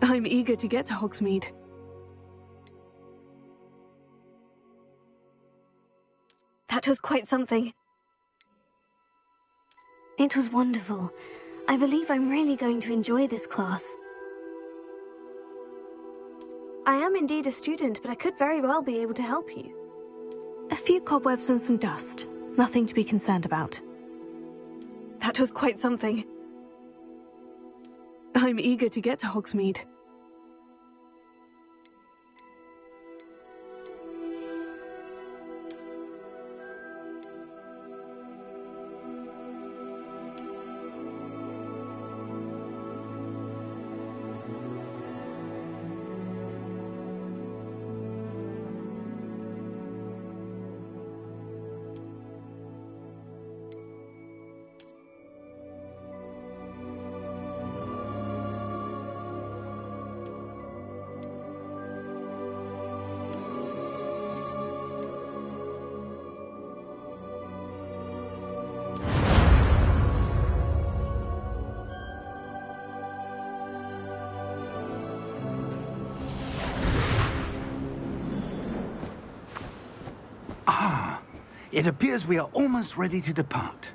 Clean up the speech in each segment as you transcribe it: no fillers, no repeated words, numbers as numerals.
I'm eager to get to Hogsmeade. That was quite something. It was wonderful. I believe I'm really going to enjoy this class. I am indeed a student, but I could very well be able to help you. A few cobwebs and some dust. Nothing to be concerned about. That was quite something. I'm eager to get to Hogsmeade. It appears we are almost ready to depart.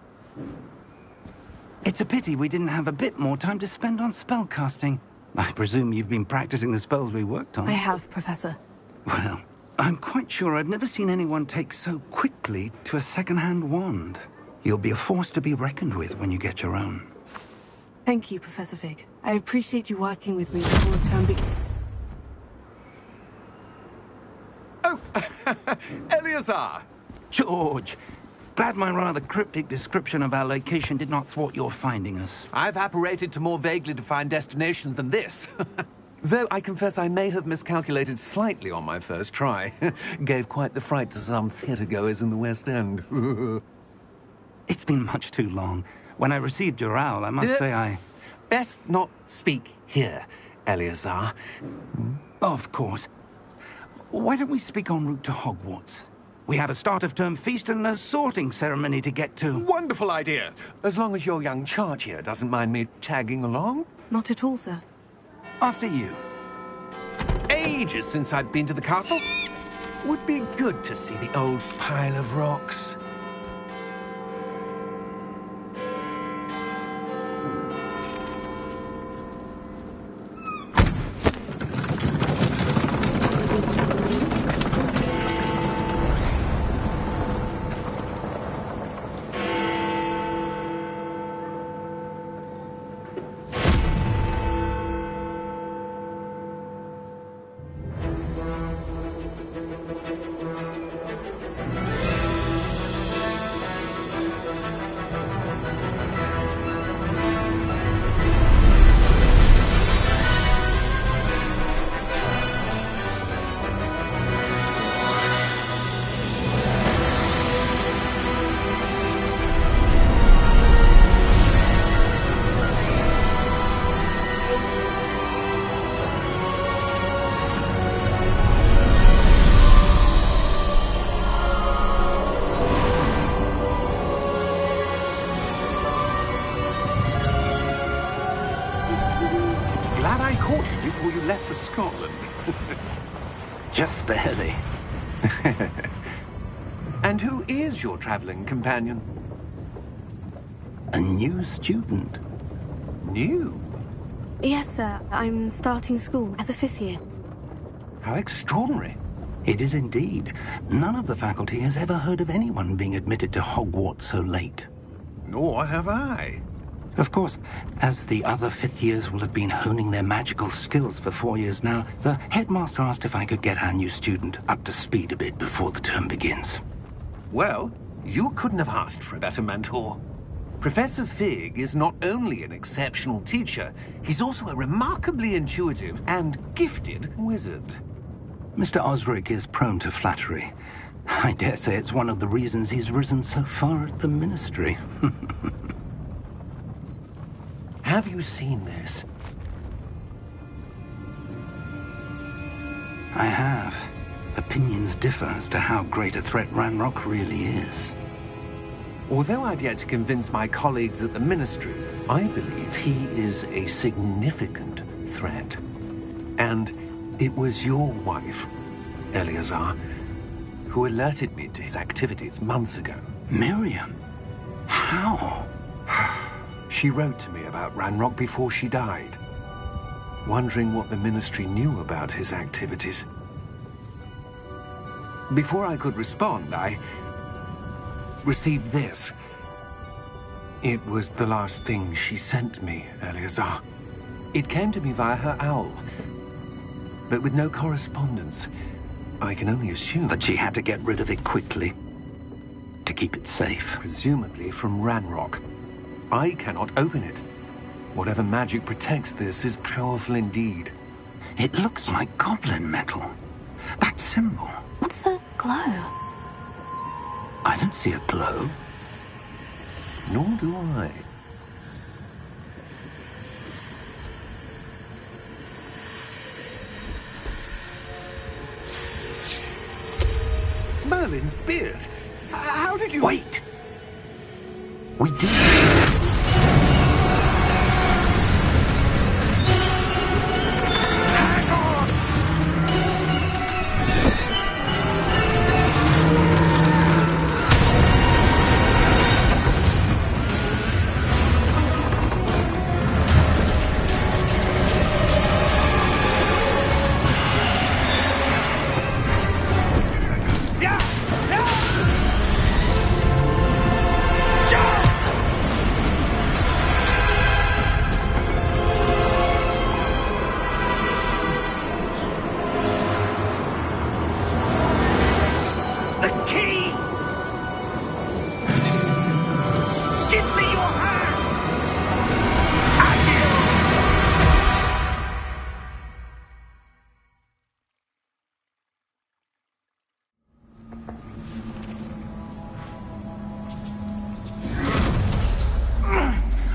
It's a pity we didn't have a bit more time to spend on spellcasting. I presume you've been practicing the spells we worked on. I have, Professor. Well, I'm quite sure I've never seen anyone take so quickly to a second-hand wand. You'll be a force to be reckoned with when you get your own. Thank you, Professor Fig. I appreciate you working with me before the term begins. Oh, Eleazar! George, glad my rather cryptic description of our location did not thwart your finding us. I've apparated to more vaguely defined destinations than this. Though I confess I may have miscalculated slightly on my first try. Gave quite the fright to some theatre-goers in the West End. It's been much too long. When I received your owl, I must say I... Best not speak here, Eleazar. Of course. Why don't we speak en route to Hogwarts? We have a start-of-term feast and a sorting ceremony to get to. Wonderful idea! As long as your young charge here doesn't mind me tagging along. Not at all, sir. After you. Ages since I've been to the castle. Would be good to see the old pile of rocks. Glad I caught you before you left for Scotland. Just barely. And who is your traveling companion? A new student. New? Yes, sir. I'm starting school as a 5th year. How extraordinary. It is indeed. None of the faculty has ever heard of anyone being admitted to Hogwarts so late. Nor have I. Of course, as the other 5th years will have been honing their magical skills for 4 years now, the headmaster asked if I could get our new student up to speed a bit before the term begins. Well, you couldn't have asked for a better mentor. Professor Fig is not only an exceptional teacher, he's also a remarkably intuitive and gifted wizard. Mr. Osric is prone to flattery. I dare say it's one of the reasons he's risen so far at the ministry. Have you seen this? I have. Opinions differ as to how great a threat Ranrock really is. Although I've yet to convince my colleagues at the Ministry, I believe he is a significant threat. And it was your wife, Eleazar, who alerted me to his activities months ago. Miriam? How? She wrote to me about Ranrock before she died, wondering what the Ministry knew about his activities. Before I could respond, I received this. It was the last thing she sent me, Eleazar. It came to me via her owl, but with no correspondence. I can only assume That she had to get rid of it quickly to keep it safe. presumably from Ranrock. I cannot open it. Whatever magic protects this is powerful indeed. It looks like goblin metal. That symbol. What's the glow? I don't see a glow. Nor do I. Merlin's beard. How did you... Wait! We did. Hang on! Yeah! Yeah! Jump! The key! Give me your hand!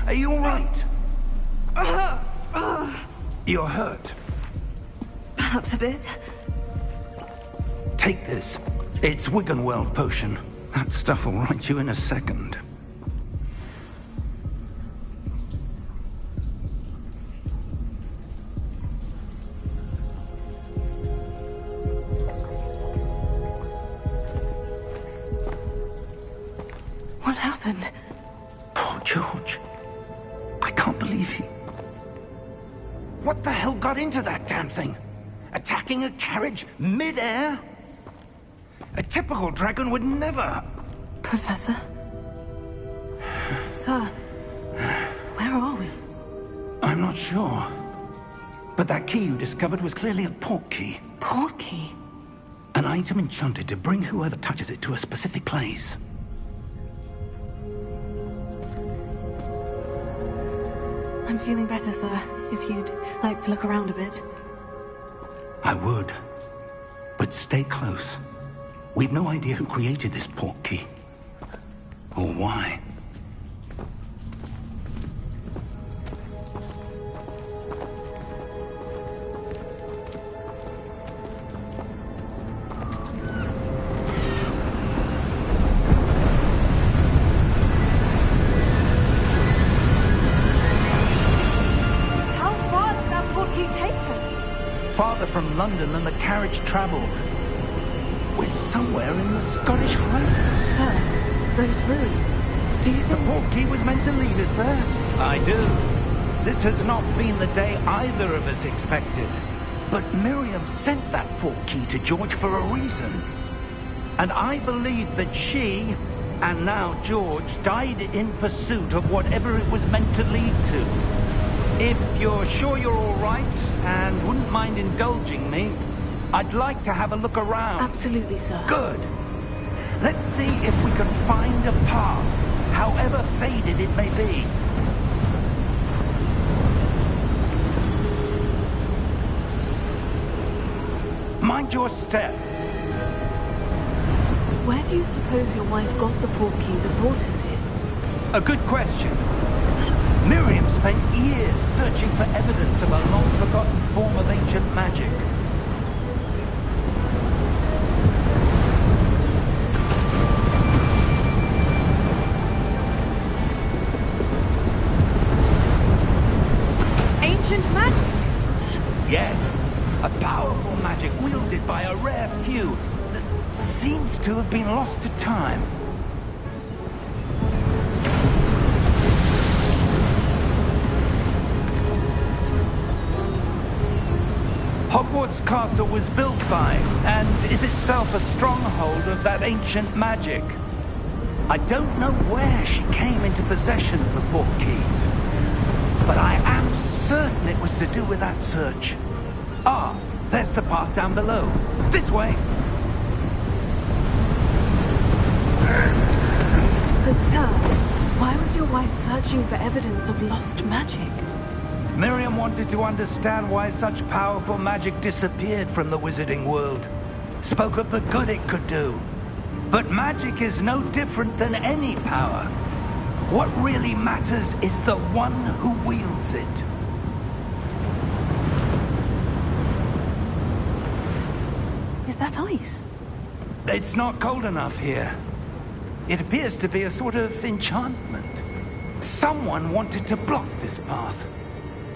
Are you all right? You're hurt. Perhaps a bit. Take this. It's Wiggenweld potion. That stuff will right you in a second. What happened? Poor George. I can't believe he... What the hell got into that damn thing? Attacking a carriage mid-air? A typical dragon would never... Professor? Sir, where are we? I'm not sure. But that key you discovered was clearly a port key. Port key? An item enchanted to bring whoever touches it to a specific place. I'm feeling better, sir. If you'd like to look around a bit. I would. But stay close. We've no idea who created this port key. Or why. How far did that port key take us? Farther from London than the carriage traveled. We're somewhere in the Scottish Highlands. Sir, those ruins. Do you The think... port key was meant to lead us there. I do. This has not been the day either of us expected. But Miriam sent that port key to George for a reason. And I believe that she, and now George, died in pursuit of whatever it was meant to lead to. If you're sure you're all right, and wouldn't mind indulging me, I'd like to have a look around. Absolutely, sir. Good. Let's see if we can find a path, however faded it may be. Mind your step. Where do you suppose your wife got the port key that brought us here? A good question. Miriam spent years searching for evidence of a long-forgotten form of ancient magic. Ancient magic? Yes, A powerful magic wielded by a rare few that seems to have been lost to time. Hogwarts Castle was built by, and is itself a stronghold of that ancient magic. I don't know where she came into possession of the portkey, but I am certain it was to do with that search. Ah, there's the path down below. This way. But sir, why was your wife searching for evidence of lost magic? Miriam wanted to understand why such powerful magic disappeared from the wizarding world. Spoke of the good it could do. But magic is no different than any power. What really matters is the one who wields it. Is that ice? It's not cold enough here. It appears to be a sort of enchantment. Someone wanted to block this path.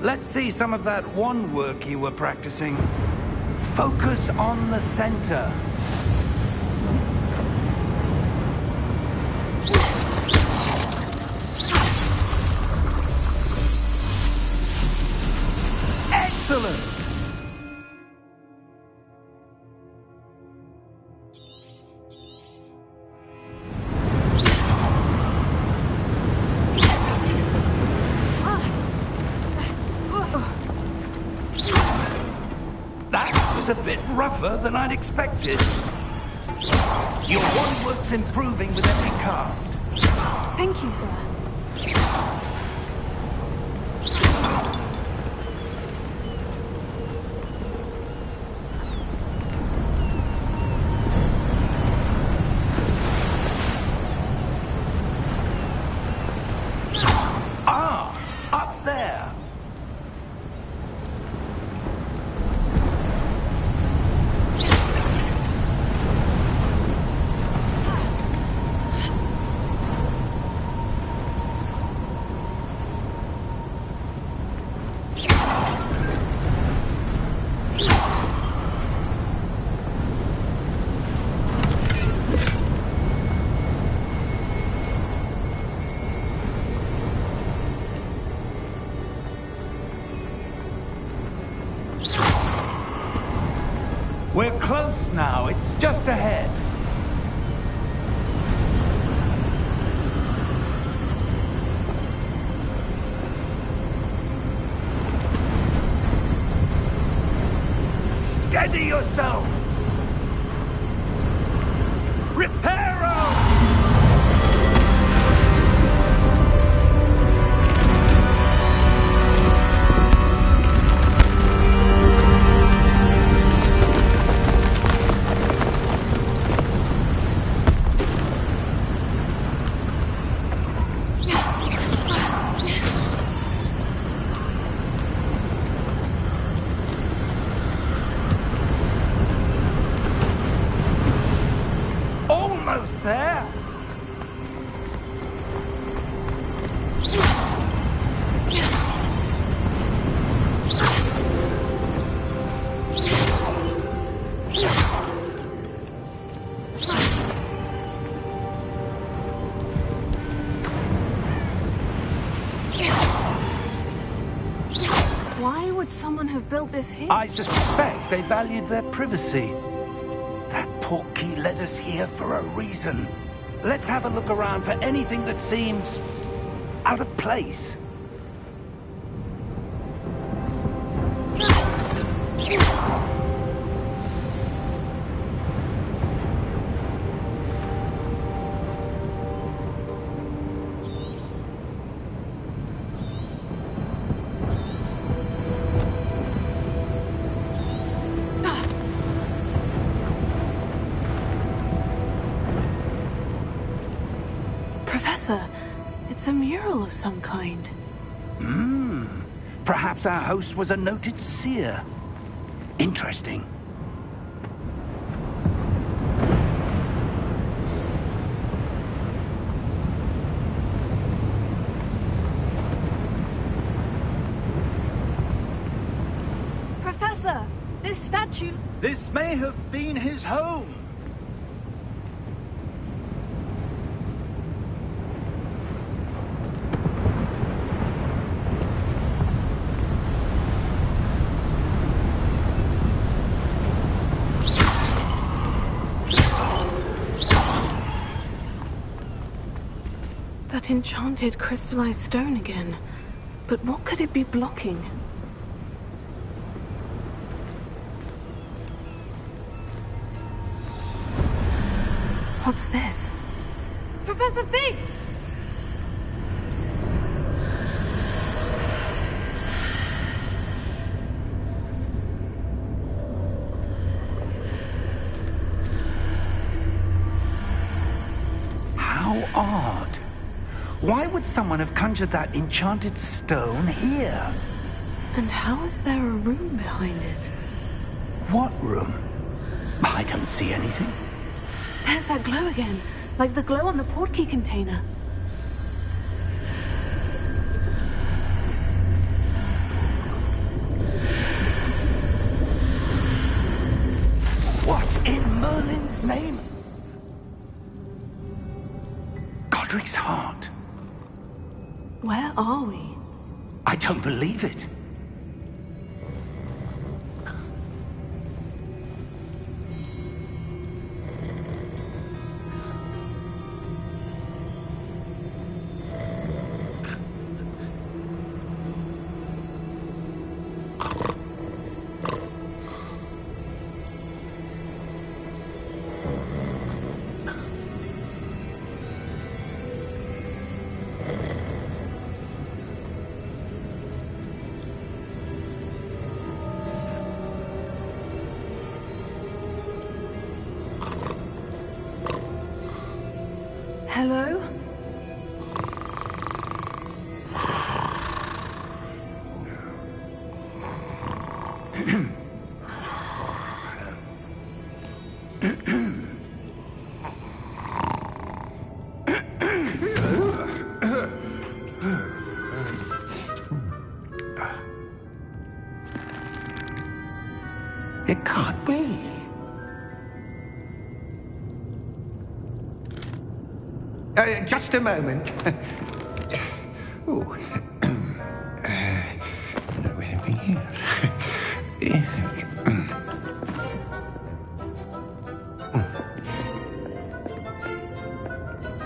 Let's see some of that wand work you were practicing. Focus on the center. Excellent! That was a bit rougher than I'd expected. Your wand work's improving with every cast. Thank you, sir. Up there! We're close now. It's just ahead. Steady yourself! Reparo! Almost there. Why would someone have built this here? I suspect they valued their privacy. That portkey led us here for a reason. Let's have a look around for anything that seems out of place. Professor, it's a mural of some kind. Perhaps our host was a noted seer. Interesting. Professor, This statue... This may have been his home. That enchanted crystallized stone again. But what could it be blocking? What's this? Professor Fig! How odd. Why would someone have conjured that enchanted stone here? And how is there a room behind it? What room? I don't see anything. There's that glow again, like the glow on the portkey container. What in Merlin's name? Godric's heart. Where are we? I don't believe it. Hello? It can't be. Just a moment. Oh. Where are we here?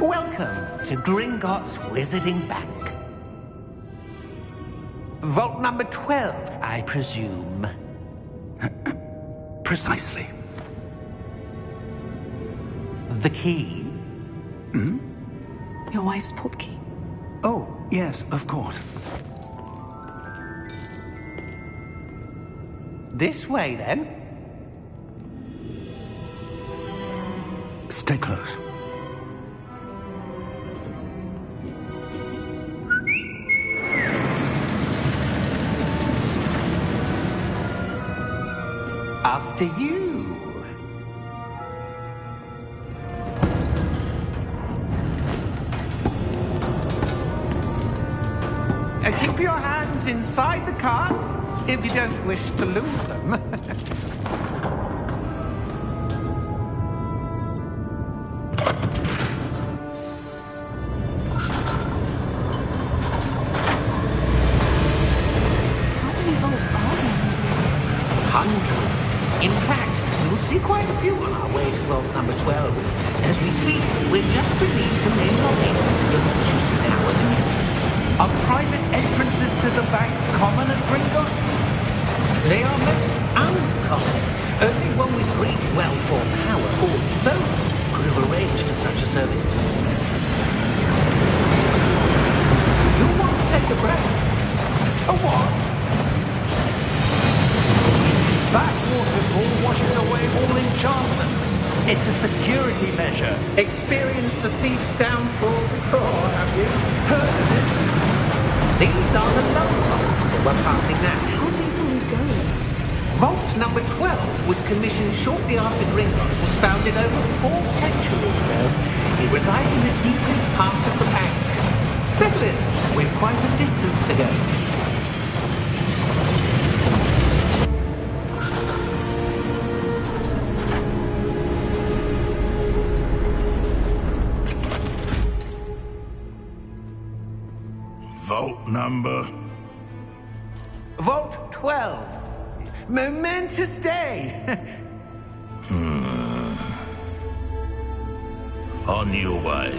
Welcome to Gringotts Wizarding Bank. Vault number 12, I presume. Precisely. The key? Your wife's portkey. Oh, yes, of course. This way, then. Stay close. After you. Keep your hands inside the cart if you don't wish to lose them. How many vaults are there in Gringotts? Hundreds. In fact, you'll see quite a few on our way to vault number 12. As we speak, we're just beneath the main lobby. The vaults you see now are the nearest. Are private entrances to the bank common at Gringotts? They are most uncommon. Only one with great wealth or power, or both, could have arranged for such a service. You want to take a breath? A what? That waterfall washes away all enchantments. It's a security measure. Experienced the thief's downfall before, have you? Heard of it? These are the lower vaults that we're passing now. How deep are we going? Vault number 12 was commissioned shortly after Gringotts was founded over 4 centuries ago. It resides in the deepest part of the bank. Settle in. We've quite a distance to go. number? Vault 12. Momentous day. On your way.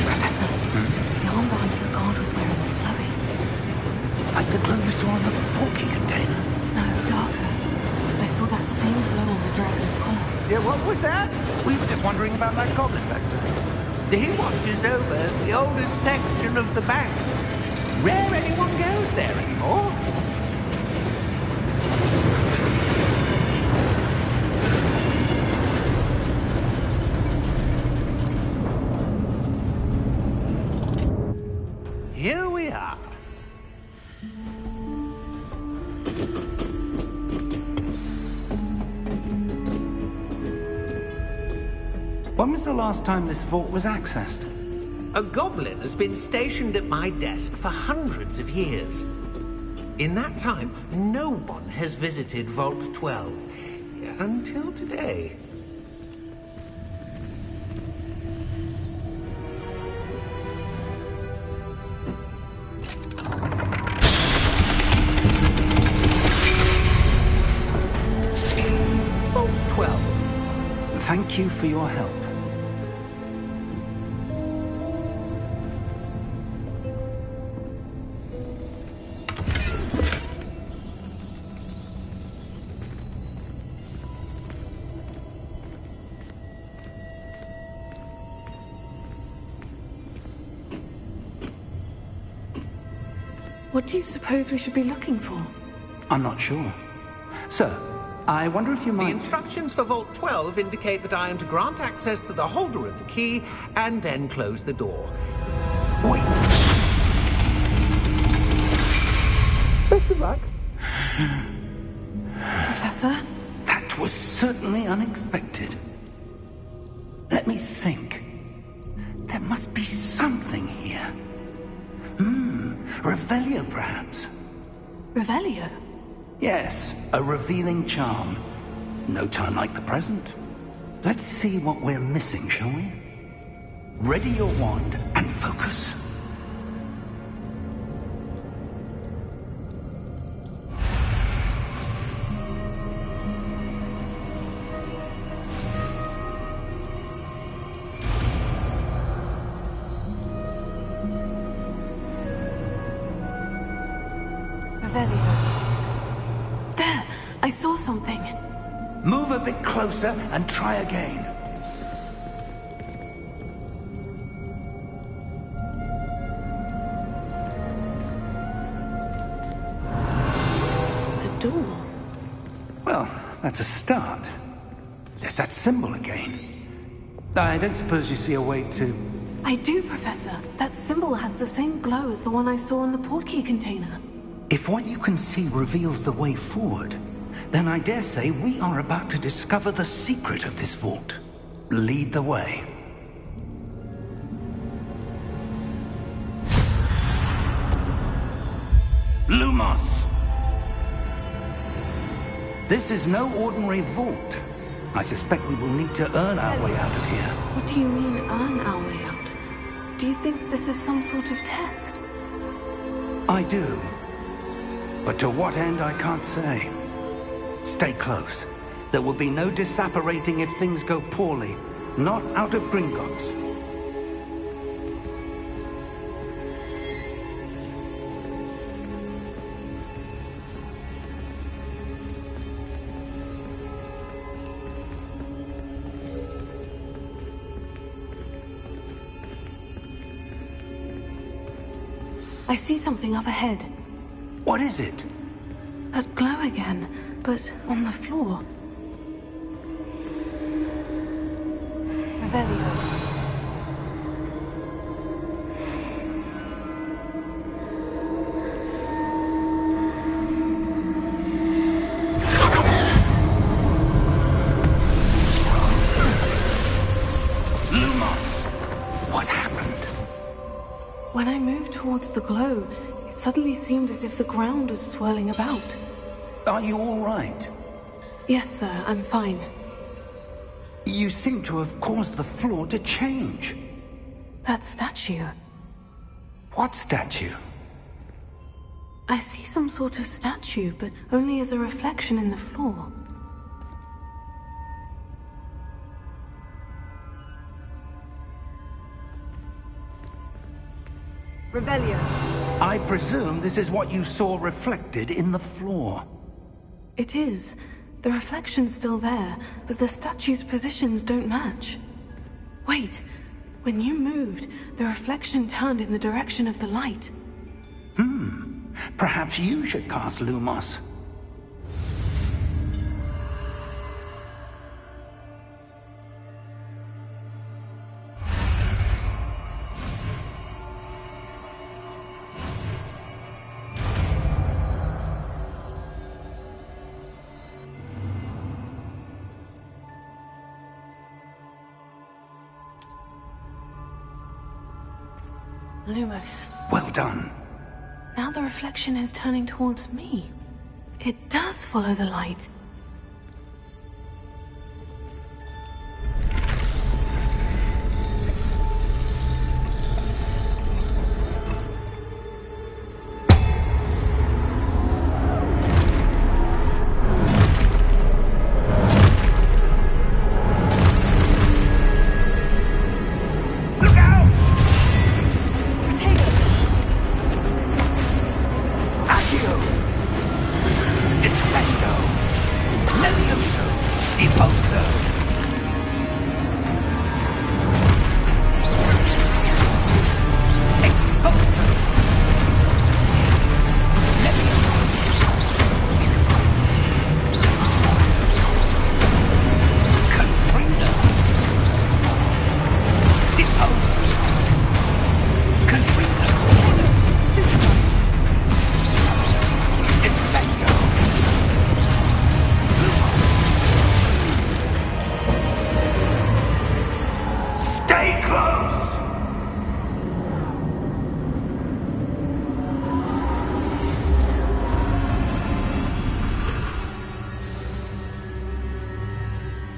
Professor, the armband the guard was wearing was glowing. Like the glow you saw on the porky container. No, darker. I saw that same glow on the dragon's collar. Yeah, what was that? We were just wondering about that goblin back there. He watches over the oldest section of the bank. Rare anyone goes there anymore. Here we are. When was the last time this vault was accessed? A goblin has been stationed at my desk for hundreds of years. In that time, no one has visited Vault 12. Until today. Vault 12. Thank you for your help. What do you suppose we should be looking for? I'm not sure. Sir, I wonder if you The might... instructions for Vault 12 indicate that I am to grant access to the holder of the key and then close the door. Wait! Best of luck. Professor? That was certainly unexpected. Let me think. There must be something here. Revelio, perhaps? Revelio? Yes, a revealing charm. No time like the present. Let's see what we're missing, shall we? Ready your wand and focus. Revelio. There! I saw something. Move a bit closer and try again. A door. Well, that's a start. There's that symbol again. I don't suppose you see a way to... I do, Professor. That symbol has the same glow as the one I saw in the portkey container. If what you can see reveals the way forward, then I dare say we are about to discover the secret of this vault. Lead the way. Lumos! This is no ordinary vault. I suspect we will need to earn our way out of here. What do you mean, earn our way out? Do you think this is some sort of test? I do. But to what end, I can't say. Stay close. There will be no disapparating if things go poorly. Not out of Gringotts. I see something up ahead. What is it? That glow again, but on the floor. Revelio. Lumos! What happened? When I moved towards the glow, it suddenly seemed as if the ground was swirling about. Are you all right? Yes, sir, I'm fine. You seem to have caused the floor to change. That statue. What statue? I see some sort of statue, but only as a reflection in the floor. Revelio. I presume this is what you saw reflected in the floor. It is. The reflection's still there, but the statue's positions don't match. Wait. When you moved, the reflection turned in the direction of the light. Perhaps you should cast Lumos. Lumos. Well done. Now the reflection is turning towards me. It does follow the light.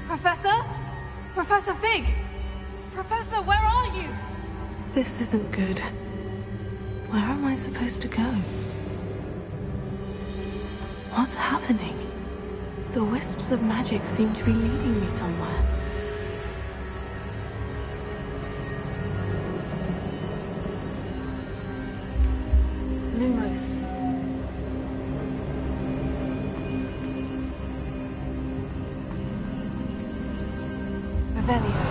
Professor? Professor Fig! Professor, where are you? This isn't good. Where am I supposed to go? What's happening? The wisps of magic seem to be leading me somewhere. Lumos. Revelio.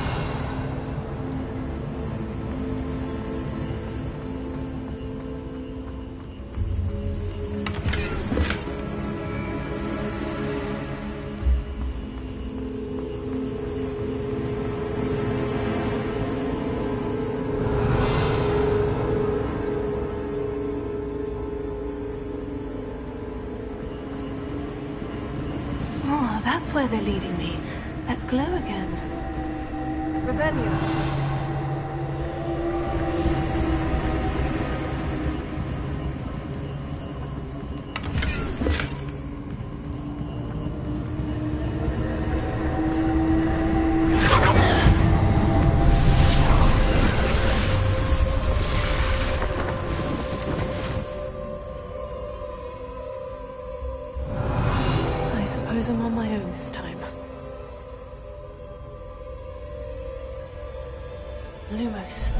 Oh, that's where they're leading me. That glow again. Revelio. I suppose I'm on my own this time. Lumos.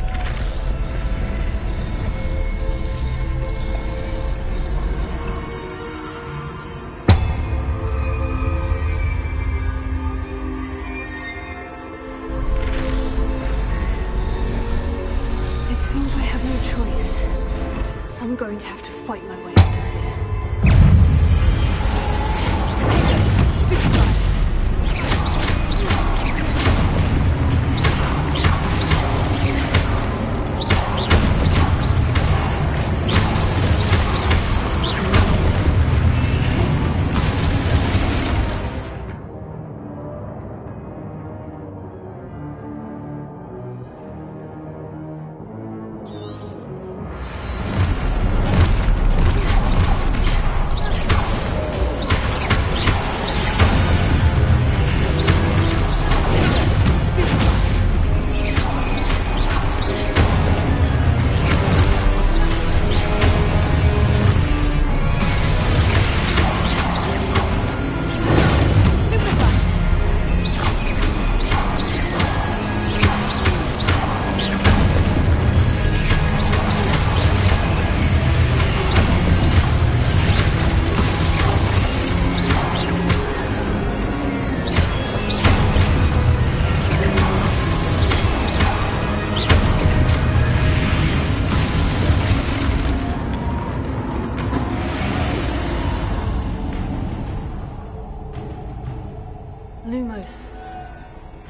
It seems I have no choice. I'm going to have to fight my way out of here.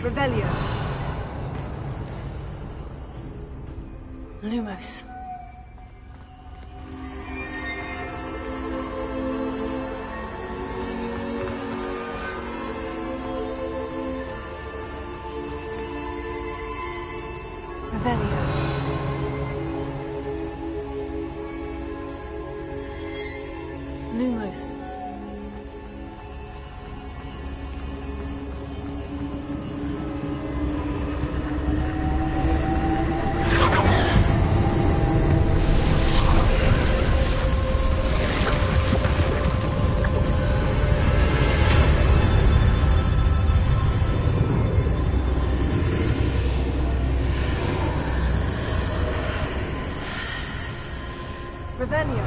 Revelio. Lumos. Revelio. Lumos. Revelio.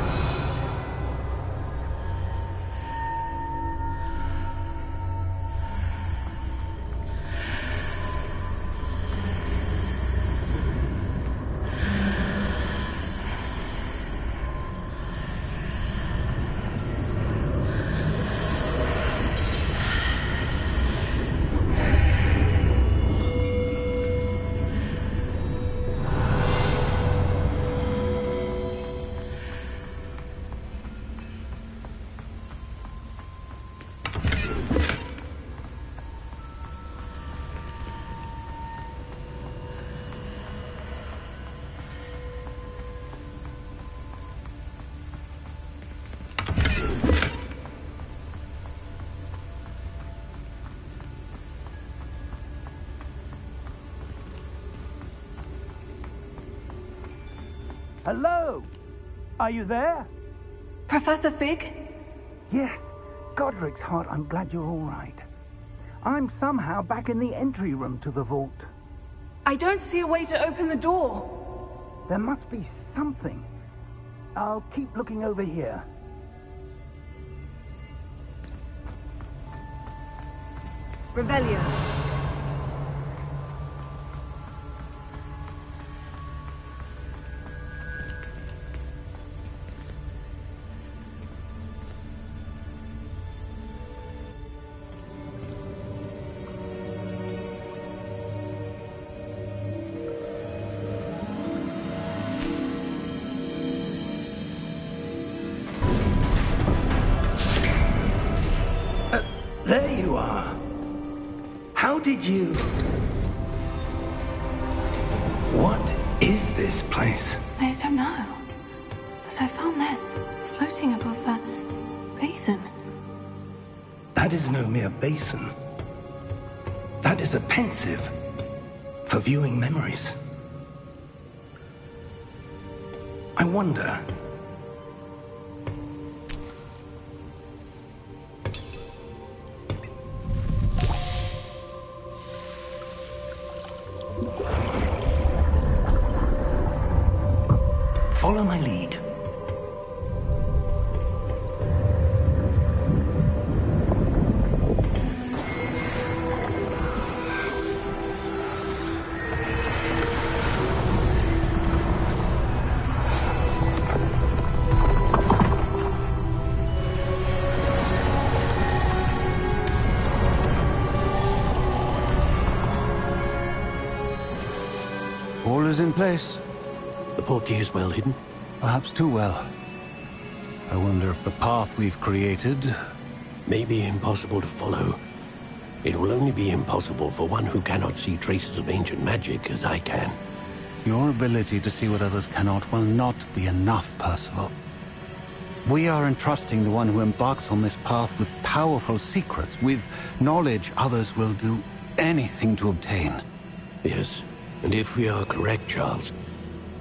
Hello? Are you there? Professor Fig? Yes. Godric's heart, I'm glad you're all right. I'm somehow back in the entry room to the vault. I don't see a way to open the door. There must be something. I'll keep looking over here. Revelio. There you are. How did you... What is this place? I don't know. But I found this floating above that basin. That is no mere basin. That is a pensive for viewing memories. I wonder... Follow my lead. All is in place. The portkey is well hidden. Perhaps too well. I wonder if the path we've created... May be impossible to follow. It will only be impossible for one who cannot see traces of ancient magic as I can. Your ability to see what others cannot will not be enough, Percival. We are entrusting the one who embarks on this path with powerful secrets, with knowledge others will do anything to obtain. Yes, and if we are correct, Charles,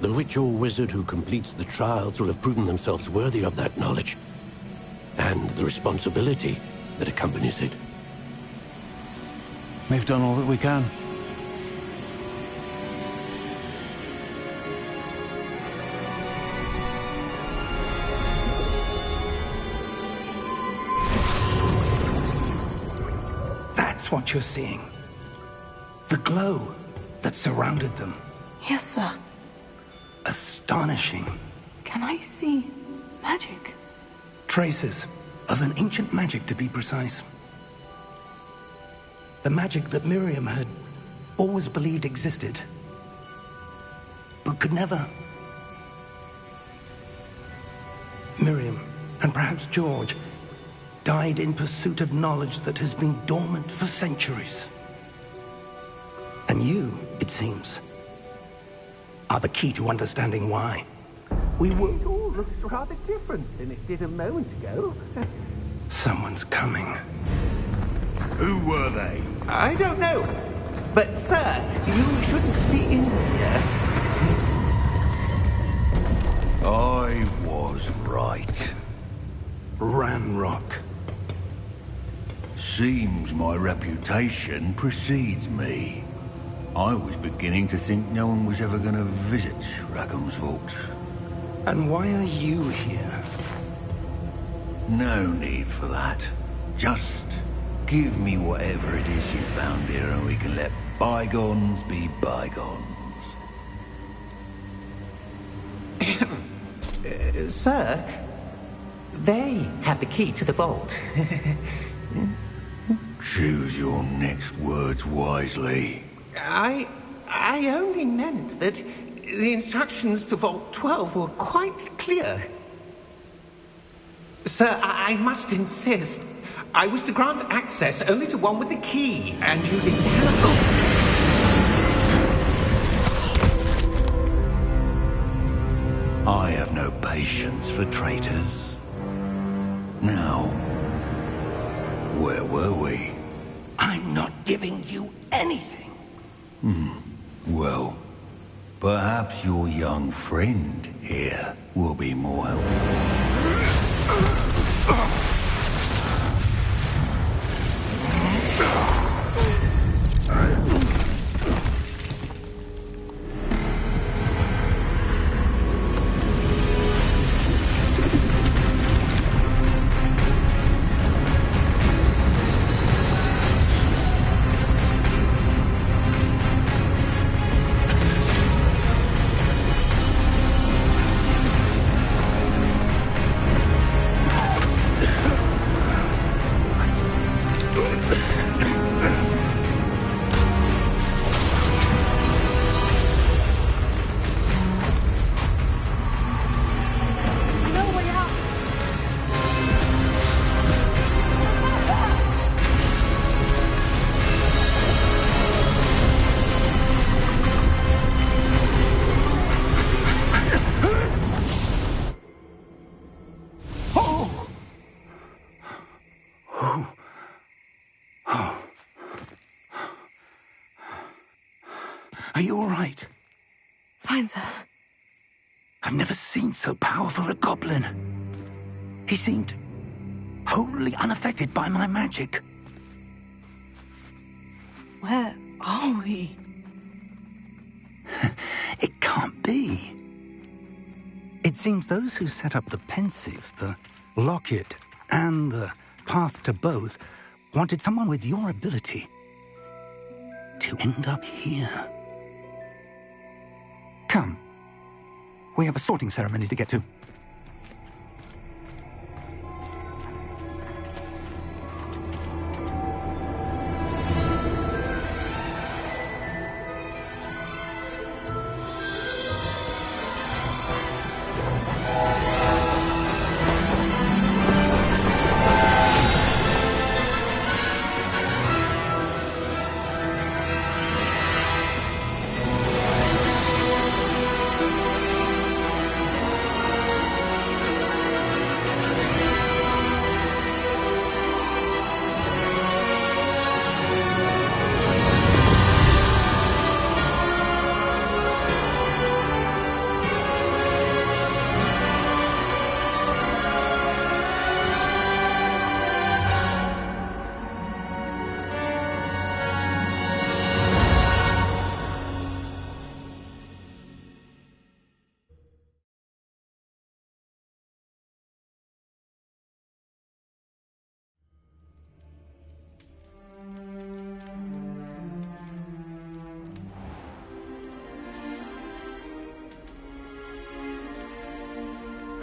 the witch or wizard who completes the trials will have proven themselves worthy of that knowledge, and the responsibility that accompanies it. We've done all that we can. That's what you're seeing. The glow that surrounded them. Yes, sir. Astonishing. Can I see magic? Traces of an ancient magic, to be precise. The magic that Miriam had always believed existed, but could never. Miriam, and perhaps George, died in pursuit of knowledge that has been dormant for centuries. And you, it seems, are the key to understanding why. We were... It all looks rather different than it did a moment ago. Someone's coming. Who were they? I don't know. But, sir, you shouldn't be in here. I was right. Ranrock. Seems my reputation precedes me. I was beginning to think no one was ever going to visit Rackham's vault. And why are you here? No need for that. Just give me whatever it is you found here and we can let bygones be bygones. Sir, they have the key to the vault. Choose your next words wisely. I only meant that the instructions to Vault 12 were quite clear. Sir, I must insist. I was to grant access only to one with the key, and you didn't have... I have no patience for traitors. Now, where were we? I'm not giving you anything. Well, perhaps your young friend here will be more helpful. Are you all right? Fine, sir. I've never seen so powerful a goblin. He seemed wholly unaffected by my magic. Where are we? It can't be. It seems those who set up the pensive, the locket, and the path to both wanted someone with your ability to end up here. Come. We have a sorting ceremony to get to.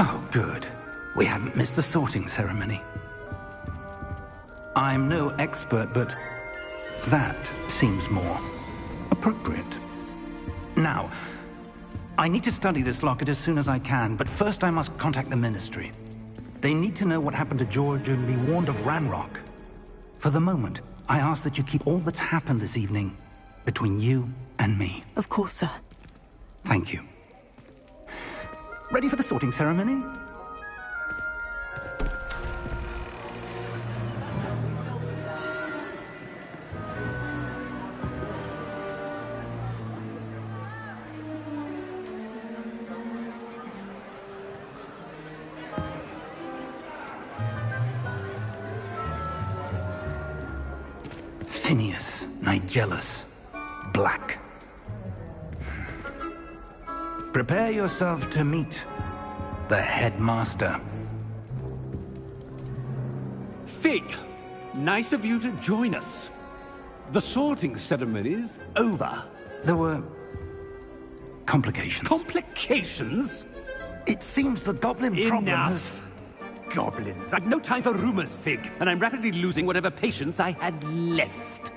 Oh, good. We haven't missed the sorting ceremony. I'm no expert, but that seems more appropriate. Now, I need to study this locket as soon as I can, but first I must contact the Ministry. They need to know what happened to George and be warned of Ranrock. For the moment, I ask that you keep all that's happened this evening between you and me. Of course, sir. Thank you. Ready for the sorting ceremony? Phineas, Nigellus, Black. Prepare yourself to meet the headmaster. Fig, nice of you to join us. The sorting ceremony's over. There were complications. Complications? It seems the goblin problem has... Enough! Goblins. I've no time for rumors, Fig, and I'm rapidly losing whatever patience I had left.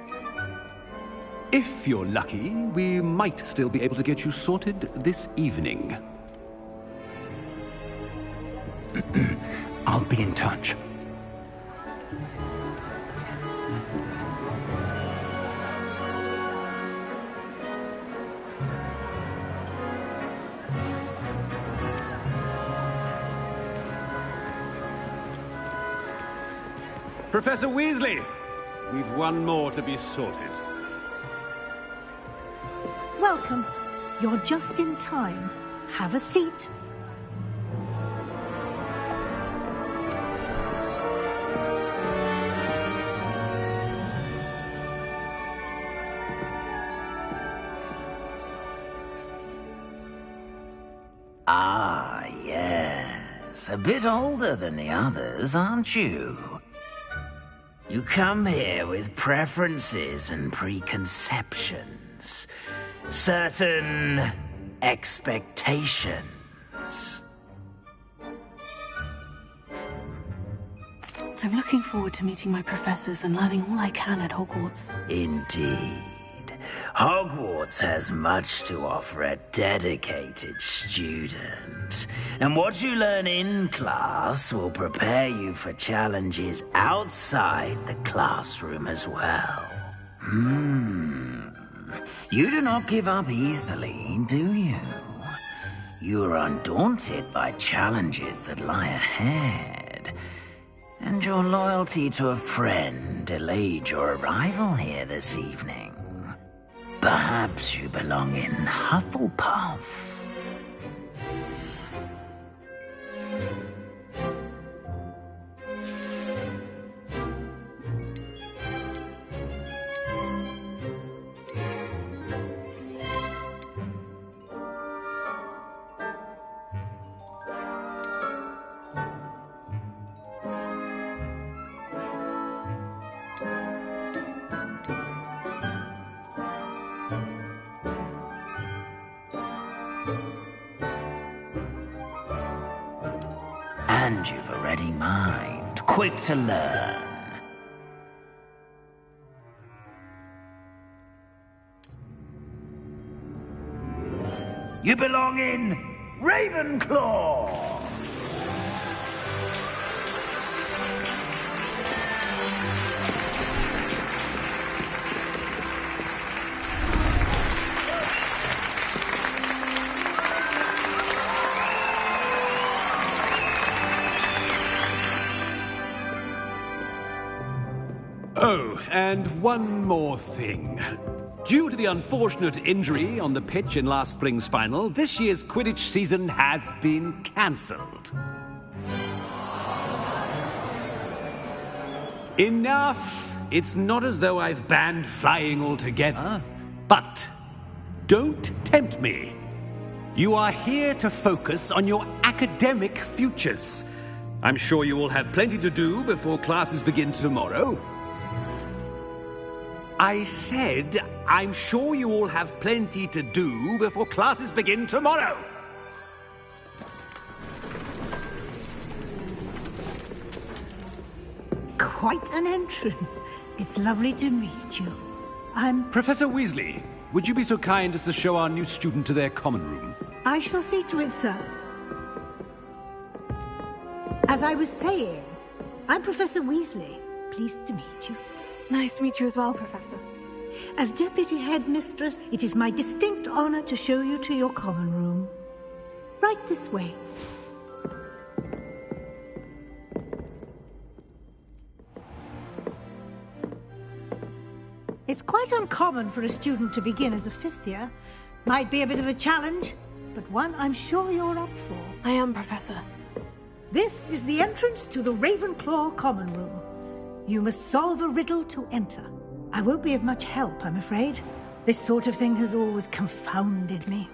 If you're lucky, we might still be able to get you sorted this evening. I'll be in touch. Professor Weasley, we've one more to be sorted. Welcome. You're just in time. Have a seat. Ah, yes. A bit older than the others, aren't you? You come here with preferences and preconceptions. Certain expectations. I'm looking forward to meeting my professors and learning all I can at Hogwarts. Indeed. Hogwarts has much to offer a dedicated student. And what you learn in class will prepare you for challenges outside the classroom as well. You do not give up easily, do you? You are undaunted by challenges that lie ahead. And your loyalty to a friend delayed your arrival here this evening. Perhaps you belong in Hufflepuff. And you've a ready mind, quick to learn. You belong in Ravenclaw! Oh, and one more thing. Due to the unfortunate injury on the pitch in last spring's final, this year's Quidditch season has been cancelled. Enough! It's not as though I've banned flying altogether, but don't tempt me. You are here to focus on your academic futures. I'm sure you will have plenty to do before classes begin tomorrow. I said, I'm sure you all have plenty to do before classes begin tomorrow. Quite an entrance. It's lovely to meet you. I'm... Professor Weasley, would you be so kind as to show our new student to their common room? I shall see to it, sir. As I was saying, I'm Professor Weasley. Pleased to meet you. Nice to meet you as well, Professor. As Deputy Headmistress, it is my distinct honor to show you to your common room. Right this way. It's quite uncommon for a student to begin as a fifth year. Might be a bit of a challenge, but one I'm sure you're up for. I am, Professor. This is the entrance to the Ravenclaw common room. You must solve a riddle to enter. I won't be of much help, I'm afraid. This sort of thing has always confounded me.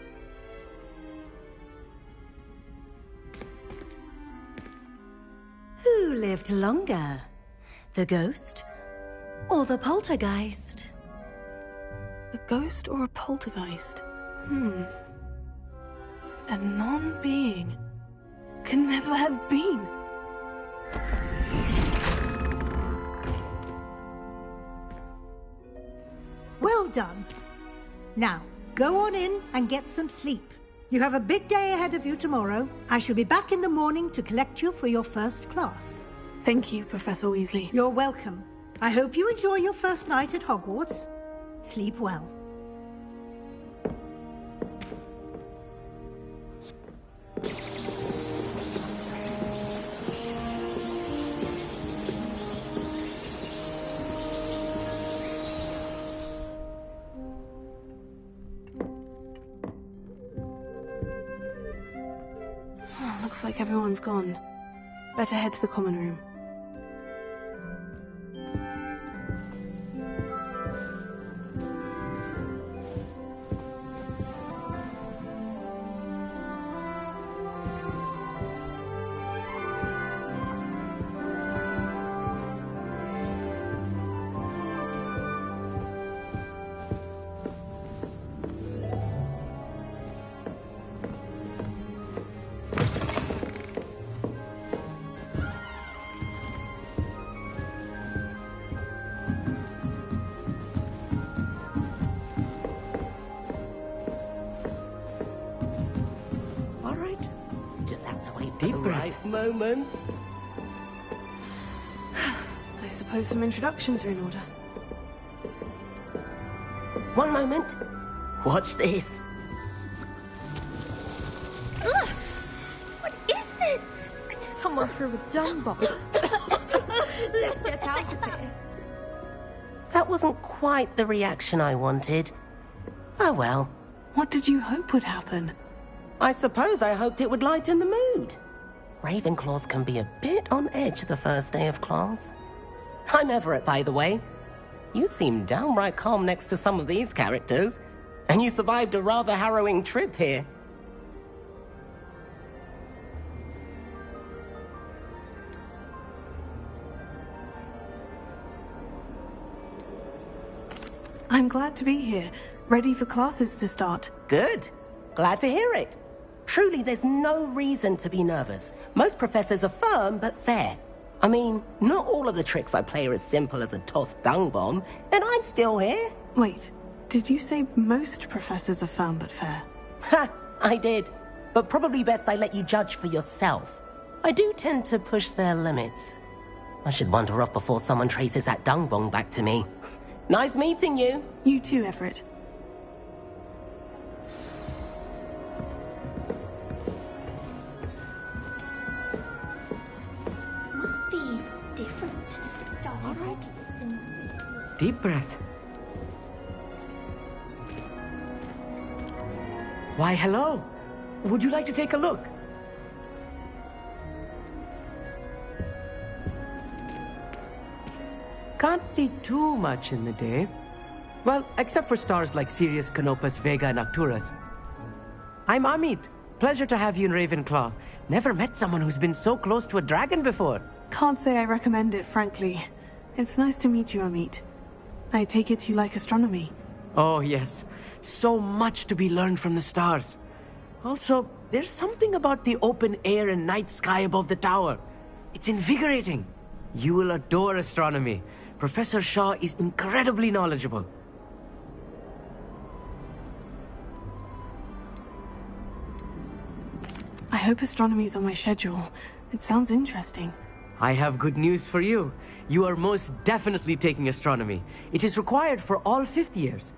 Who lived longer? The ghost or the poltergeist? A ghost or a poltergeist? A non-being can never have been. Well done. Now, go on in and get some sleep. You have a big day ahead of you tomorrow. I shall be back in the morning to collect you for your first class. Thank you, Professor Weasley. You're welcome. I hope you enjoy your first night at Hogwarts. Sleep well. Looks like everyone's gone. Better head to the common room. Deep breath. Right moment. I suppose some introductions are in order. One moment. Watch this. Ugh! What is this? Someone threw a dung bomb. Let's get out of here. That wasn't quite the reaction I wanted. Oh well. What did you hope would happen? I suppose I hoped it would lighten the mood. Ravenclaws can be a bit on edge the first day of class. I'm Everett, by the way. You seem downright calm next to some of these characters, and you survived a rather harrowing trip here. I'm glad to be here, ready for classes to start. Good. Glad to hear it. Truly, there's no reason to be nervous. Most professors are firm but fair. I mean, not all of the tricks I play are as simple as a tossed dung bomb, and I'm still here. Wait, did you say most professors are firm but fair? Ha! I did. But probably best I let you judge for yourself. I do tend to push their limits. I should wander off before someone traces that dung bomb back to me. Nice meeting you. You too, Everett. Deep breath. Why, hello. Would you like to take a look? Can't see too much in the day. Well, except for stars like Sirius, Canopus, Vega, and Arcturus. I'm Amit. Pleasure to have you in Ravenclaw. Never met someone who's been so close to a dragon before. Can't say I recommend it, frankly. It's nice to meet you, Amit. I take it you like astronomy. Oh, yes. So much to be learned from the stars. Also, there's something about the open air and night sky above the tower. It's invigorating. You will adore astronomy. Professor Shaw is incredibly knowledgeable. hope astronomy's on my schedule. It sounds interesting. I have good news for you. You are most definitely taking astronomy. It is required for all 5th years.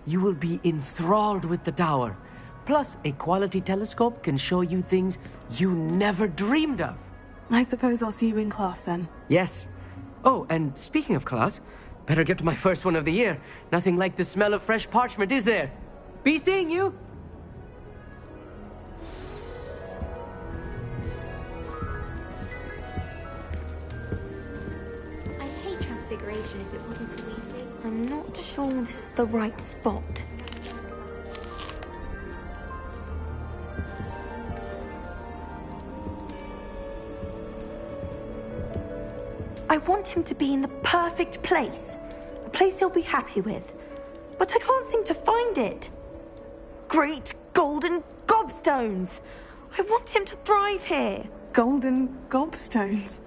You will be enthralled with the tower. Plus, a quality telescope can show you things you never dreamed of. I suppose I'll see you in class then. Yes. Oh, and speaking of class, better get to my first one of the year. Nothing like the smell of fresh parchment, is there? Be seeing you! I'd hate transfiguration if it wasn't for Weasley. I'm not sure this is the right spot. I want him to be in the perfect place. A place he'll be happy with. But I can't seem to find it. Great golden gobstones! I want him to thrive here. Golden gobstones?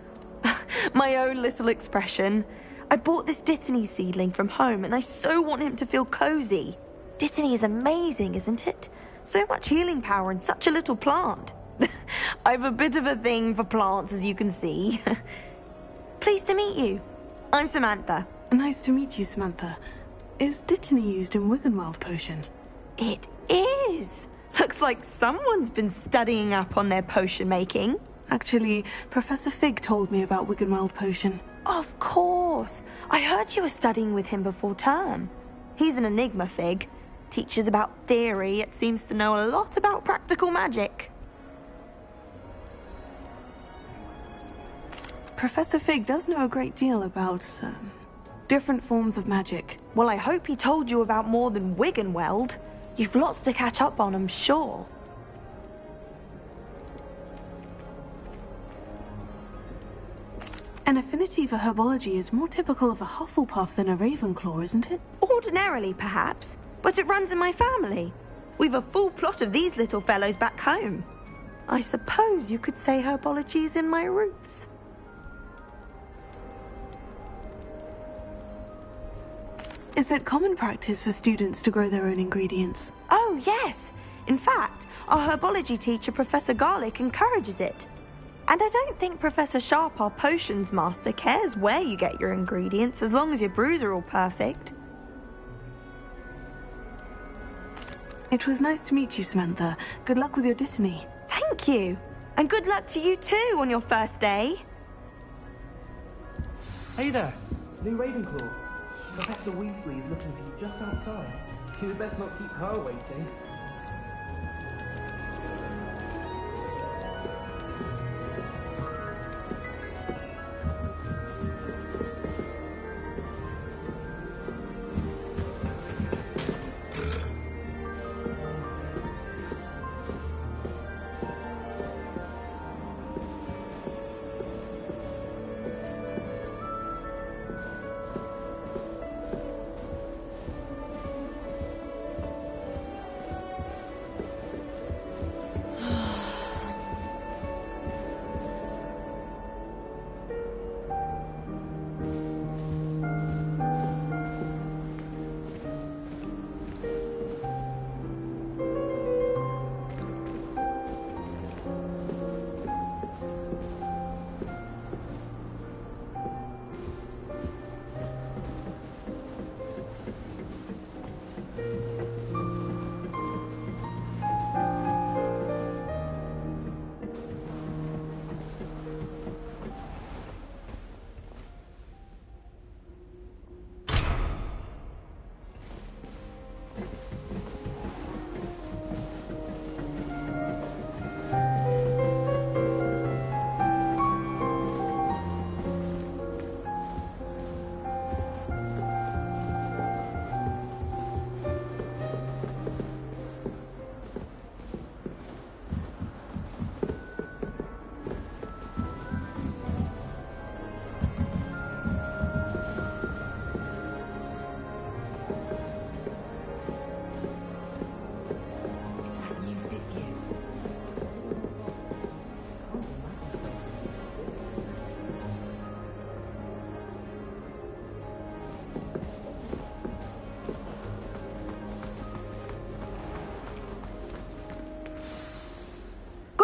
My own little expression. I bought this Dittany seedling from home and I so want him to feel cozy. Dittany is amazing, isn't it? So much healing power in such a little plant. I've a bit of a thing for plants, as you can see. Pleased to meet you. I'm Samantha. Nice to meet you, Samantha. Is Dittany used in Wiggenweld potion? It is. Looks like someone's been studying up on their potion making. Actually, Professor Fig told me about Wiggenweld potion. Of course. I heard you were studying with him before term. He's an enigma, Fig. Teaches about theory, yet seems to know a lot about practical magic. Professor Fig does know a great deal about different forms of magic. Well, I hope he told you about more than Wiggenweld. You've lots to catch up on, I'm sure. An affinity for herbology is more typical of a Hufflepuff than a Ravenclaw, isn't it? Ordinarily, perhaps, but it runs in my family. We've a full plot of these little fellows back home. I suppose you could say herbology is in my roots. Is it common practice for students to grow their own ingredients? Oh, yes. In fact, our herbology teacher, Professor Garlick, encourages it. And I don't think Professor Sharp, our potions master, cares where you get your ingredients as long as your brews are all perfect. It was nice to meet you, Samantha. Good luck with your Dittany. Thank you. And good luck to you too on your first day. Hey there, new Ravenclaw. Professor Weasley is looking for you just outside. You'd best not keep her waiting.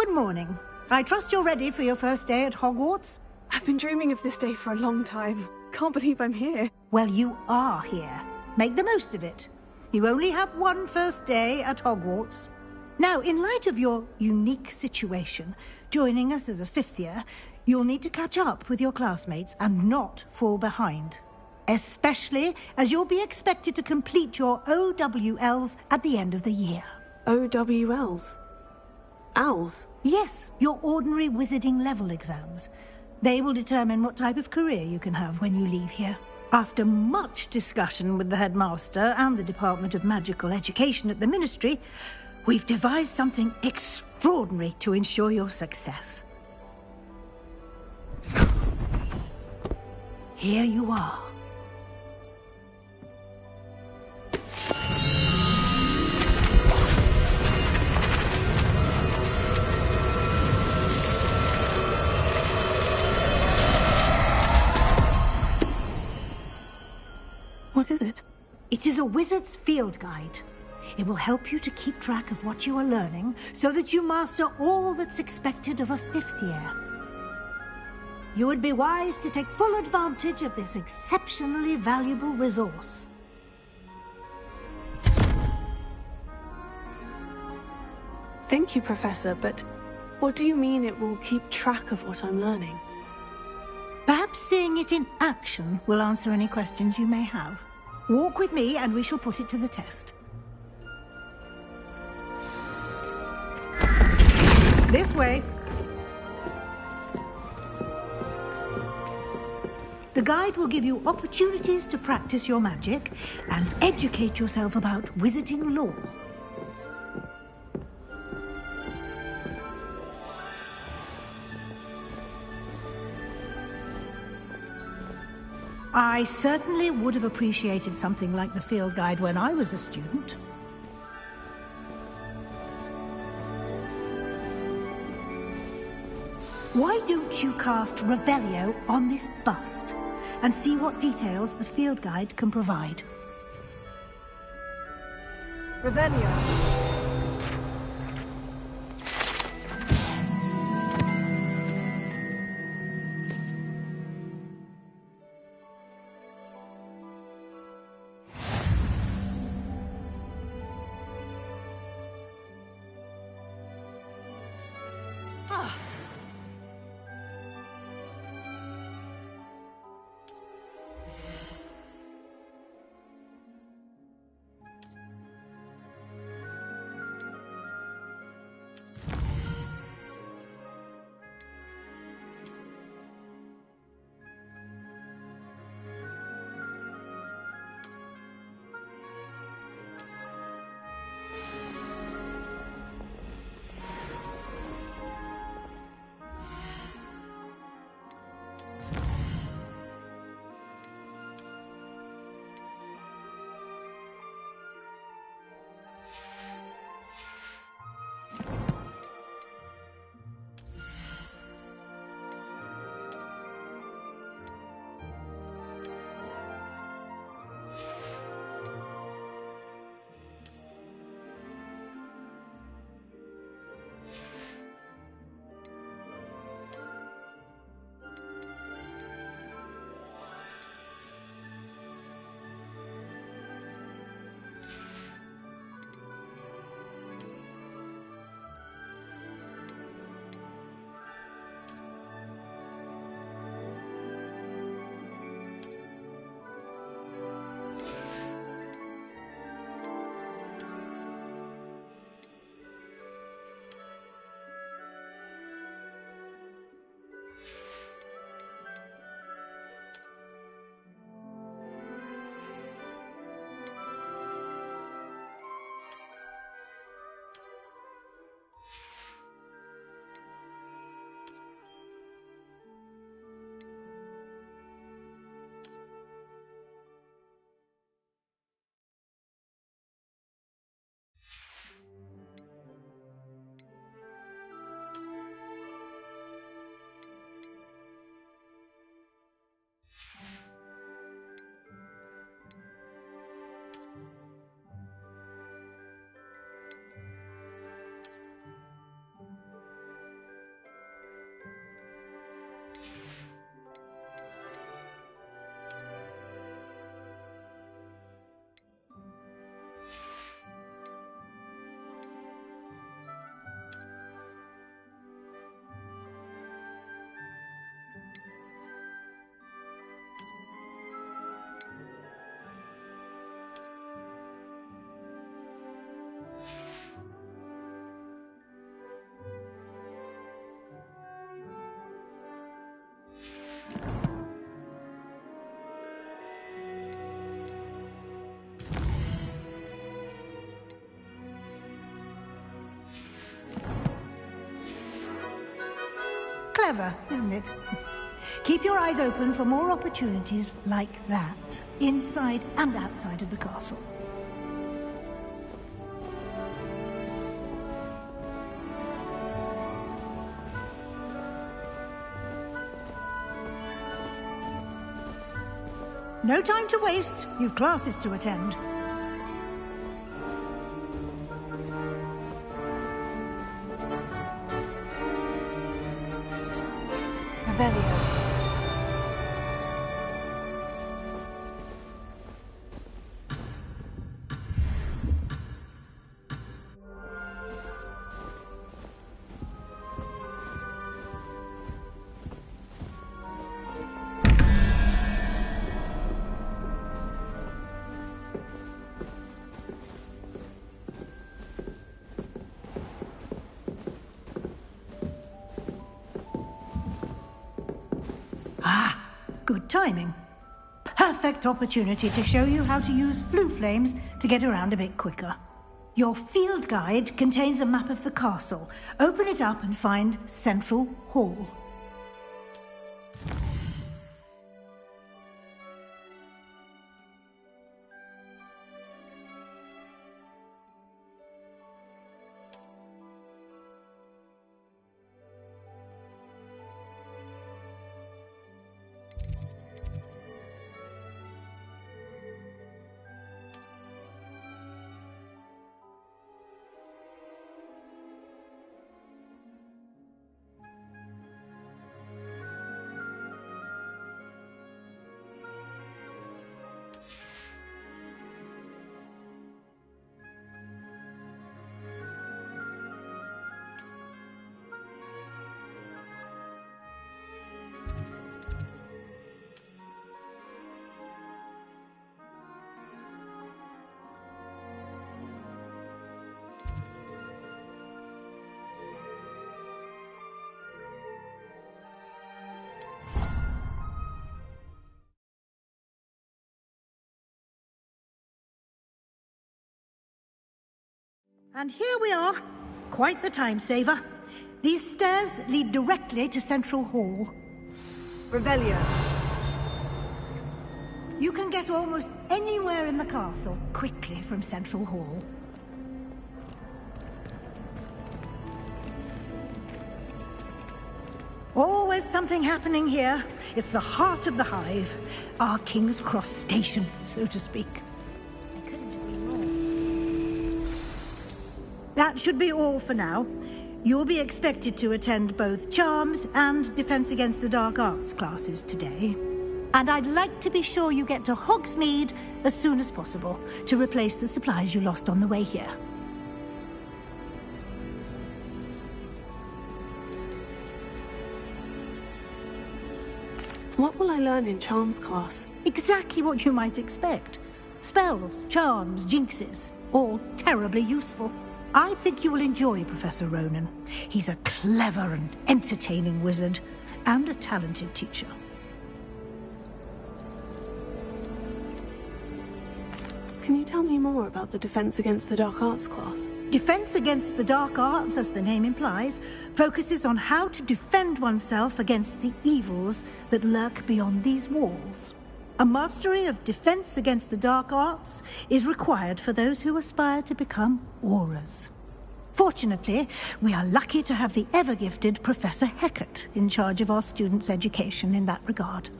Good morning. I trust you're ready for your first day at Hogwarts? I've been dreaming of this day for a long time. Can't believe I'm here. Well, you are here. Make the most of it. You only have one first day at Hogwarts. Now, in light of your unique situation, joining us as a fifth year, you'll need to catch up with your classmates and not fall behind. Especially as you'll be expected to complete your OWLs at the end of the year. OWLs? Owls? Yes, your ordinary wizarding level exams. They will determine what type of career you can have when you leave here. After much discussion with the headmaster and the Department of Magical Education at the Ministry, we've devised something extraordinary to ensure your success. Here you are. What is it? It is a wizard's field guide. It will help you to keep track of what you are learning so that you master all that's expected of a fifth year. You would be wise to take full advantage of this exceptionally valuable resource. Thank you, Professor, but what do you mean it will keep track of what I'm learning? Perhaps seeing it in action will answer any questions you may have. Walk with me and we shall put it to the test. This way. The guide will give you opportunities to practice your magic and educate yourself about wizarding lore. I certainly would have appreciated something like the field guide when I was a student. Why don't you cast Revelio on this bust and see what details the field guide can provide? Revelio. Clever, isn't it? Keep your eyes open for more opportunities like that, inside and outside of the castle. No time to waste. You've classes to attend. Revelio. Good timing. Perfect opportunity to show you how to use flue flames to get around a bit quicker. Your field guide contains a map of the castle. Open it up and find Central Hall. And here we are. Quite the time saver. These stairs lead directly to Central Hall. Revelio. You can get almost anywhere in the castle quickly from Central Hall. Always something happening here. It's the heart of the hive. Our King's Cross station, so to speak. That should be all for now. You'll be expected to attend both Charms and Defense Against the Dark Arts classes today. And I'd like to be sure you get to Hogsmeade as soon as possible to replace the supplies you lost on the way here. What will I learn in Charms class? Exactly what you might expect. Spells, charms, jinxes, all terribly useful. I think you will enjoy Professor Ronan. He's a clever and entertaining wizard, and a talented teacher. Can you tell me more about the Defense Against the Dark Arts class? Defense Against the Dark Arts, as the name implies, focuses on how to defend oneself against the evils that lurk beyond these walls. A mastery of Defense Against the Dark Arts is required for those who aspire to become Auras. Fortunately, we are lucky to have the ever-gifted Professor Hecat in charge of our students' education in that regard.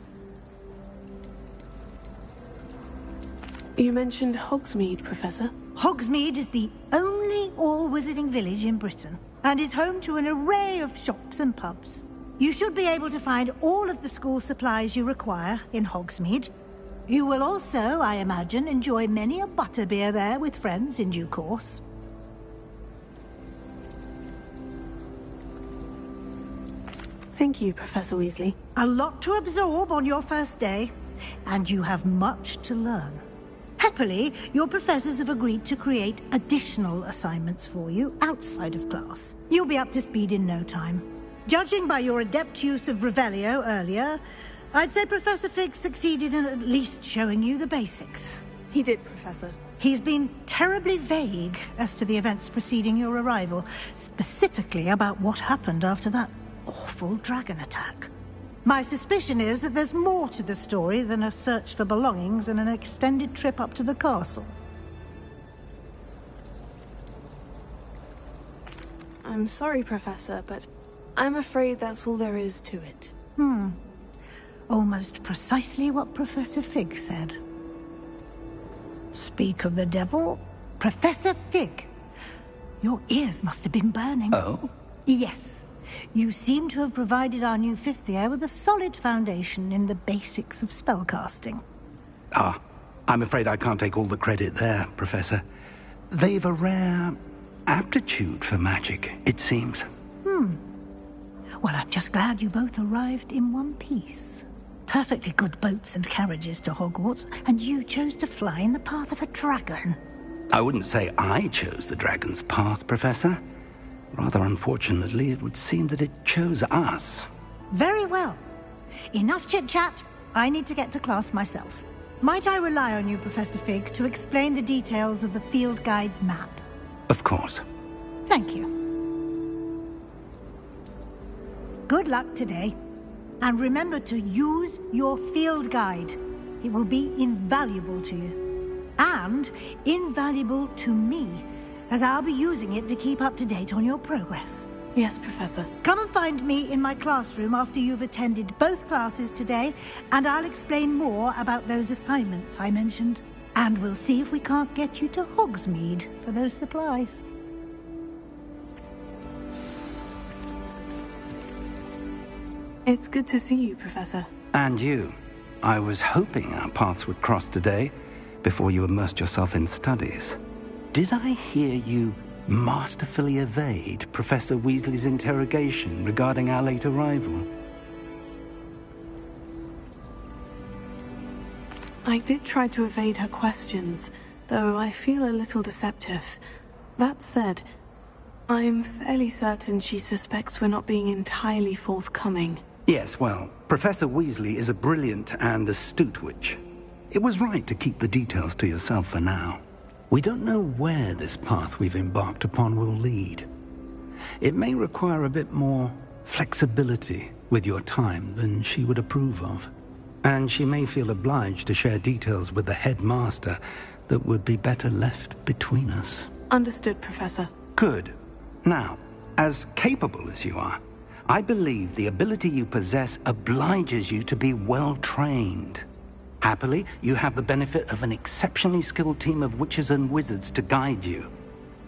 You mentioned Hogsmeade, Professor. Hogsmeade is the only all-wizarding village in Britain, and is home to an array of shops and pubs. You should be able to find all of the school supplies you require in Hogsmeade. You will also, I imagine, enjoy many a butterbeer there with friends in due course. Thank you, Professor Weasley. A lot to absorb on your first day, and you have much to learn. Happily, your professors have agreed to create additional assignments for you outside of class. You'll be up to speed in no time. Judging by your adept use of Revelio earlier, I'd say Professor Fig succeeded in at least showing you the basics. He did, Professor. He's been terribly vague as to the events preceding your arrival, specifically about what happened after that awful dragon attack. My suspicion is that there's more to the story than a search for belongings and an extended trip up to the castle. I'm sorry, Professor, but I'm afraid that's all there is to it. Almost precisely what Professor Fig said. Speak of the devil, Professor Fig. Your ears must have been burning. Oh? Yes. You seem to have provided our new fifth year with a solid foundation in the basics of spellcasting. Ah, I'm afraid I can't take all the credit there, Professor. They've a rare aptitude for magic, it seems. Well, I'm just glad you both arrived in one piece. Perfectly good boats and carriages to Hogwarts, and you chose to fly in the path of a dragon. I wouldn't say I chose the dragon's path, Professor. Rather unfortunately, it would seem that it chose us. Very well. Enough chit-chat. I need to get to class myself. Might I rely on you, Professor Fig, to explain the details of the field guide's map? Of course. Thank you. Good luck today. And remember to use your field guide. It will be invaluable to you. And invaluable to me, as I'll be using it to keep up to date on your progress. Yes, Professor. Come and find me in my classroom after you've attended both classes today, and I'll explain more about those assignments I mentioned. And we'll see if we can't get you to Hogsmeade for those supplies. It's good to see you, Professor. And you. I was hoping our paths would cross today, before you immersed yourself in studies. Did I hear you masterfully evade Professor Weasley's interrogation regarding our late arrival? I did try to evade her questions, though I feel a little deceptive. That said, I'm fairly certain she suspects we're not being entirely forthcoming. Yes, well, Professor Weasley is a brilliant and astute witch. It was right to keep the details to yourself for now. We don't know where this path we've embarked upon will lead. It may require a bit more flexibility with your time than she would approve of. And she may feel obliged to share details with the headmaster that would be better left between us. Understood, Professor. Good. Now, as capable as you are, I believe the ability you possess obliges you to be well-trained. Happily, you have the benefit of an exceptionally skilled team of witches and wizards to guide you.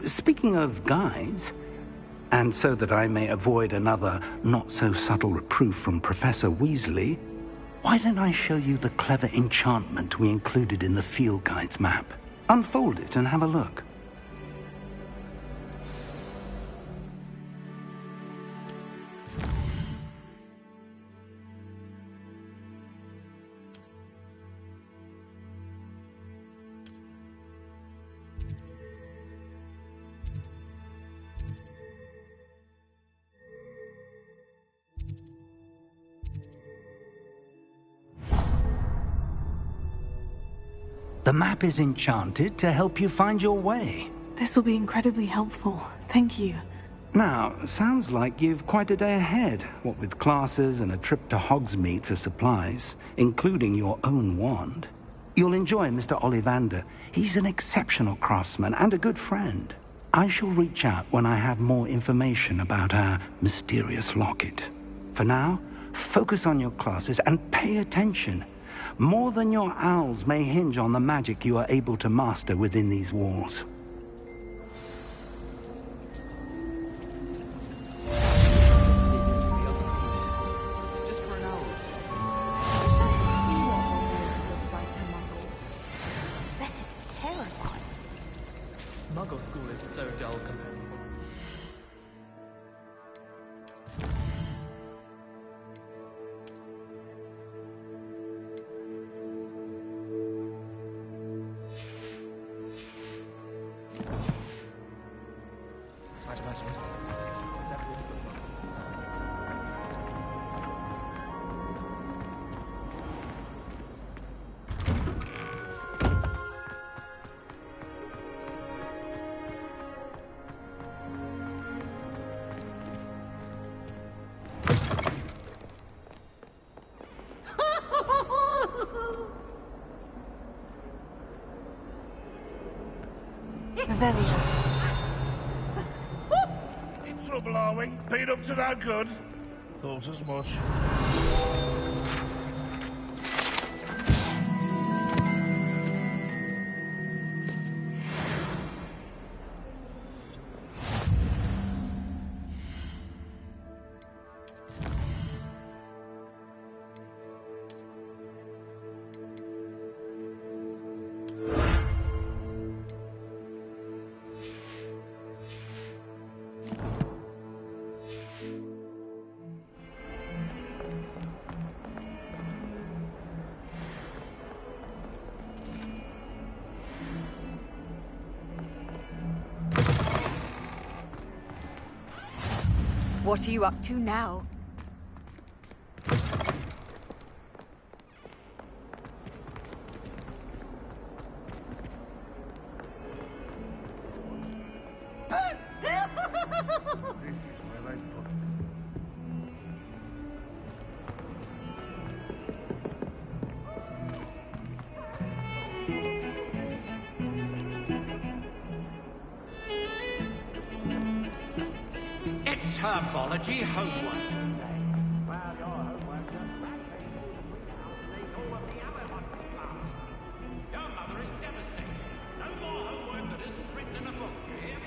Speaking of guides, and so that I may avoid another not-so-subtle reproof from Professor Weasley, why don't I show you the clever enchantment we included in the field guide's map? Unfold it and have a look. The map is enchanted to help you find your way. This will be incredibly helpful. Thank you. Now, sounds like you've quite a day ahead, what with classes and a trip to Hogsmeade for supplies, including your own wand. You'll enjoy Mr. Ollivander. He's an exceptional craftsman and a good friend. I shall reach out when I have more information about our mysterious locket. For now, focus on your classes and pay attention. More than your owls may hinge on the magic you are able to master within these walls. Revelio. In trouble, are we? Been up to no good? Thought as much. What are you up to now? It's herbology homework. Your mother is devastated. No more homework that isn't written in a book, do you hear me?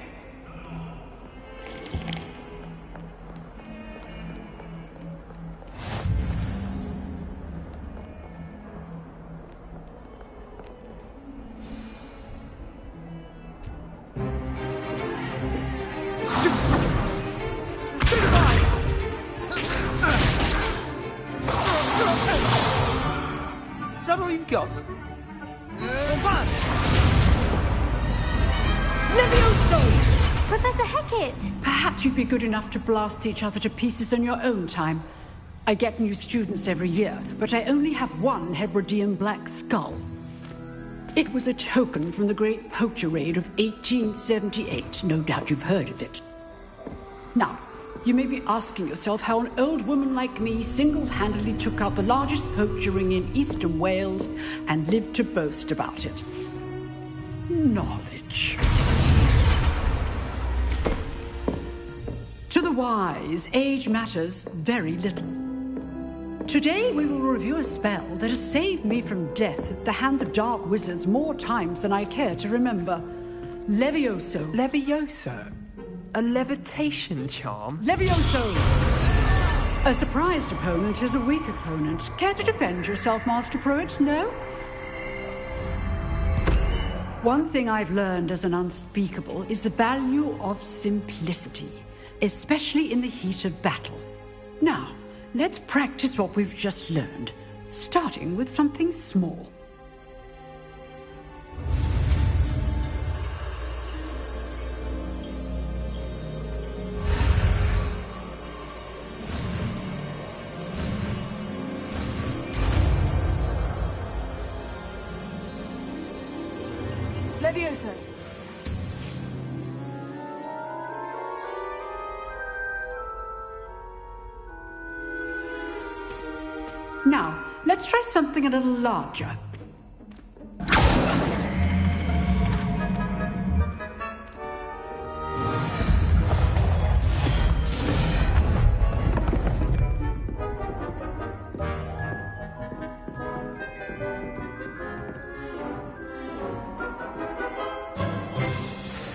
Is that all you've got? Levioso! Professor Hecat! Perhaps you'd be good enough to blast each other to pieces on your own time. I get new students every year, but I only have one Hebridean black skull. It was a token from the Great Poacher Raid of 1878. No doubt you've heard of it. Now, you may be asking yourself how an old woman like me single-handedly took out the largest poacher ring in eastern Wales and lived to boast about it. Knowledge. To the wise, age matters very little. Today we will review a spell that has saved me from death at the hands of dark wizards more times than I care to remember. Levioso. Levioso? A levitation charm? Levioso! A surprised opponent is a weak opponent. Care to defend yourself, Master Pruitt? No? One thing I've learned as an unspeakable is the value of simplicity, especially in the heat of battle. Now, let's practice what we've just learned, starting with something small. Levioso! Now, let's try something a little larger.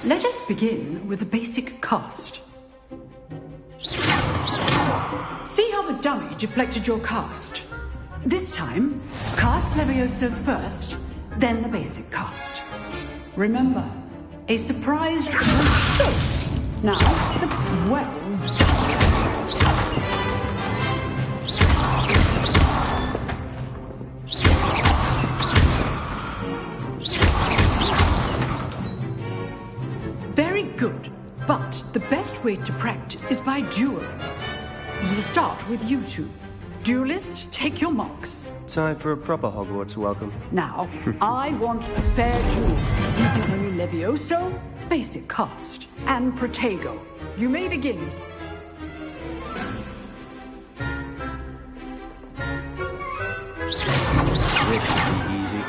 Let us begin with the basic cast. See how the dummy deflected your cast? This time, cast Levioso first, then the basic cast. Remember, a surprised... Now, the... well... Very good, but the best way to practice is by dueling. We'll start with you two. Duelists, take your marks. Time for a proper Hogwarts welcome. Now, I want a fair duel, using only Levioso, basic cast, and Protego. You may begin. This should be easy.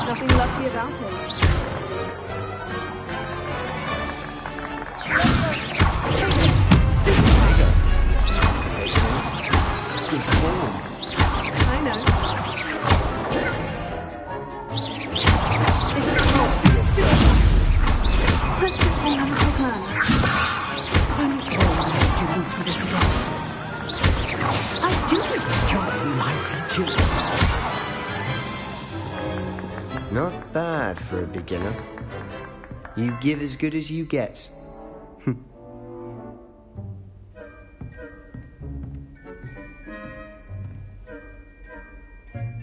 Nothing lucky. must be about it. I know. Let's just say have a quick learn. Don't all my students for this again. I do enjoy lively duels. Not bad for a beginner. You give as good as you get.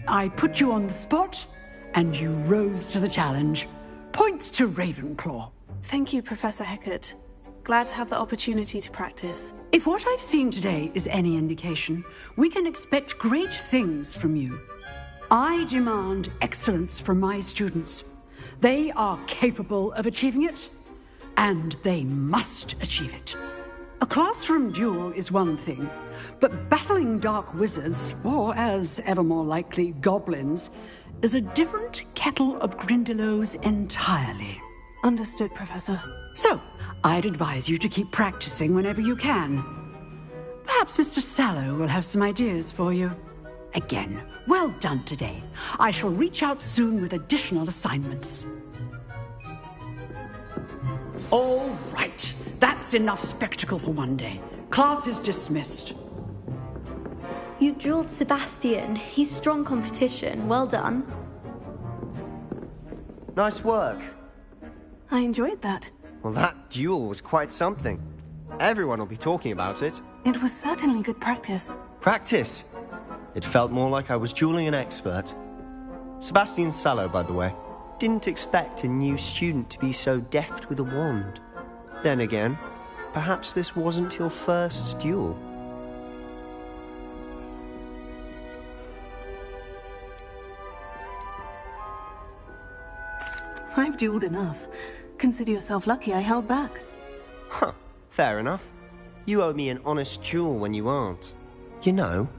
I put you on the spot, and you rose to the challenge. Points to Ravenclaw. Thank you, Professor Hecat. Glad to have the opportunity to practice. If what I've seen today is any indication, we can expect great things from you. I demand excellence from my students. They are capable of achieving it, and they must achieve it. A classroom duel is one thing, but battling dark wizards, or as ever more likely, goblins, is a different kettle of Grindylows entirely. Understood, Professor. So, I'd advise you to keep practicing whenever you can. Perhaps Mr. Sallow will have some ideas for you. Again, well done today. I shall reach out soon with additional assignments. All right. That's enough spectacle for one day. Class is dismissed. You drilled Sebastian. He's strong competition. Well done. Nice work. I enjoyed that. Well, that duel was quite something. Everyone will be talking about it. It was certainly good practice. Practice? It felt more like I was dueling an expert. Sebastian Sallow, by the way. Didn't expect a new student to be so deft with a wand. Then again, perhaps this wasn't your first duel. I've dueled enough. Consider yourself lucky I held back. Huh, fair enough. You owe me an honest duel when you aren't. You know,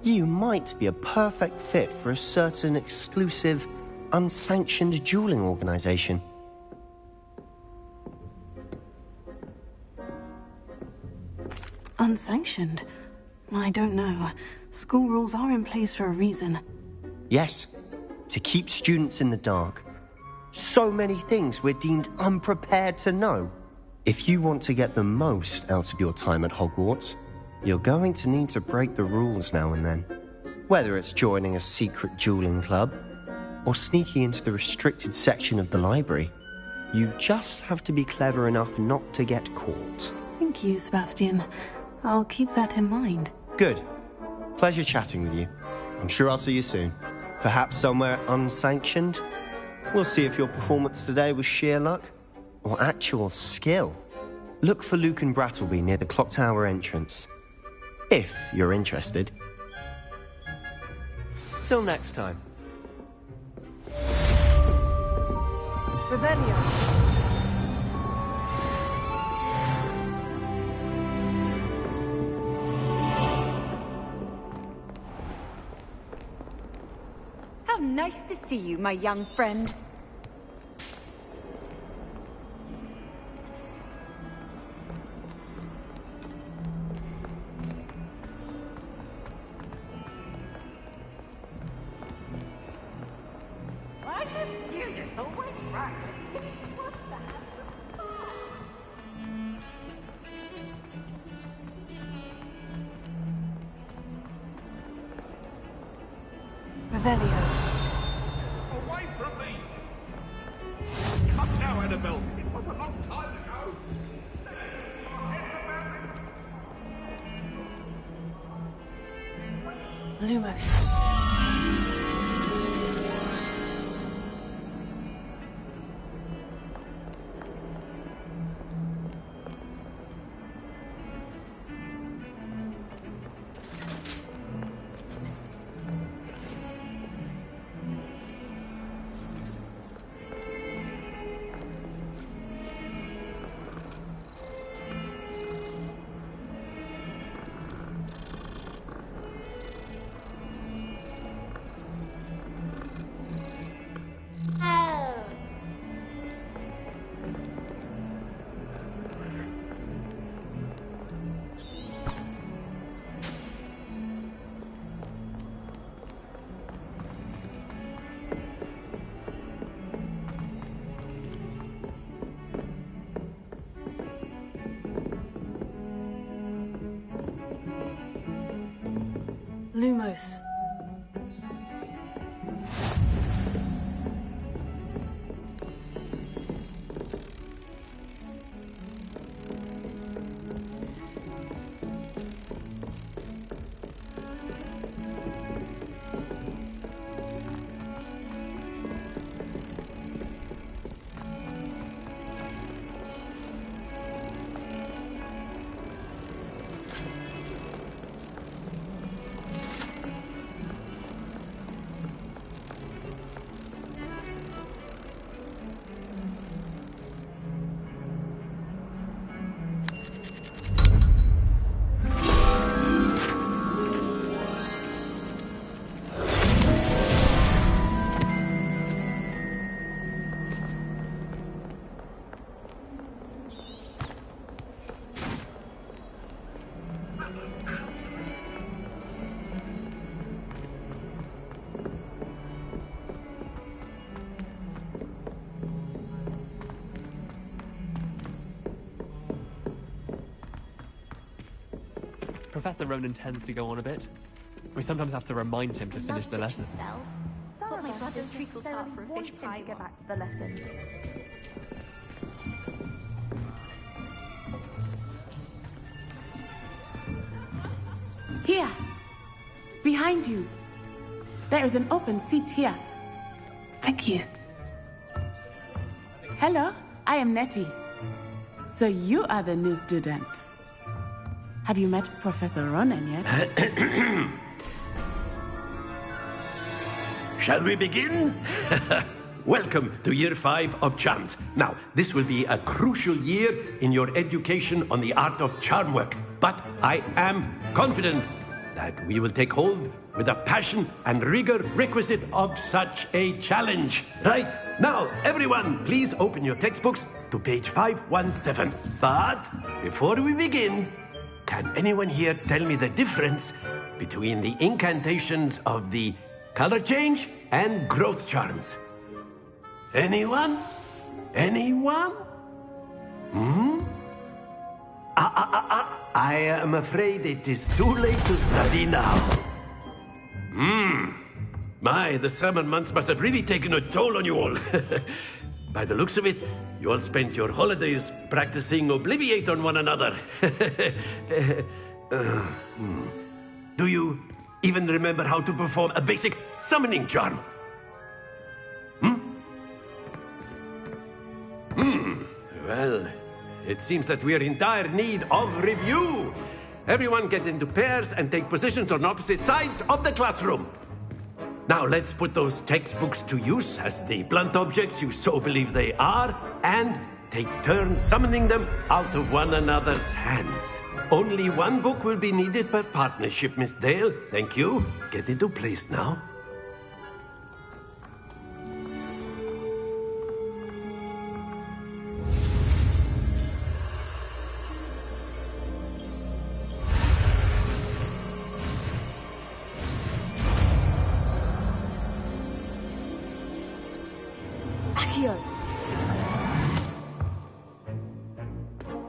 you might be a perfect fit for a certain exclusive, unsanctioned dueling organization. Unsanctioned? I don't know. School rules are in place for a reason. Yes, to keep students in the dark. So many things we're deemed unprepared to know. If you want to get the most out of your time at Hogwarts, you're going to need to break the rules now and then. Whether it's joining a secret dueling club, or sneaking into the restricted section of the library, you just have to be clever enough not to get caught. Thank you, Sebastian. I'll keep that in mind. Good. Pleasure chatting with you. I'm sure I'll see you soon. Perhaps somewhere unsanctioned? We'll see if your performance today was sheer luck or actual skill. Look for Luke and Brattleby near the clock tower entrance. If you're interested. Till next time. Revelio. How nice to see you, my young friend. Why the students always right? What's that? Revelio. Away from me! Come now, Annabelle. It was a long time ago. Lumos. Lumos. Professor Ronan tends to go on a bit. We sometimes have to remind him to finish the lesson. That's what my brother's treacle tart for a fish pie. Get back to the lesson. Here! Behind you! There is an open seat here. Thank you. Hello, I am Nettie. So you are the new student. Have you met Professor Ronan yet? Shall we begin? Welcome to Year 5 of Charms. Now, this will be a crucial year in your education on the art of charm work. But I am confident that we will take hold with the passion and rigor requisite of such a challenge. Right, now, everyone, please open your textbooks to page 517. But before we begin, can anyone here tell me the difference between the incantations of the color change and growth charms? Anyone? Anyone? I am afraid it is too late to study now. My, the summer months must have really taken a toll on you all. By the looks of it, you all spent your holidays practicing Obliviate on one another. Do you even remember how to perform a basic summoning charm? Well, it seems that we are in dire need of review. Everyone get into pairs and take positions on opposite sides of the classroom. Now let's put those textbooks to use as the blunt objects you so believe they are, and take turns summoning them out of one another's hands. Only one book will be needed per partnership, Miss Dale. Thank you. Get into place now.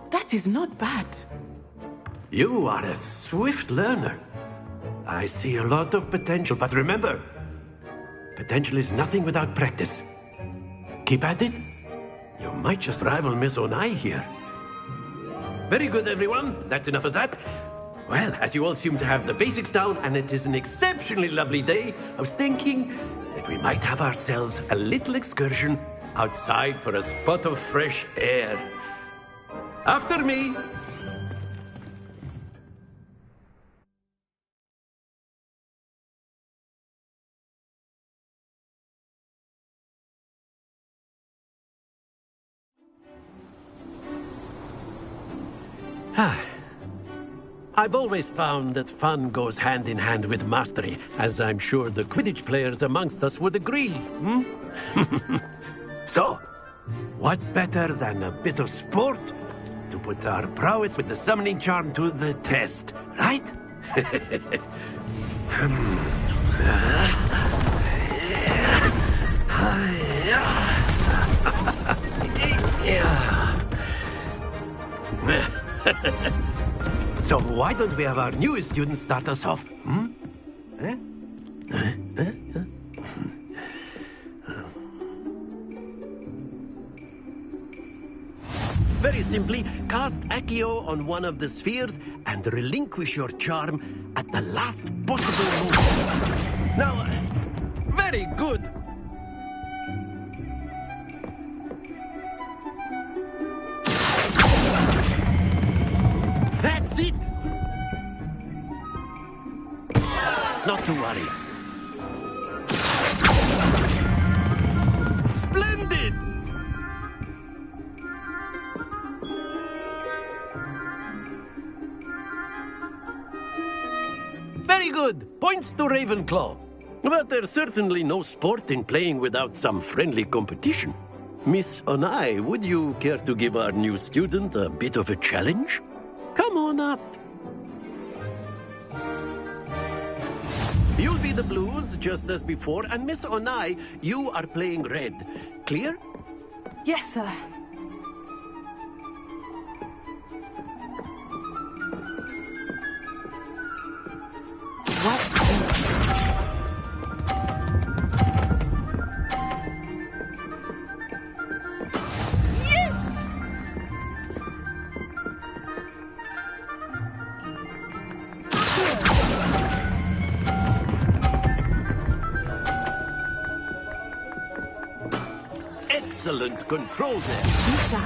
That is not bad. You are a swift learner. I see a lot of potential, but remember, potential is nothing without practice. Keep at it. You might just rival Miss Onai here. Very good, everyone. That's enough of that. Well, as you all seem to have the basics down, and it is an exceptionally lovely day, I was thinking that we might have ourselves a little excursion outside for a spot of fresh air. After me. I've always found that fun goes hand in hand with mastery, as I'm sure the Quidditch players amongst us would agree. So, what better than a bit of sport to put our prowess with the summoning charm to the test, right? So why don't we have our newest student start us off? Very simply, cast Accio on one of the spheres and relinquish your charm at the last possible moment. Now, very good. That's it. Not to worry. Splendid! Very good. Points to Ravenclaw. But there's certainly no sport in playing without some friendly competition. Miss Onai, would you care to give our new student a bit of a challenge? Come on up. You'll be the blues, just as before, and Miss Onai, you are playing red. Clear? Yes, sir. What's this? Excellent control there. Lisa.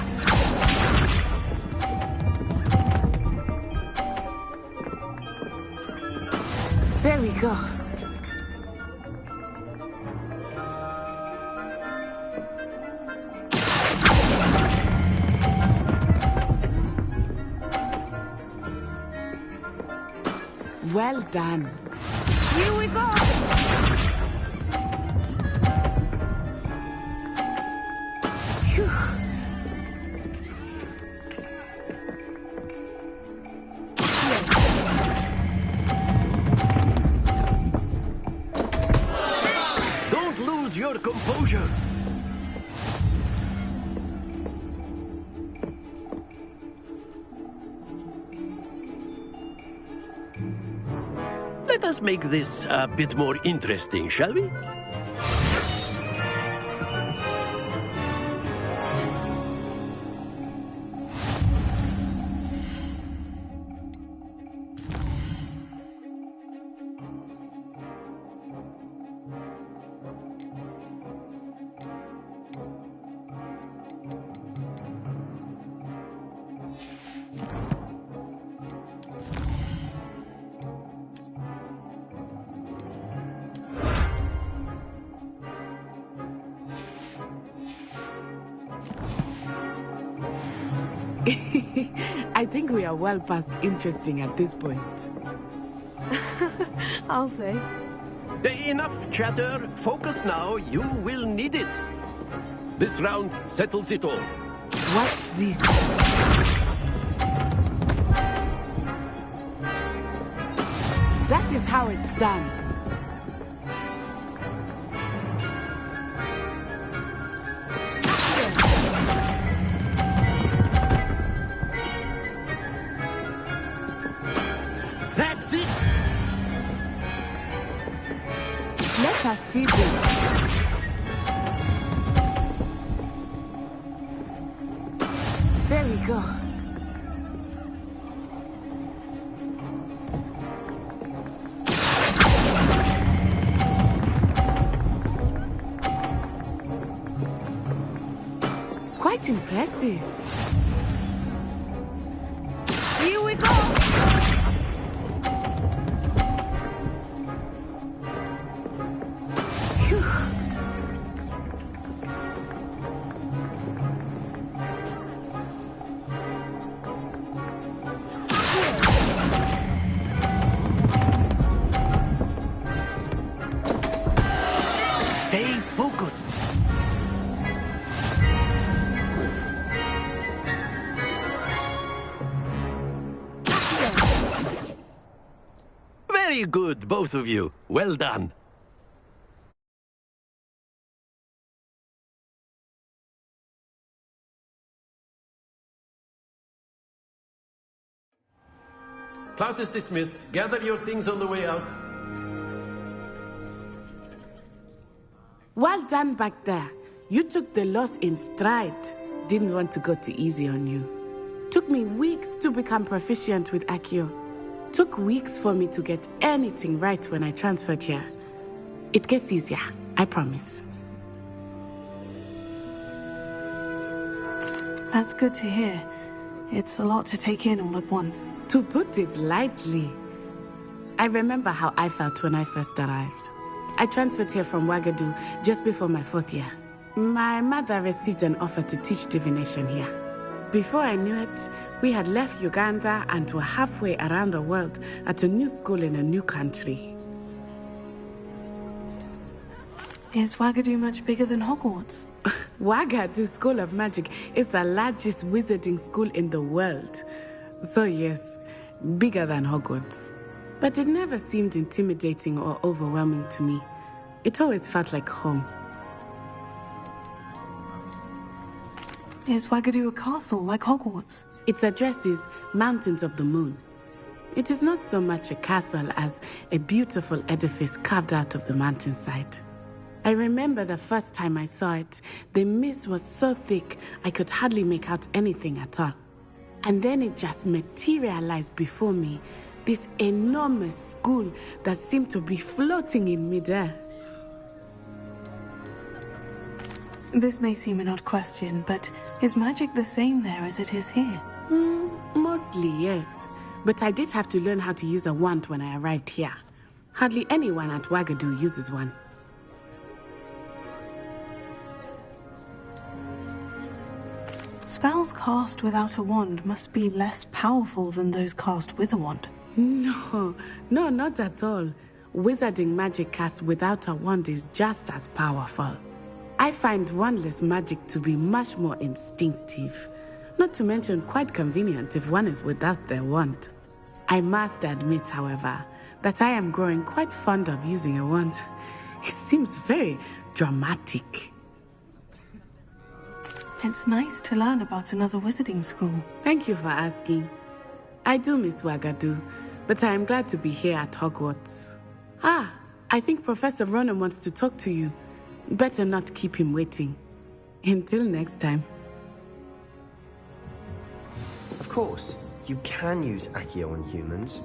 There we go. Well done. Here we go. Phew. Don't lose your composure. Let us make this a bit more interesting, shall we? I think we are well past interesting at this point. I'll say. Enough chatter. Focus now. You will need it. This round settles it all. Watch this. That is how it's done. That's it. Let us see this. There we go. Quite impressive. Here we go. Phew. Stay focused. Very good, both of you. Well done. Class is dismissed. Gather your things on the way out. Well done back there. You took the loss in stride. Didn't want to go too easy on you. Took me weeks to become proficient with Accio. Took weeks for me to get anything right when I transferred here. It gets easier, I promise. That's good to hear. It's a lot to take in all at once. To put it lightly, I remember how I felt when I first arrived. I transferred here from Wagadu just before my 4th year. My mother received an offer to teach divination here. Before I knew it, we had left Uganda and were halfway around the world at a new school in a new country. Is Wagadu much bigger than Hogwarts? Wagadu School of Magic is the largest wizarding school in the world. So yes, bigger than Hogwarts. But it never seemed intimidating or overwhelming to me. It always felt like home. Is Wagadu a castle like Hogwarts? Its address is Mountains of the Moon. It is not so much a castle as a beautiful edifice carved out of the mountainside. I remember the first time I saw it, the mist was so thick I could hardly make out anything at all. And then it just materialized before me, this enormous school that seemed to be floating in midair. This may seem an odd question, but is magic the same there as it is here? Mostly, yes. But I did have to learn how to use a wand when I arrived here. Hardly anyone at Wagadu uses one. Spells cast without a wand must be less powerful than those cast with a wand. No, not at all. Wizarding magic cast without a wand is just as powerful. I find wandless magic to be much more instinctive. Not to mention quite convenient if one is without their wand. I must admit, however, that I am growing quite fond of using a wand. It seems very dramatic. It's nice to learn about another wizarding school. Thank you for asking. I do miss Wagadu, but I am glad to be here at Hogwarts. I think Professor Ronan wants to talk to you. Better not keep him waiting. Until next time. Of course, you can use Accio on humans,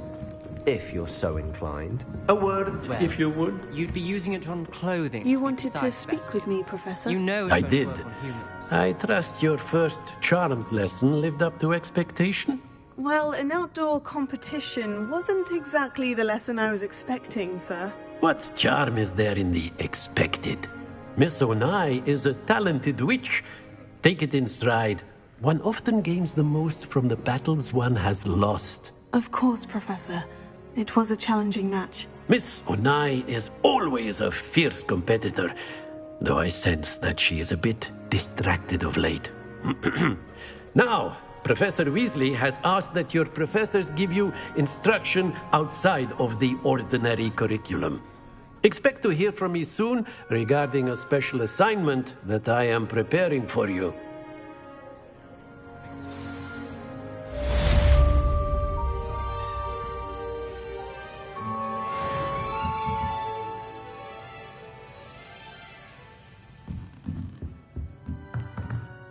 if you're so inclined. A word, if you would. You'd be using it on clothing. You wanted to speak with me, Professor? You know I did. I trust your first charms lesson lived up to expectation? Well, an outdoor competition wasn't exactly the lesson I was expecting, sir. What charm is there in the expected? Miss Onai is a talented witch. Take it in stride. One often gains the most from the battles one has lost. Of course, Professor. It was a challenging match. Miss Onai is always a fierce competitor, though I sense that she is a bit distracted of late. Now, Professor Weasley has asked that your professors give you instruction outside of the ordinary curriculum. Expect to hear from me soon regarding a special assignment that I am preparing for you.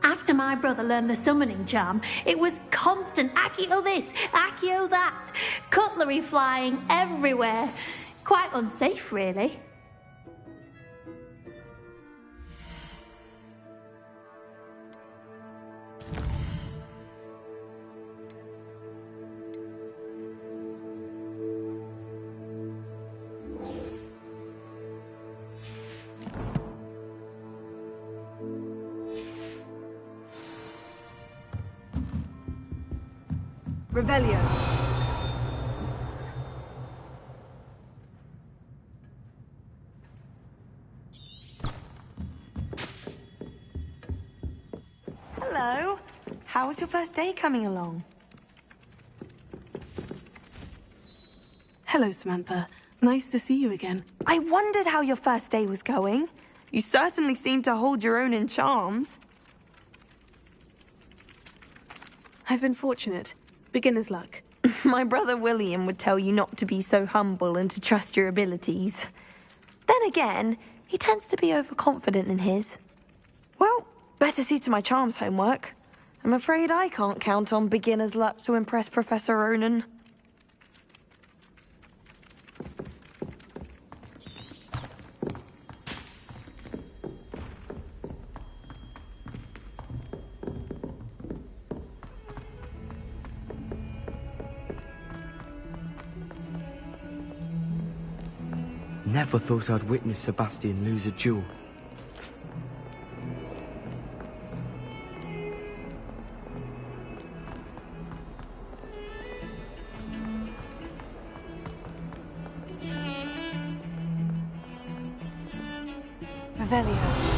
After my brother learned the summoning charm, it was constant Accio this, Accio that, cutlery flying everywhere. Quite unsafe, really. Revelio. Hello. How was your first day coming along? Hello, Samantha. Nice to see you again. I wondered how your first day was going. You certainly seem to hold your own in charms. I've been fortunate. Beginner's luck. My brother William would tell you not to be so humble and to trust your abilities. Then again, He tends to be overconfident in his. Well, better see to my charms homework. I'm afraid I can't count on beginner's luck to impress Professor Ronan. Never thought I'd witness Sebastian lose a duel. Revelio.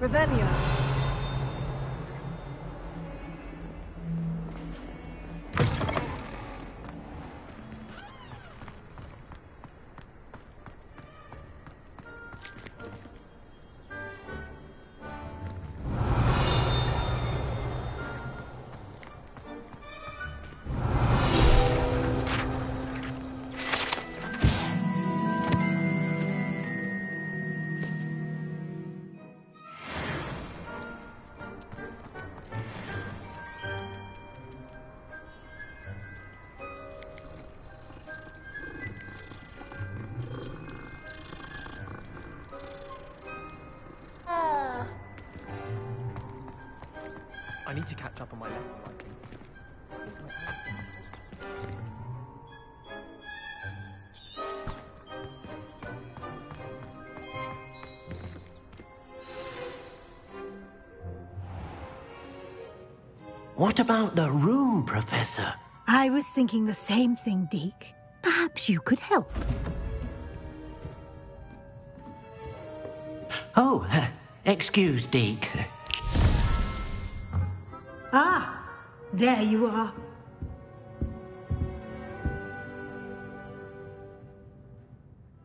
Revelio. I need to catch up on my lesson writing. What about the room, Professor? I was thinking the same thing, Deke. Perhaps you could help. Oh, excuse, Deke. Ah, there you are.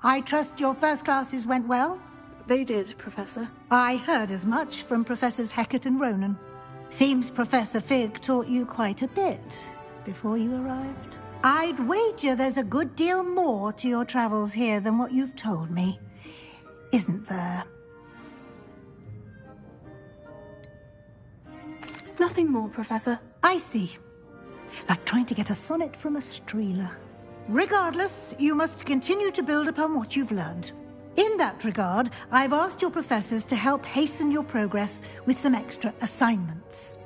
I trust your first classes went well? They did, Professor. I heard as much from Professors Hecat and Ronan. Seems Professor Fig taught you quite a bit before you arrived. I'd wager there's a good deal more to your travels here than what you've told me. Isn't there? Nothing more, Professor. I see. Like trying to get a sonnet from a streeler. Regardless, you must continue to build upon what you've learned. In that regard, I've asked your professors to help hasten your progress with some extra assignments.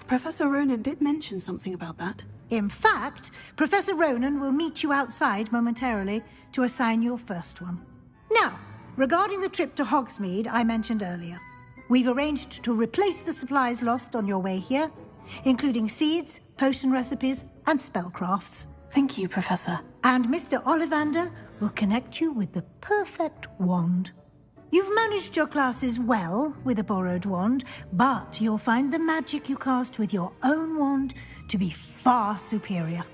Professor Ronan did mention something about that. In fact, Professor Ronan will meet you outside momentarily to assign your first one. Now, regarding the trip to Hogsmeade I mentioned earlier, we've arranged to replace the supplies lost on your way here, including seeds, potion recipes, and spellcrafts. Thank you, Professor. And Mr. Ollivander will connect you with the perfect wand. You've managed your classes well with a borrowed wand, but you'll find the magic you cast with your own wand to be far superior.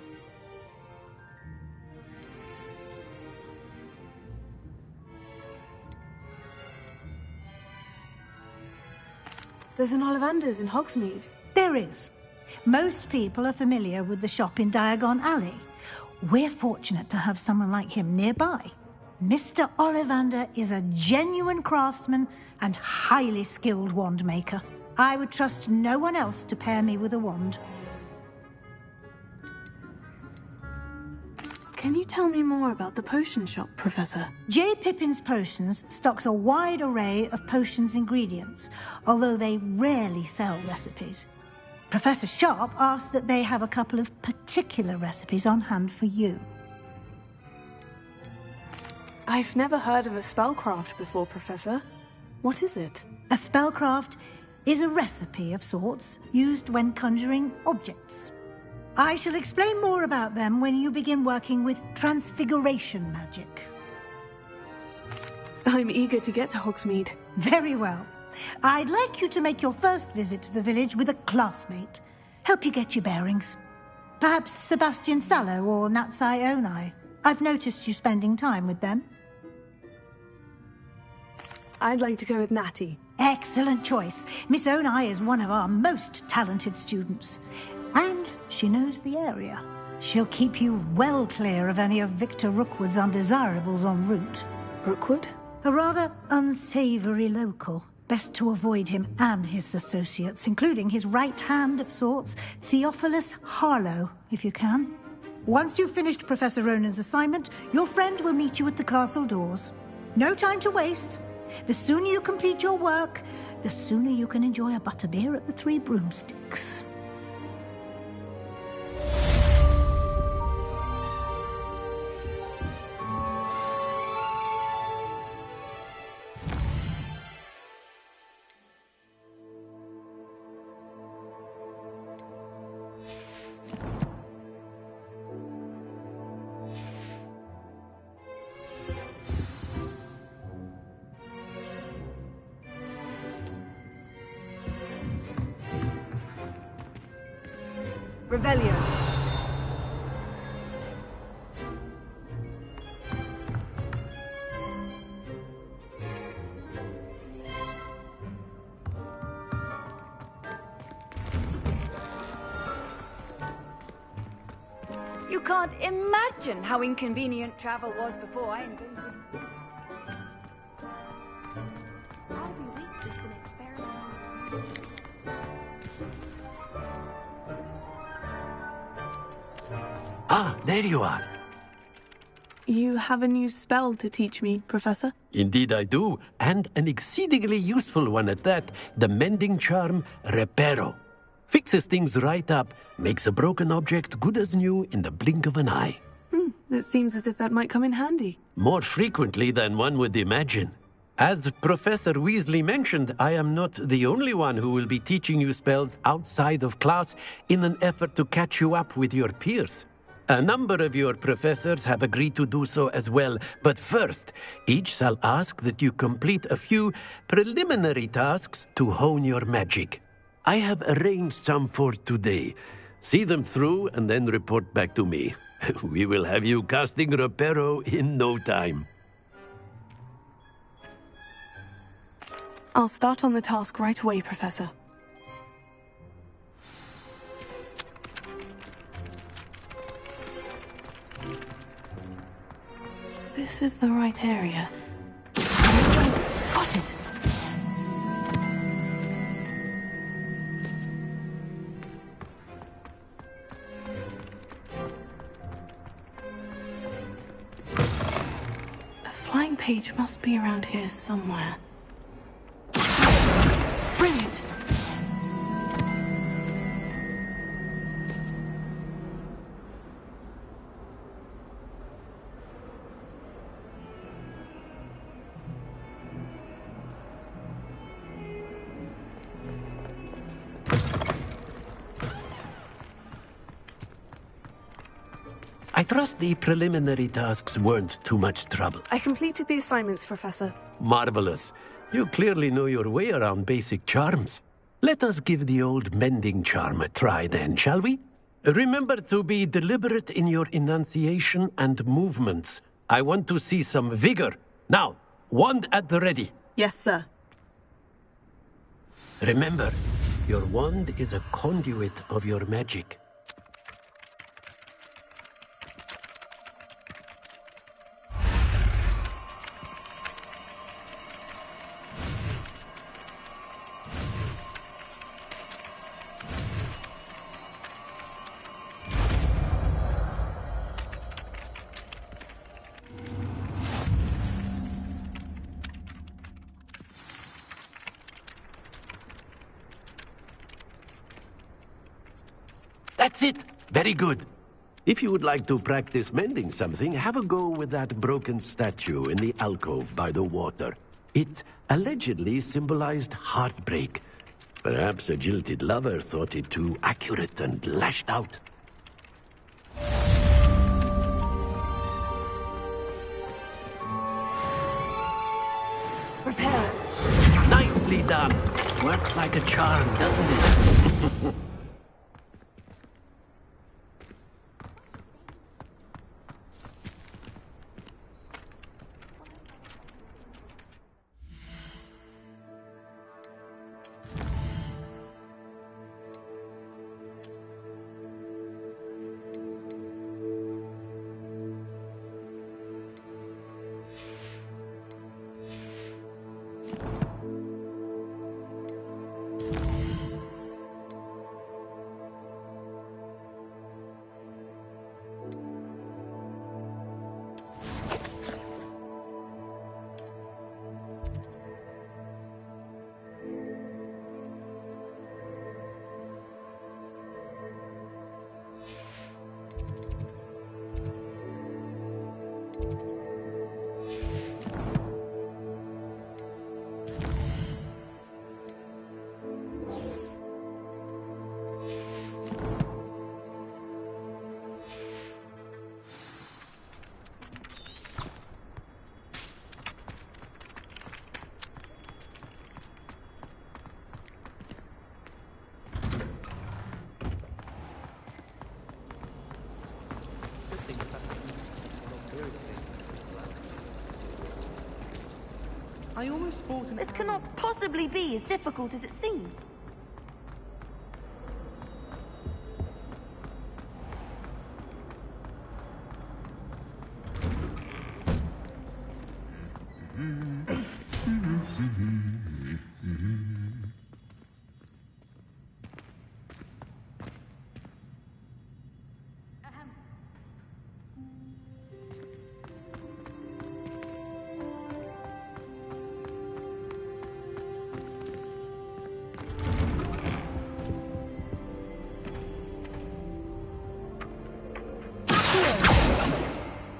There's an Ollivander's in Hogsmeade. There is. Most people are familiar with the shop in Diagon Alley. We're fortunate to have someone like him nearby. Mr. Ollivander is a genuine craftsman and highly skilled wand maker. I would trust no one else to pair me with a wand. Can you tell me more about the potion shop, Professor? J. Pippin's Potions stocks a wide array of potions ingredients, although they rarely sell recipes. Professor Sharp asked that they have a couple of particular recipes on hand for you. I've never heard of a spellcraft before, Professor. What is it? A spellcraft is a recipe of sorts used when conjuring objects. I shall explain more about them when you begin working with transfiguration magic. I'm eager to get to Hogsmeade. Very well. I'd like you to make your first visit to the village with a classmate. Help you get your bearings. Perhaps Sebastian Sallow or Natsai Onai. I've noticed you spending time with them. I'd like to go with Natty. Excellent choice. Miss Onai is one of our most talented students. And she knows the area. She'll keep you well clear of any of Victor Rookwood's undesirables en route. Rookwood? A rather unsavoury local. Best to avoid him and his associates, including his right hand of sorts, Theophilus Harlow, if you can. Once you've finished Professor Ronan's assignment, your friend will meet you at the castle doors. No time to waste. The sooner you complete your work, the sooner you can enjoy a butterbeer at the Three Broomsticks. Revelio. You can't imagine how inconvenient travel was before I invented. How many weeks has been experimenting? Ah, there you are. You have a new spell to teach me, Professor? Indeed I do, and an exceedingly useful one at that. The mending charm, Reparo. Fixes things right up, makes a broken object good as new in the blink of an eye. It seems as if that might come in handy. More frequently than one would imagine. As Professor Weasley mentioned, I am not the only one who will be teaching you spells outside of class in an effort to catch you up with your peers. A number of your professors have agreed to do so as well, but first, each shall ask that you complete a few preliminary tasks to hone your magic. I have arranged some for today. See them through and then report back to me. We will have you casting Reparo in no time. I'll start on the task right away, Professor. This is the right area. Got it! A flying page must be around here somewhere. Brilliant! I trust the preliminary tasks weren't too much trouble. I completed the assignments, Professor. Marvelous. You clearly know your way around basic charms. Let us give the old mending charm a try then, shall we? Remember to be deliberate in your enunciation and movements. I want to see some vigor. Now, wand at the ready. Yes, sir. Remember, your wand is a conduit of your magic. That's it. Very good. If you would like to practice mending something, have a go with that broken statue in the alcove by the water. It allegedly symbolized heartbreak. Perhaps a jilted lover thought it too accurate and lashed out. Prepare. Nicely done. Works like a charm, doesn't it? I almost thought This cannot possibly be as difficult as it seems.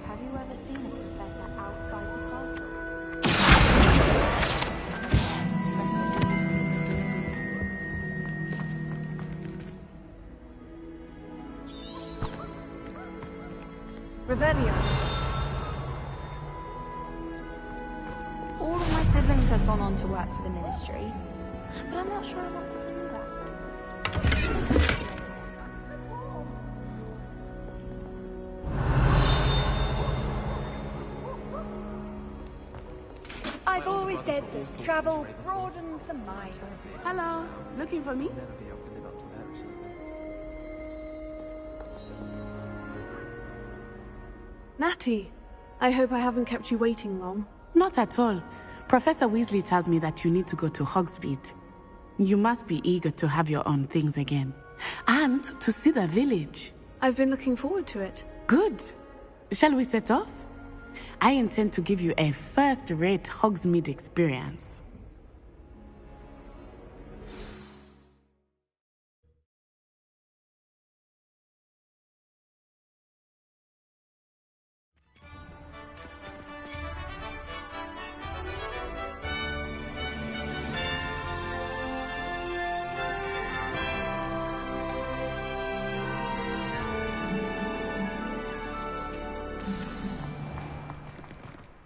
Have you ever seen a professor outside the castle? Revelio. All of my siblings have gone on to work for the ministry, but I'm not sure I want to do that. I've always said that travel broadens the mind. Hello, looking for me? Natty, I hope I haven't kept you waiting long. Not at all. Professor Weasley tells me that you need to go to Hogsmeade. You must be eager to have your own things again. And to see the village. I've been looking forward to it. Good. Shall we set off? I intend to give you a first-rate Hogsmeade experience.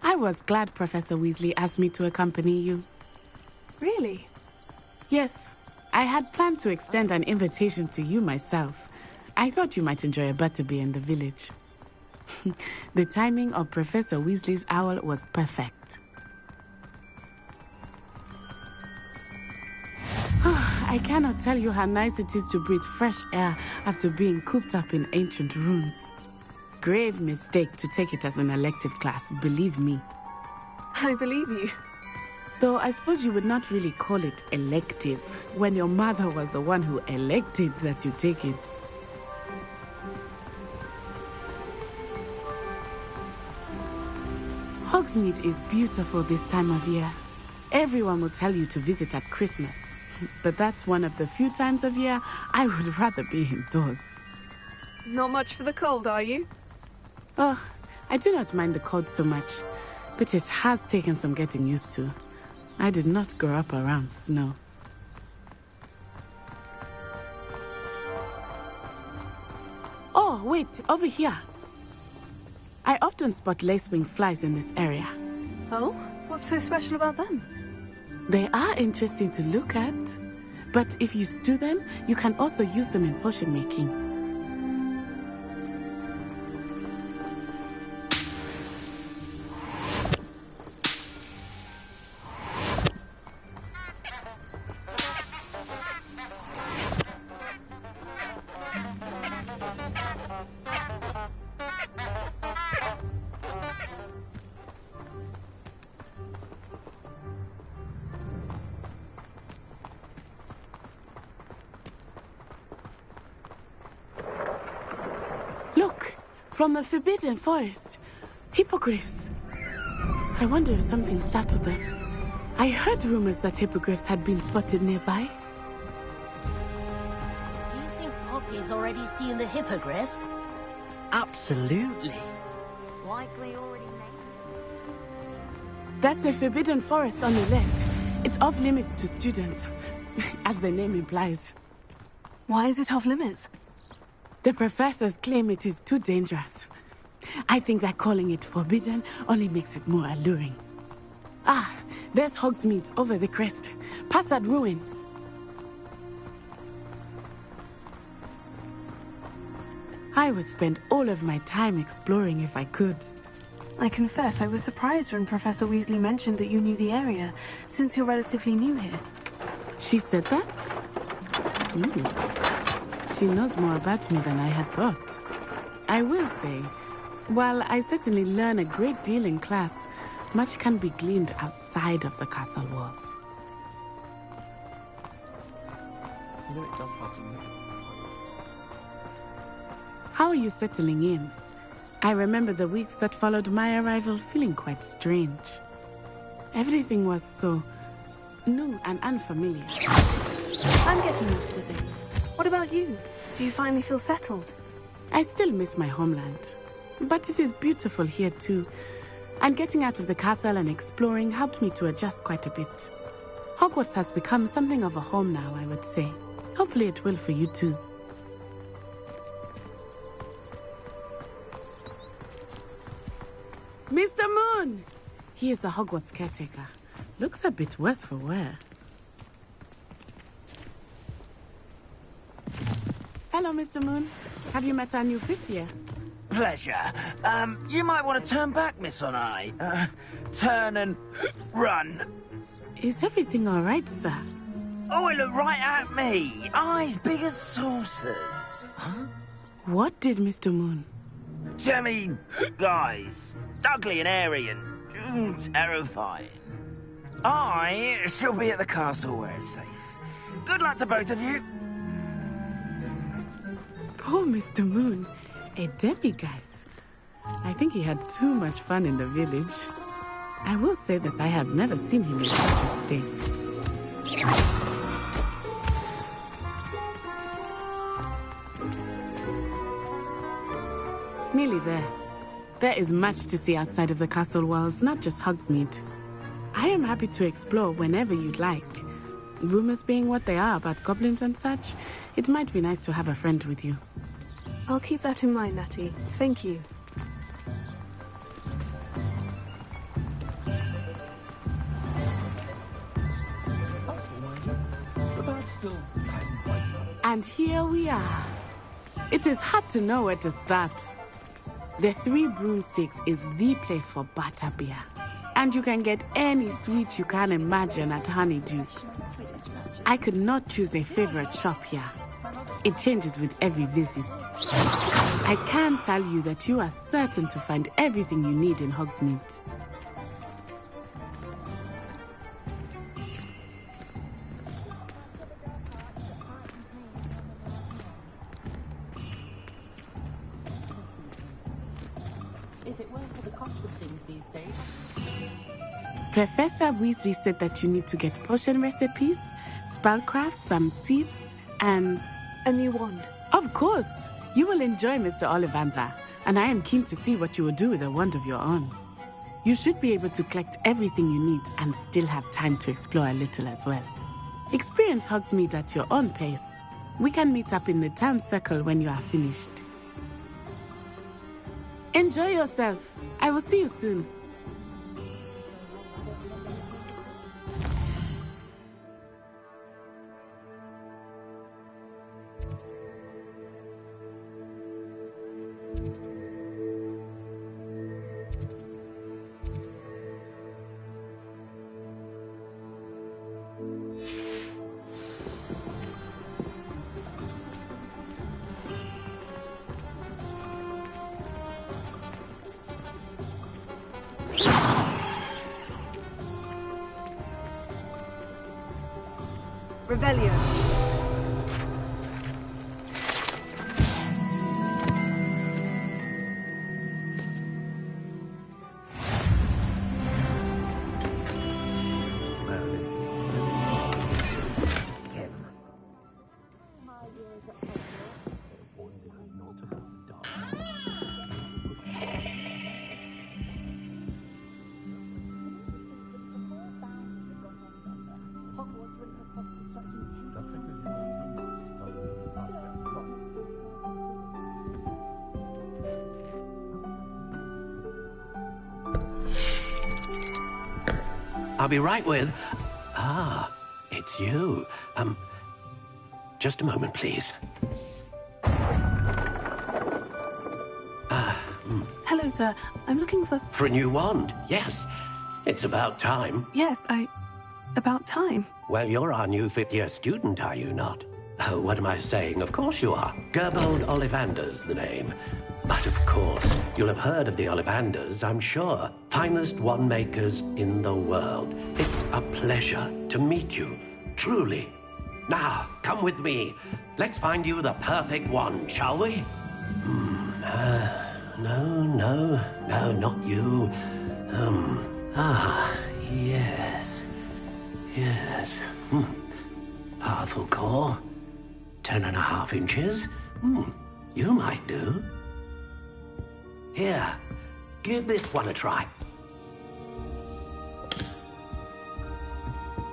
I was glad Professor Weasley asked me to accompany you. Really? Yes. I had planned to extend an invitation to you myself. I thought you might enjoy a butterbeer in the village. The timing of Professor Weasley's owl was perfect. I cannot tell you how nice it is to breathe fresh air after being cooped up in ancient rooms. Grave mistake to take it as an elective class, believe me. I believe you. Though I suppose you would not really call it elective when your mother was the one who elected that you take it. Hogsmeade is beautiful this time of year. Everyone will tell you to visit at Christmas, but that's one of the few times of year I would rather be indoors. Not much for the cold, are you? Oh, I do not mind the cold so much, but it has taken some getting used to. I did not grow up around snow. Oh, wait, over here. I often spot lacewing flies in this area. Oh? What's so special about them? They are interesting to look at, but if you stew them, you can also use them in potion making. Look, from the Forbidden Forest. Hippogriffs. I wonder if something startled them. I heard rumors that hippogriffs had been spotted nearby. Do you think Poppy's already seen the hippogriffs? Absolutely. Likely already named. That's the Forbidden Forest on the left. It's off limits to students, as the name implies. Why is it off limits? The professors claim it is too dangerous. I think that calling it forbidden only makes it more alluring. Ah, there's Hogsmeade over the crest, past that ruin. I would spend all of my time exploring if I could. I confess I was surprised when Professor Weasley mentioned that you knew the area, since you're relatively new here. She said that? She knows more about me than I had thought. I will say, while I certainly learn a great deal in class, much can be gleaned outside of the castle walls. You know it does happen. How are you settling in? I remember the weeks that followed my arrival feeling quite strange. Everything was so new and unfamiliar. I'm getting used to things. What about you? Do you finally feel settled? I still miss my homeland, but it is beautiful here too. And getting out of the castle and exploring helped me to adjust quite a bit. Hogwarts has become something of a home now, I would say. Hopefully it will for you too. Mr. Moon! He is the Hogwarts caretaker. Looks a bit worse for wear. Hello, Mr. Moon. Have you met our new fifth year? Pleasure. You might want to turn back, Miss Onai. Turn and run. Is everything all right, sir? Oh, it looked right at me. Eyes big as saucers. Huh? What did Mr. Moon? Jemmy, guys. Ugly and airy and terrifying. I shall be at the castle where it's safe. Good luck to both of you. Poor Mr. Moon. A demiguise. I think he had too much fun in the village. I will say that I have never seen him in such a state. Nearly there. There is much to see outside of the castle walls, not just Hogsmeade. I am happy to explore whenever you'd like. Rumors being what they are about goblins and such, it might be nice to have a friend with you. I'll keep that in mind, Natty. Thank you. And here we are. It is hard to know where to start. The Three Broomsticks is the place for butterbeer. And you can get any sweet you can imagine at Honeydukes. I could not choose a favorite shop here. It changes with every visit. I can tell you that you are certain to find everything you need in Hogsmeade. Is it well for the cost of things these days? Professor Weasley said that you need to get potion recipes, spellcrafts, some seeds, and... a new wand. Of course! You will enjoy Mr. Ollivander, and I am keen to see what you will do with a wand of your own. You should be able to collect everything you need and still have time to explore a little as well. Experience Hogsmeade at your own pace. We can meet up in the town circle when you are finished. Enjoy yourself. I will see you soon. Revelio. I'll be right with... Ah, it's you. Just a moment, please. Hello, sir. I'm looking for... For a new wand, yes. It's about time. Yes, about time. Well, you're our new fifth-year student, are you not? Oh, what am I saying? Of course you are. Gerbold Ollivander's the name. But of course, you'll have heard of the Ollivanders, I'm sure. Finest wand makers in the world. It's a pleasure to meet you, truly. Now, come with me. Let's find you the perfect wand, shall we? No, not you. Yes. Powerful core. 10.5 inches. You might do. Here, give this one a try.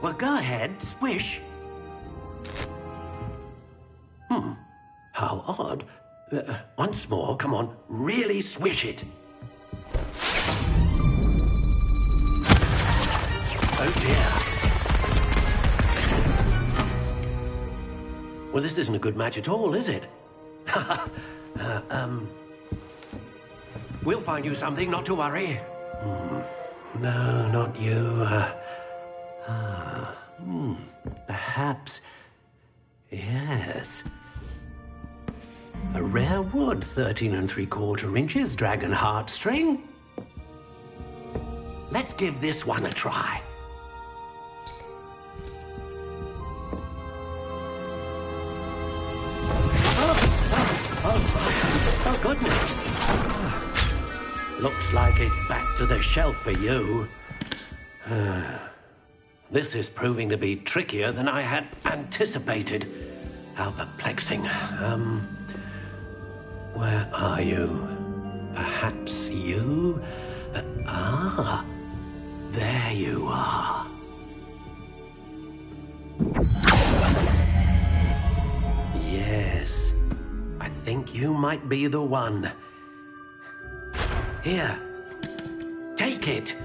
Well, go ahead, swish. How odd. Once more, come on, really swish it. Oh dear. Well, this isn't a good match at all, is it? We'll find you something, not to worry. No, not you. Perhaps... Yes. A rare wood, 13 3/4 inches, dragon heartstring. Let's give this one a try. Oh, goodness. Looks like it's back to the shelf for you. This is proving to be trickier than I had anticipated. How perplexing. Where are you? Perhaps you? There you are. Yes, I think you might be the one. Here, take it.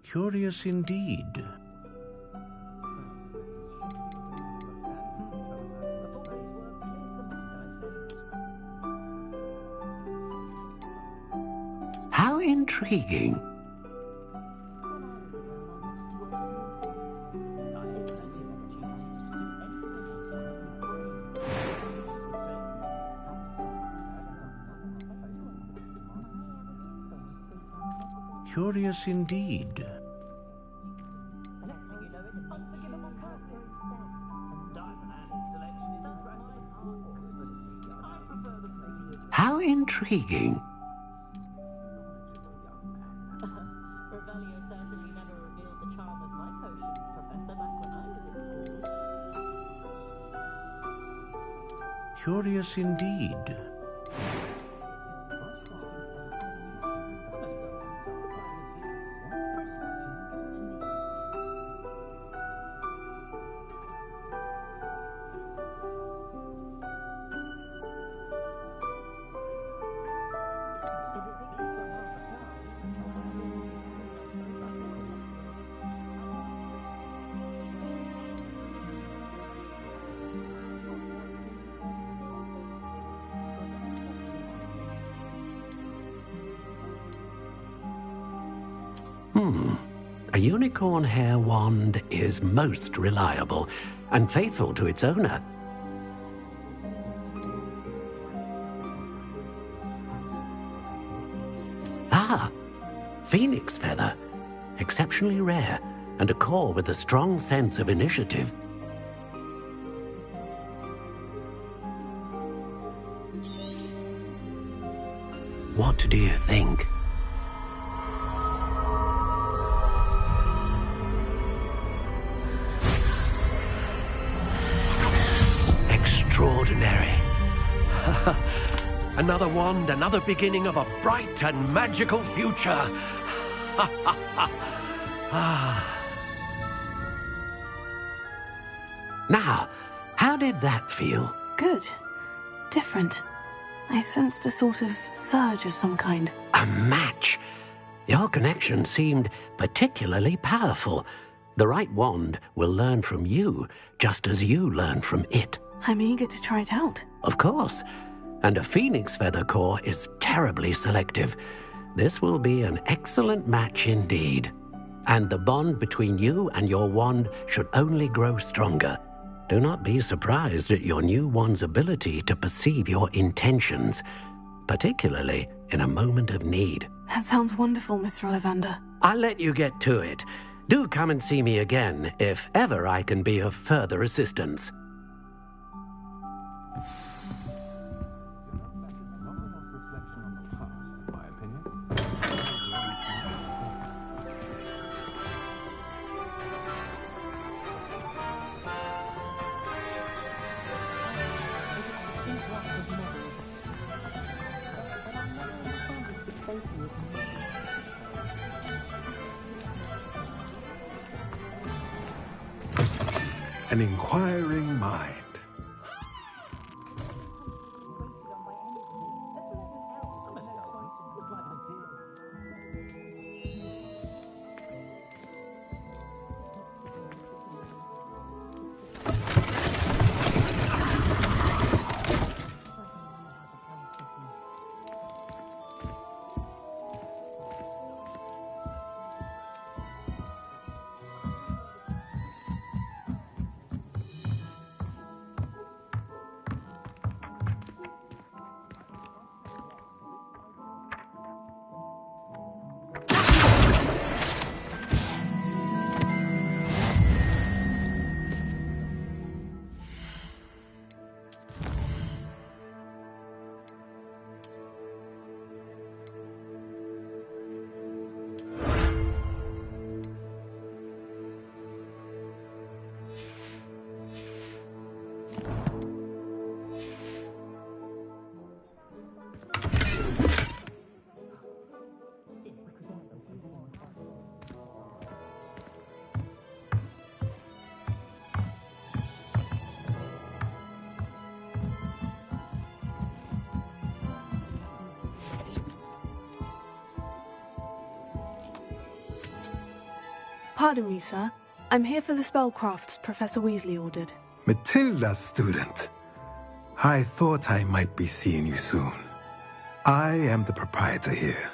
Curious indeed. How intriguing. Curious indeed. How intriguing. intriguing. Curious indeed. A unicorn hair wand is most reliable and faithful to its owner. Ah, phoenix feather. Exceptionally rare, and a core with a strong sense of initiative. What do you think? Extraordinary. Another wand, another beginning of a bright and magical future. Now, how did that feel? Good. Different. I sensed a sort of surge of some kind. A match. Your connection seemed particularly powerful. The right wand will learn from you, just as you learn from it. I'm eager to try it out. Of course. And a phoenix feather core is terribly selective. This will be an excellent match indeed. And the bond between you and your wand should only grow stronger. Do not be surprised at your new wand's ability to perceive your intentions, particularly in a moment of need. That sounds wonderful, Mr. Ollivander. I'll let you get to it. Do come and see me again if ever I can be of further assistance. An inquiring mind. Pardon me, sir. I'm here for the spellcrafts Professor Weasley ordered. Matilda's student. I thought I might be seeing you soon. I am the proprietor here,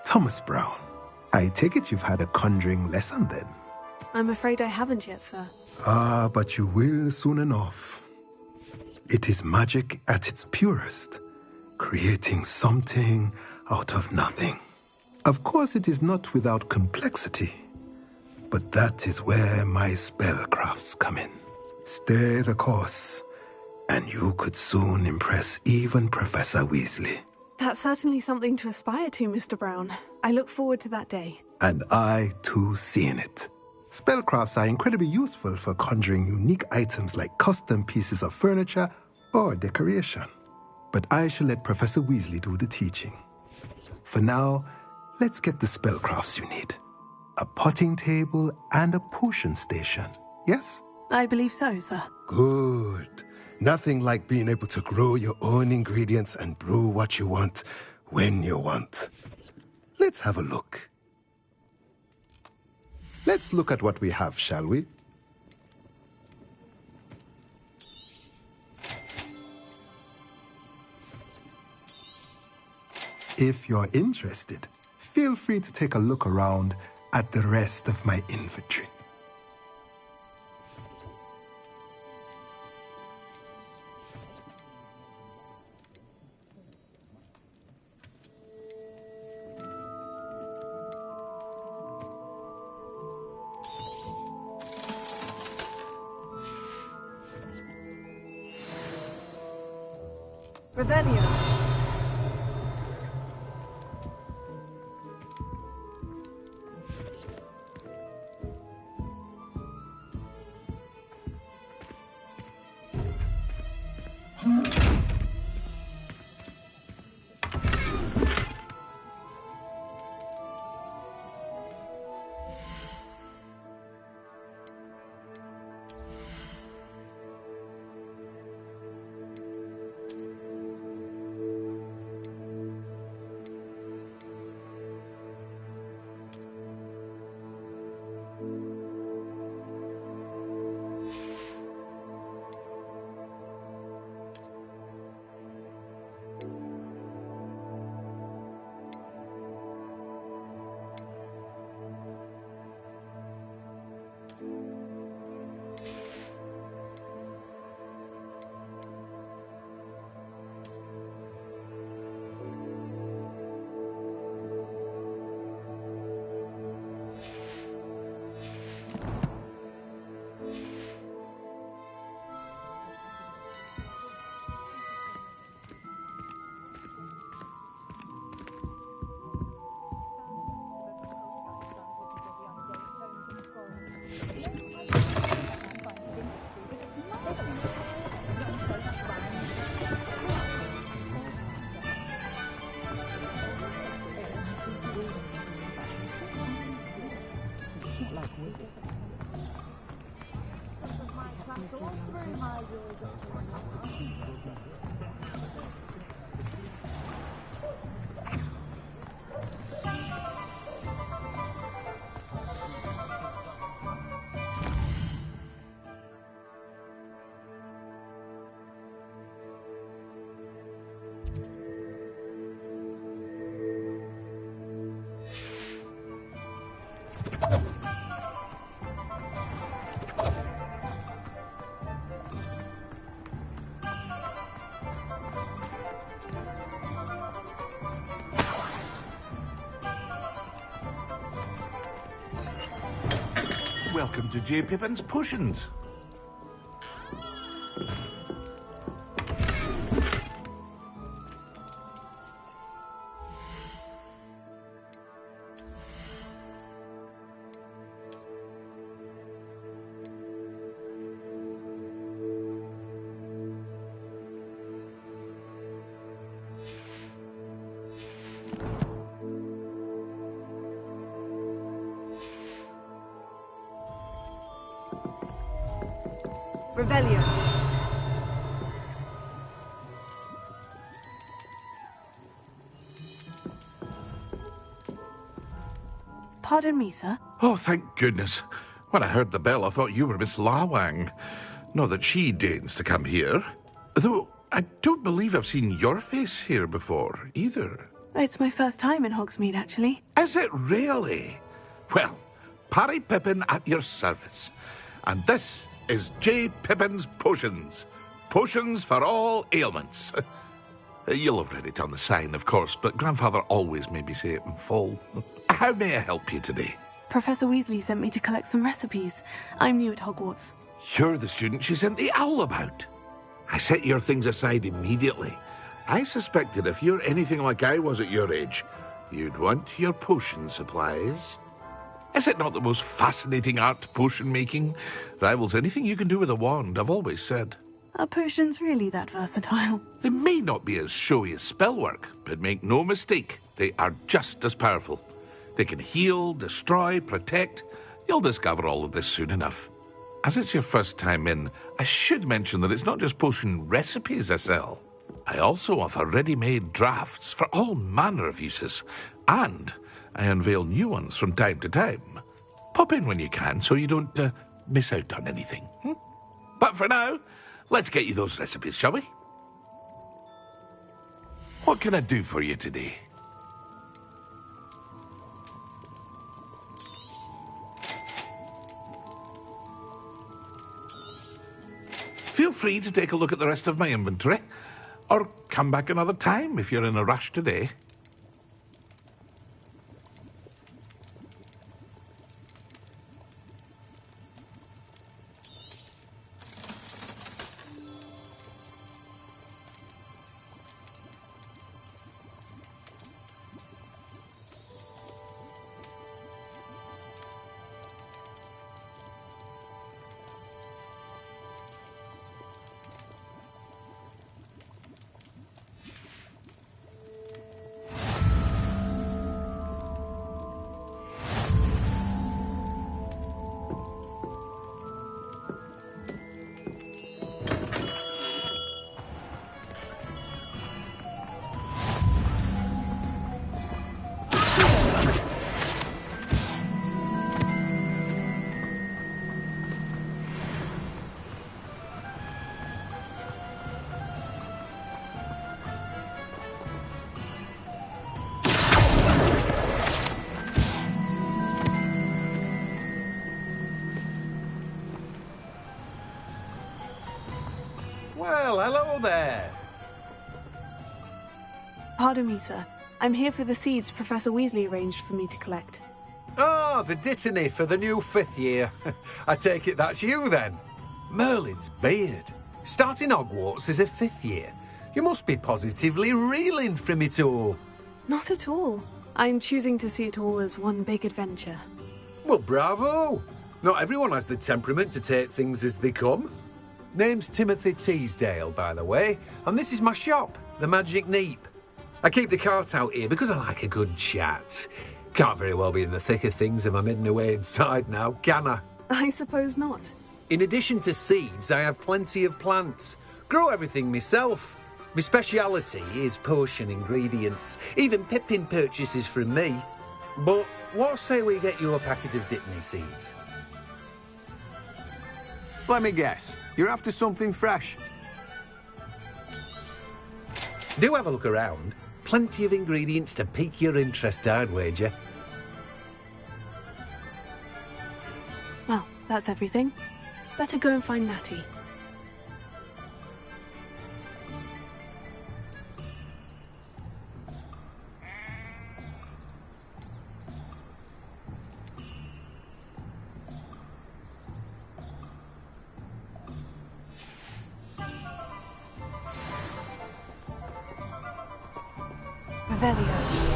Thomas Brown. I take it you've had a conjuring lesson then? I'm afraid I haven't yet, sir. Ah, but you will soon enough. It is magic at its purest, creating something out of nothing. Of course, it is not without complexity, but that is where my spellcrafts come in. Stay the course, and you could soon impress even Professor Weasley. That's certainly something to aspire to, Mr. Brown. I look forward to that day. And I, too, seeing it. Spellcrafts are incredibly useful for conjuring unique items like custom pieces of furniture or decoration. But I shall let Professor Weasley do the teaching. For now, let's get the spellcrafts you need. A potting table and a potion station, yes? I believe so, sir. Good. Nothing like being able to grow your own ingredients and brew what you want, when you want. Let's have a look. Let's look at what we have, shall we? If you're interested, feel free to take a look around at the rest of my inventory. Revelio. Welcome to J. Pippin's Potions. Revelio. Pardon me, sir. Oh, thank goodness. When I heard the bell, I thought you were Miss Lawang. Not that she deigns to come here. Though I don't believe I've seen your face here before, either. It's my first time in Hogsmeade, actually. Is it really? Well, Parry Pippin at your service. And this is J. Pippin's Potions. Potions for all ailments. You'll have read it on the sign, of course, but Grandfather always made me say it in full. How may I help you today? Professor Weasley sent me to collect some recipes. I'm new at Hogwarts. You're the student she sent the owl about. I set your things aside immediately. I suspected if you're anything like I was at your age, you'd want your potion supplies. Is it not the most fascinating art, potion making? Rivals anything you can do with a wand, I've always said. Are potions really that versatile? They may not be as showy as spellwork, but make no mistake, they are just as powerful. They can heal, destroy, protect. You'll discover all of this soon enough. As it's your first time in, I should mention that it's not just potion recipes I sell. I also offer ready-made drafts for all manner of uses, and I unveil new ones from time to time. Pop in when you can so you don't miss out on anything. But for now, let's get you those recipes, shall we? What can I do for you today? Feel free to take a look at the rest of my inventory, or come back another time if you're in a rush today. Well, hello there. Pardon me, sir. I'm here for the seeds Professor Weasley arranged for me to collect. Oh, the dittany for the new 5th year. I take it that's you, then. Merlin's beard. Starting Hogwarts as a 5th year. You must be positively reeling from it all. Not at all. I'm choosing to see it all as one big adventure. Well, bravo. Not everyone has the temperament to take things as they come. Name's Timothy Teasdale, by the way, and this is my shop, the Magic Neep. I keep the cart out here because I like a good chat. Can't very well be in the thick of things if I'm hidden away inside now, can I? I suppose not. In addition to seeds, I have plenty of plants. Grow everything myself. My speciality is potion ingredients. Even Pippin purchases from me. But what say we get you a packet of Dittany seeds? Let me guess. You're after something fresh. Do have a look around. Plenty of ingredients to pique your interest, I'd wager. Well, that's everything. Better go and find Natty. Revelio.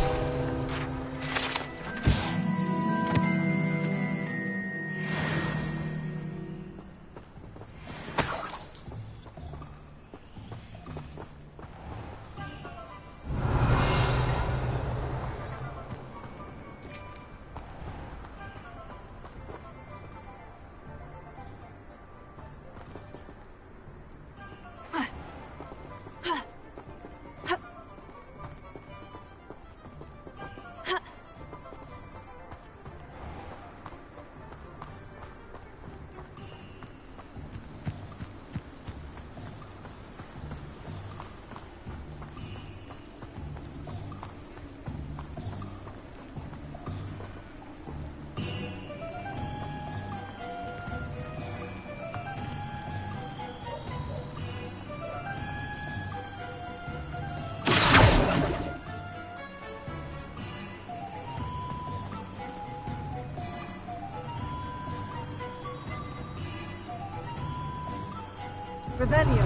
Revelio.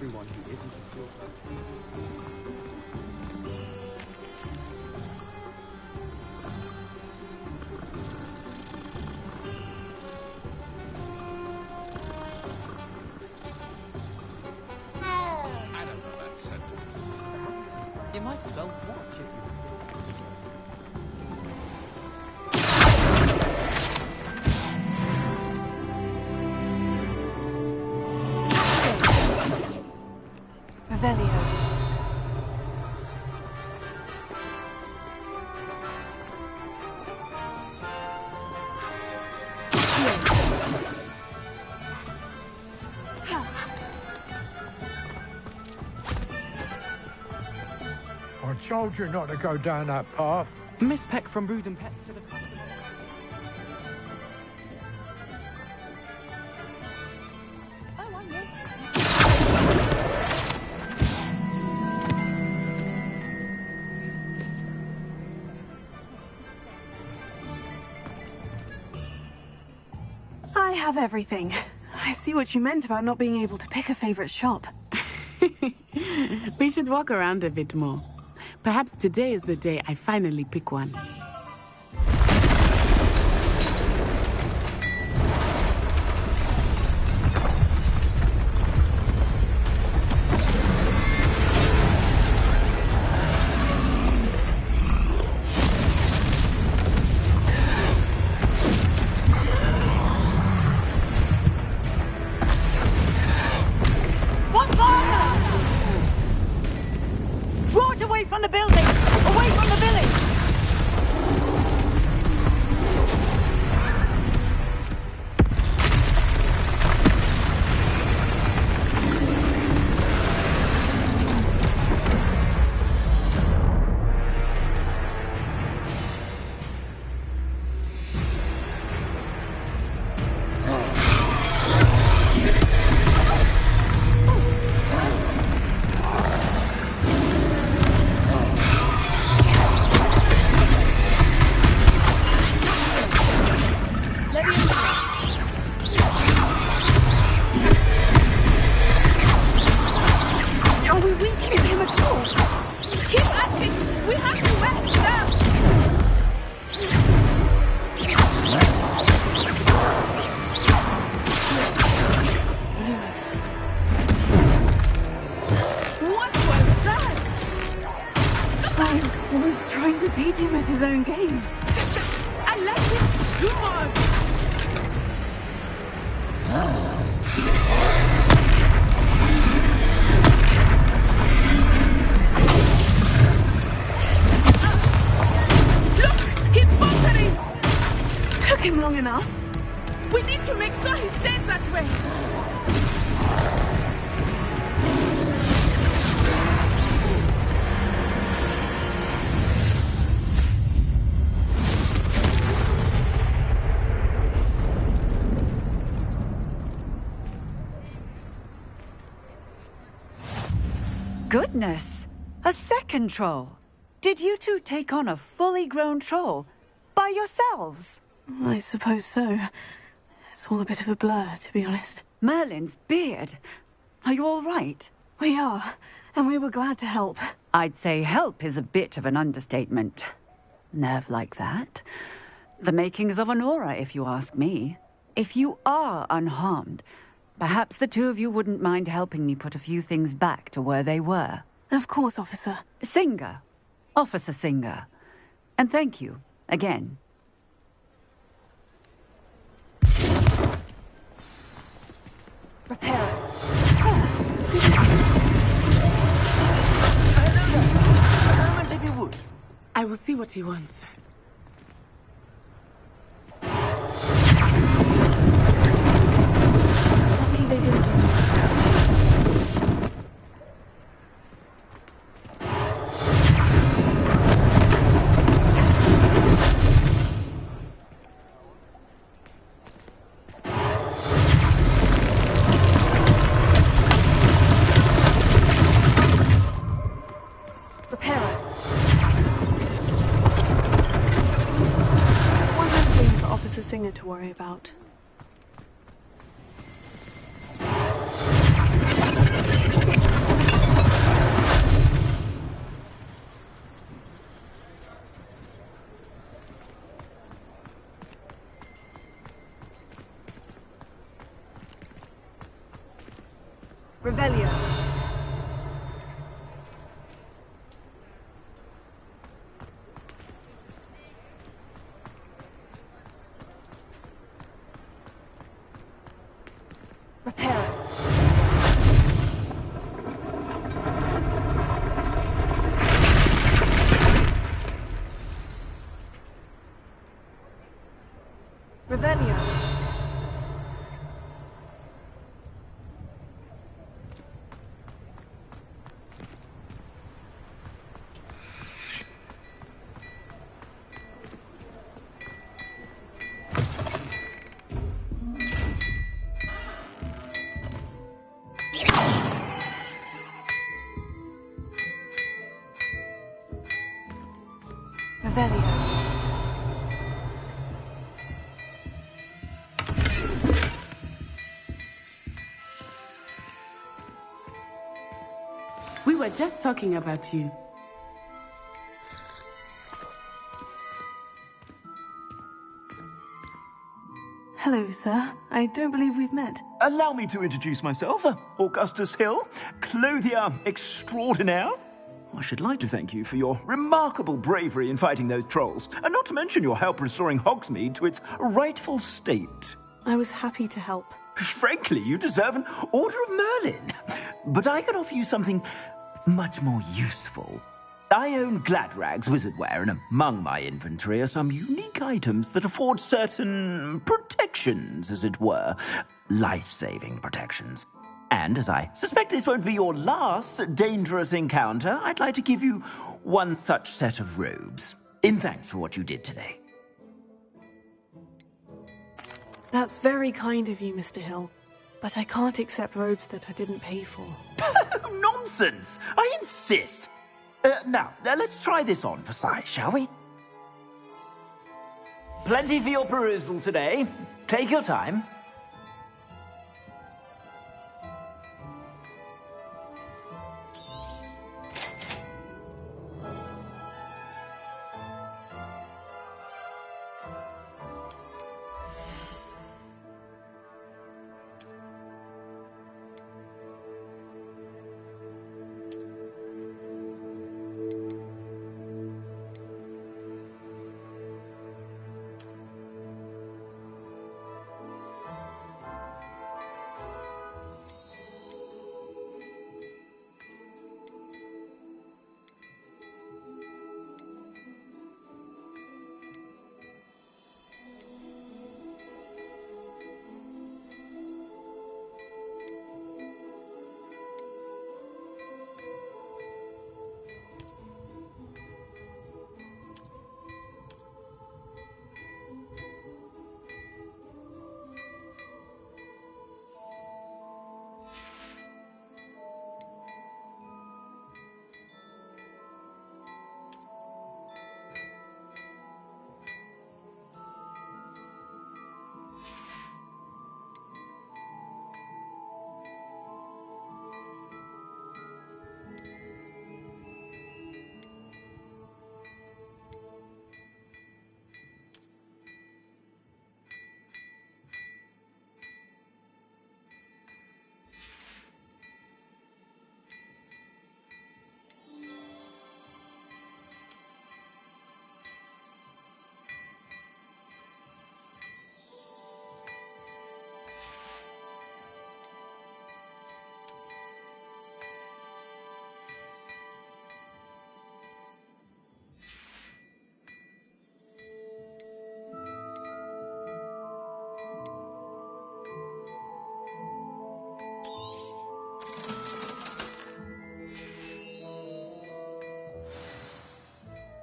everyone who isn't a school person. I don't know that sentence. You might as well watch it. Revelio. I told you not to go down that path. Miss Peck from Brood and Peck to the... I have everything. I see what you meant about not being able to pick a favorite shop. We should walk around a bit more. Perhaps today is the day I finally pick one. Draw it away from the building! Away from the village! Are we weakening him at all? Keep at it! We have to act now! Lewis. What was that? I was trying to beat him at his own game. I like it! Do more! Look! He's faltering! Took him long enough. We need to make sure he stays that way! Goodness! A second troll! Did you two take on a fully grown troll? By yourselves? I suppose so. It's all a bit of a blur, to be honest. Merlin's beard. Are you all right? We are, and we were glad to help. I'd say help is a bit of an understatement. Nerve like that. The makings of an aura, if you ask me. If you are unharmed, perhaps the two of you wouldn't mind helping me put a few things back to where they were. Of course, officer. Singer. Officer Singer. And thank you, again. Repair. I will see what he wants. Lucky they didn't do it. Revelio. Repair. Revelio. Revelio. We were just talking about you. Hello, sir. I don't believe we've met. Allow me to introduce myself, Augustus Hill, clothier extraordinaire. I should like to thank you for your remarkable bravery in fighting those trolls, and not to mention your help restoring Hogsmeade to its rightful state. I was happy to help. Frankly, you deserve an Order of Merlin. But I can offer you something much more useful. I own Gladrag's wizardware, and among my inventory are some unique items that afford certain protections, as it were. Life-saving protections. And as I suspect this won't be your last dangerous encounter, I'd like to give you one such set of robes, in thanks for what you did today. That's very kind of you, Mr. Hill. But I can't accept robes that I didn't pay for. Nonsense! I insist! Now, let's try this on for size, shall we? Plenty for your perusal today. Take your time.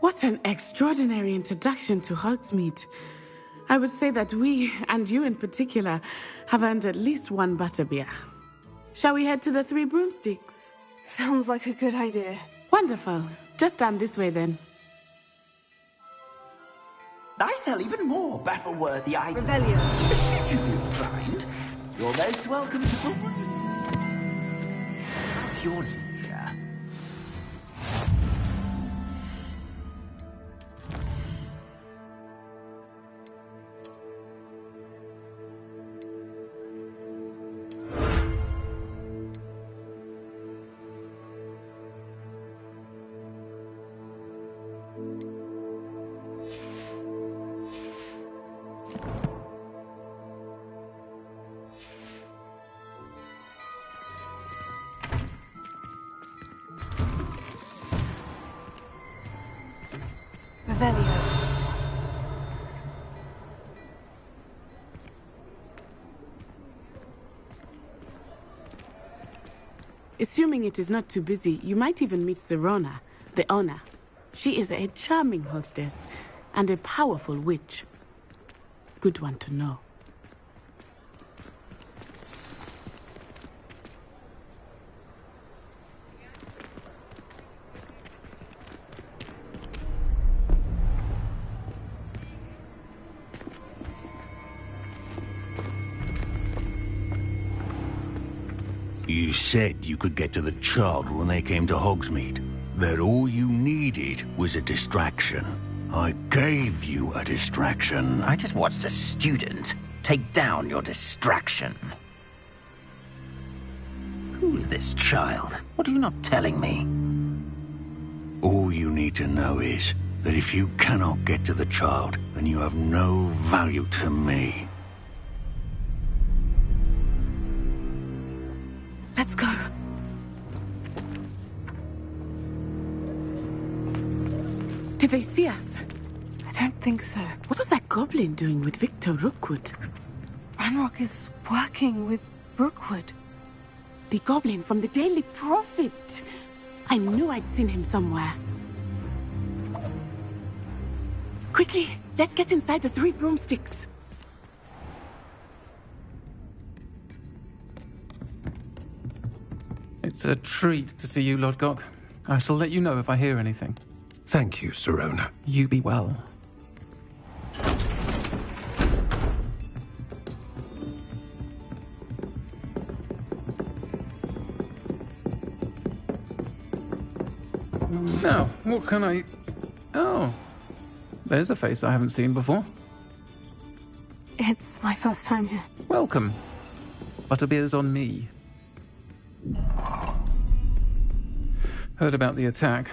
What an extraordinary introduction to Hogsmeade. I would say that we, and you in particular, have earned at least one butterbeer. Shall we head to the Three Broomsticks? Sounds like a good idea. Wonderful. Just down this way then. I sell even more battle-worthy items. Revelio. Should you be inclined, you're most welcome to peruse. At your leisure. Assuming it is not too busy, you might even meet Sirona, the owner. She is a charming hostess and a powerful witch. Good one to know. You said you could get to the child when they came to Hogsmeade. That all you needed was a distraction. I gave you a distraction. I just watched a student take down your distraction. Who's this child? What are you not telling me? All you need to know is that if you cannot get to the child, then you have no value to me. Let's go. Did they see us? I don't think so. What was that goblin doing with Victor Rookwood? Ranrock is working with Rookwood. The goblin from the Daily Prophet. I knew I'd seen him somewhere. Quickly, let's get inside the 3 broomsticks. It's a treat to see you, Lodgok. I shall let you know if I hear anything. Thank you, Sirona. You be well. Now, what can I... Oh, there's a face I haven't seen before. It's my first time here. Welcome. Butterbeer's on me. Heard about the attack.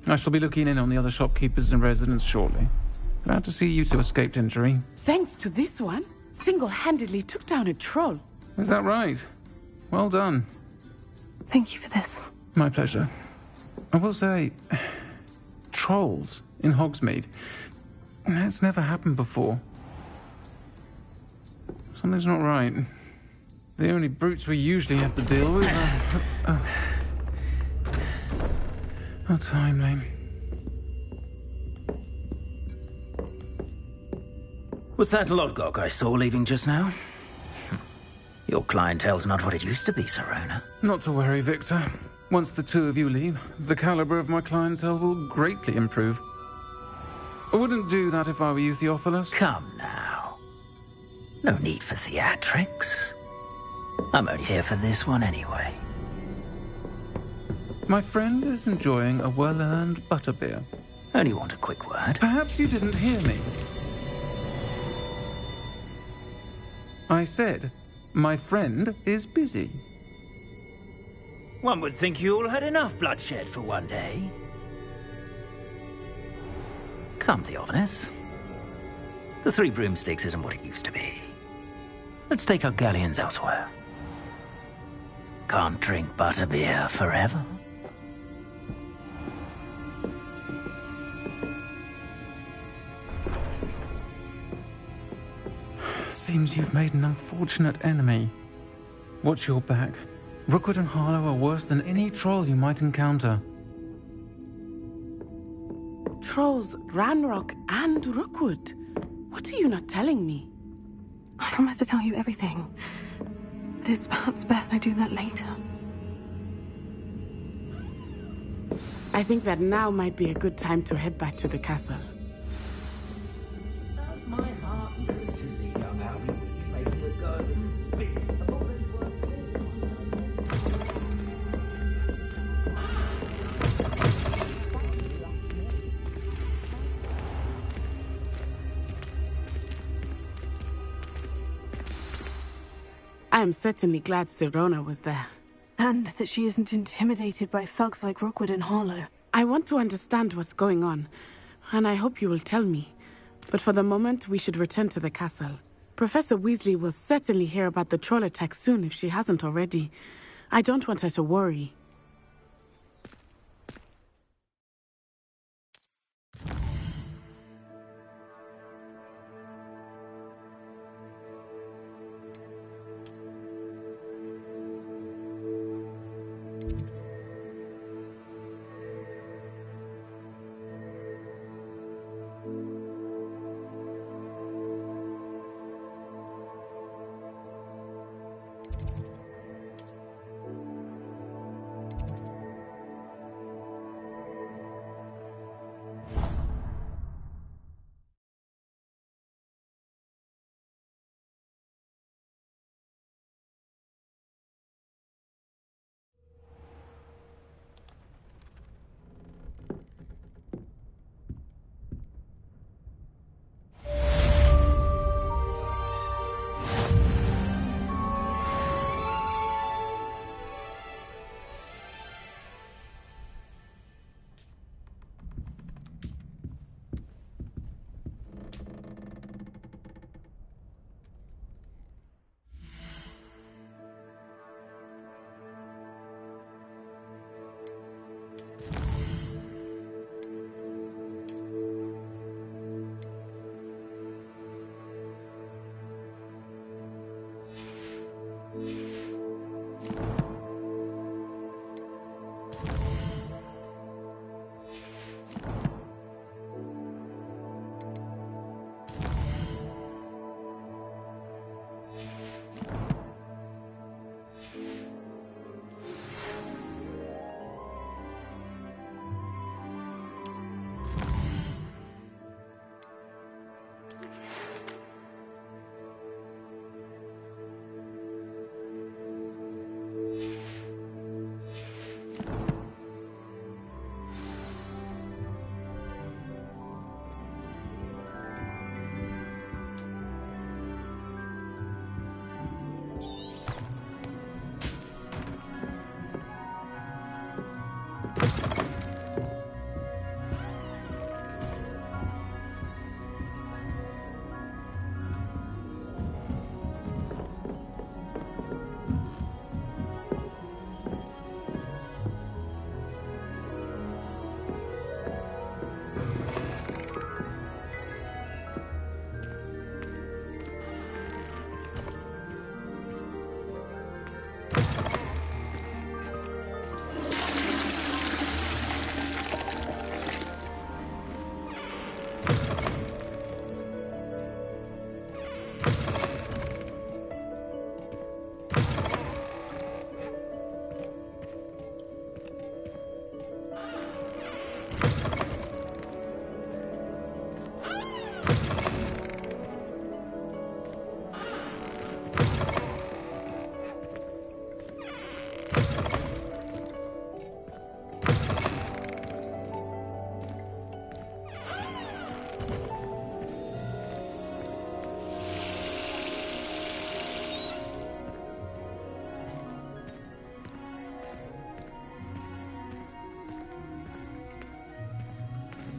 I shall be looking in on the other shopkeepers and residents shortly. Glad to see you two escaped injury. Thanks to this one, single-handedly took down a troll. Is that right? Well done. Thank you for this. My pleasure. I will say, trolls in Hogsmeade. That's never happened before. Something's not right. The only brutes we usually have to deal with are... How timely. Was that Lodgok I saw leaving just now? Your clientele's not what it used to be, Sirona. Not to worry, Victor. Once the two of you leave, the caliber of my clientele will greatly improve. I wouldn't do that if I were you, Theophilus. Come now. No need for theatrics. I'm only here for this one anyway. My friend is enjoying a well-earned butterbeer. Only want a quick word. Perhaps you didn't hear me. I said, my friend is busy. One would think you all had enough bloodshed for one day. Come, Theophilus. The 3 broomsticks isn't what it used to be. Let's take our galleons elsewhere. Can't drink butterbeer forever. Seems you've made an unfortunate enemy. Watch your back. Rookwood and Harlow are worse than any troll you might encounter. Trolls, Ranrock, and Rookwood. What are you not telling me? I promise to tell you everything. But it's perhaps best I do that later. I think that now might be a good time to head back to the castle. Does my heart good to see young Albie making a go of it and spit? I am certainly glad Sirona was there. And that she isn't intimidated by thugs like Rookwood and Harlow. I want to understand what's going on, and I hope you will tell me. But for the moment, we should return to the castle. Professor Weasley will certainly hear about the troll attack soon if she hasn't already. I don't want her to worry.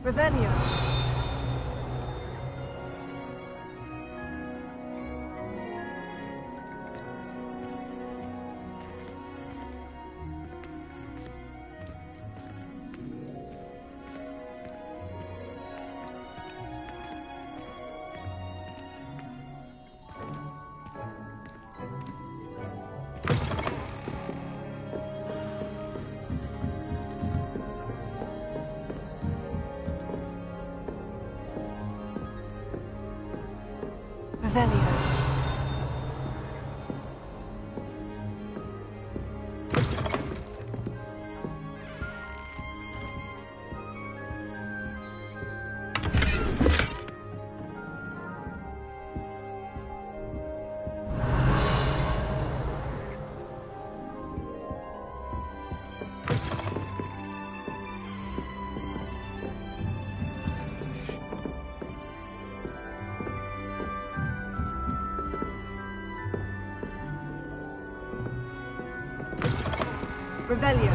Revelio. Revelio. Revelio.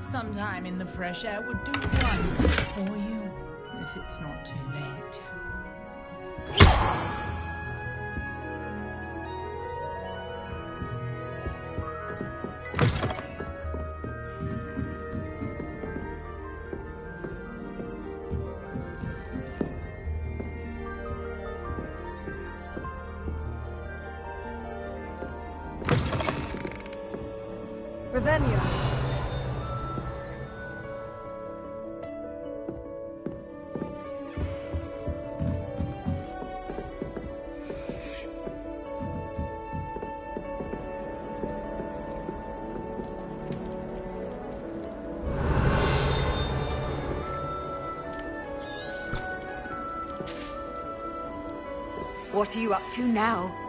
Sometime in the fresh air would do wonders for you, if it's not too late. Revelio. What are you up to now?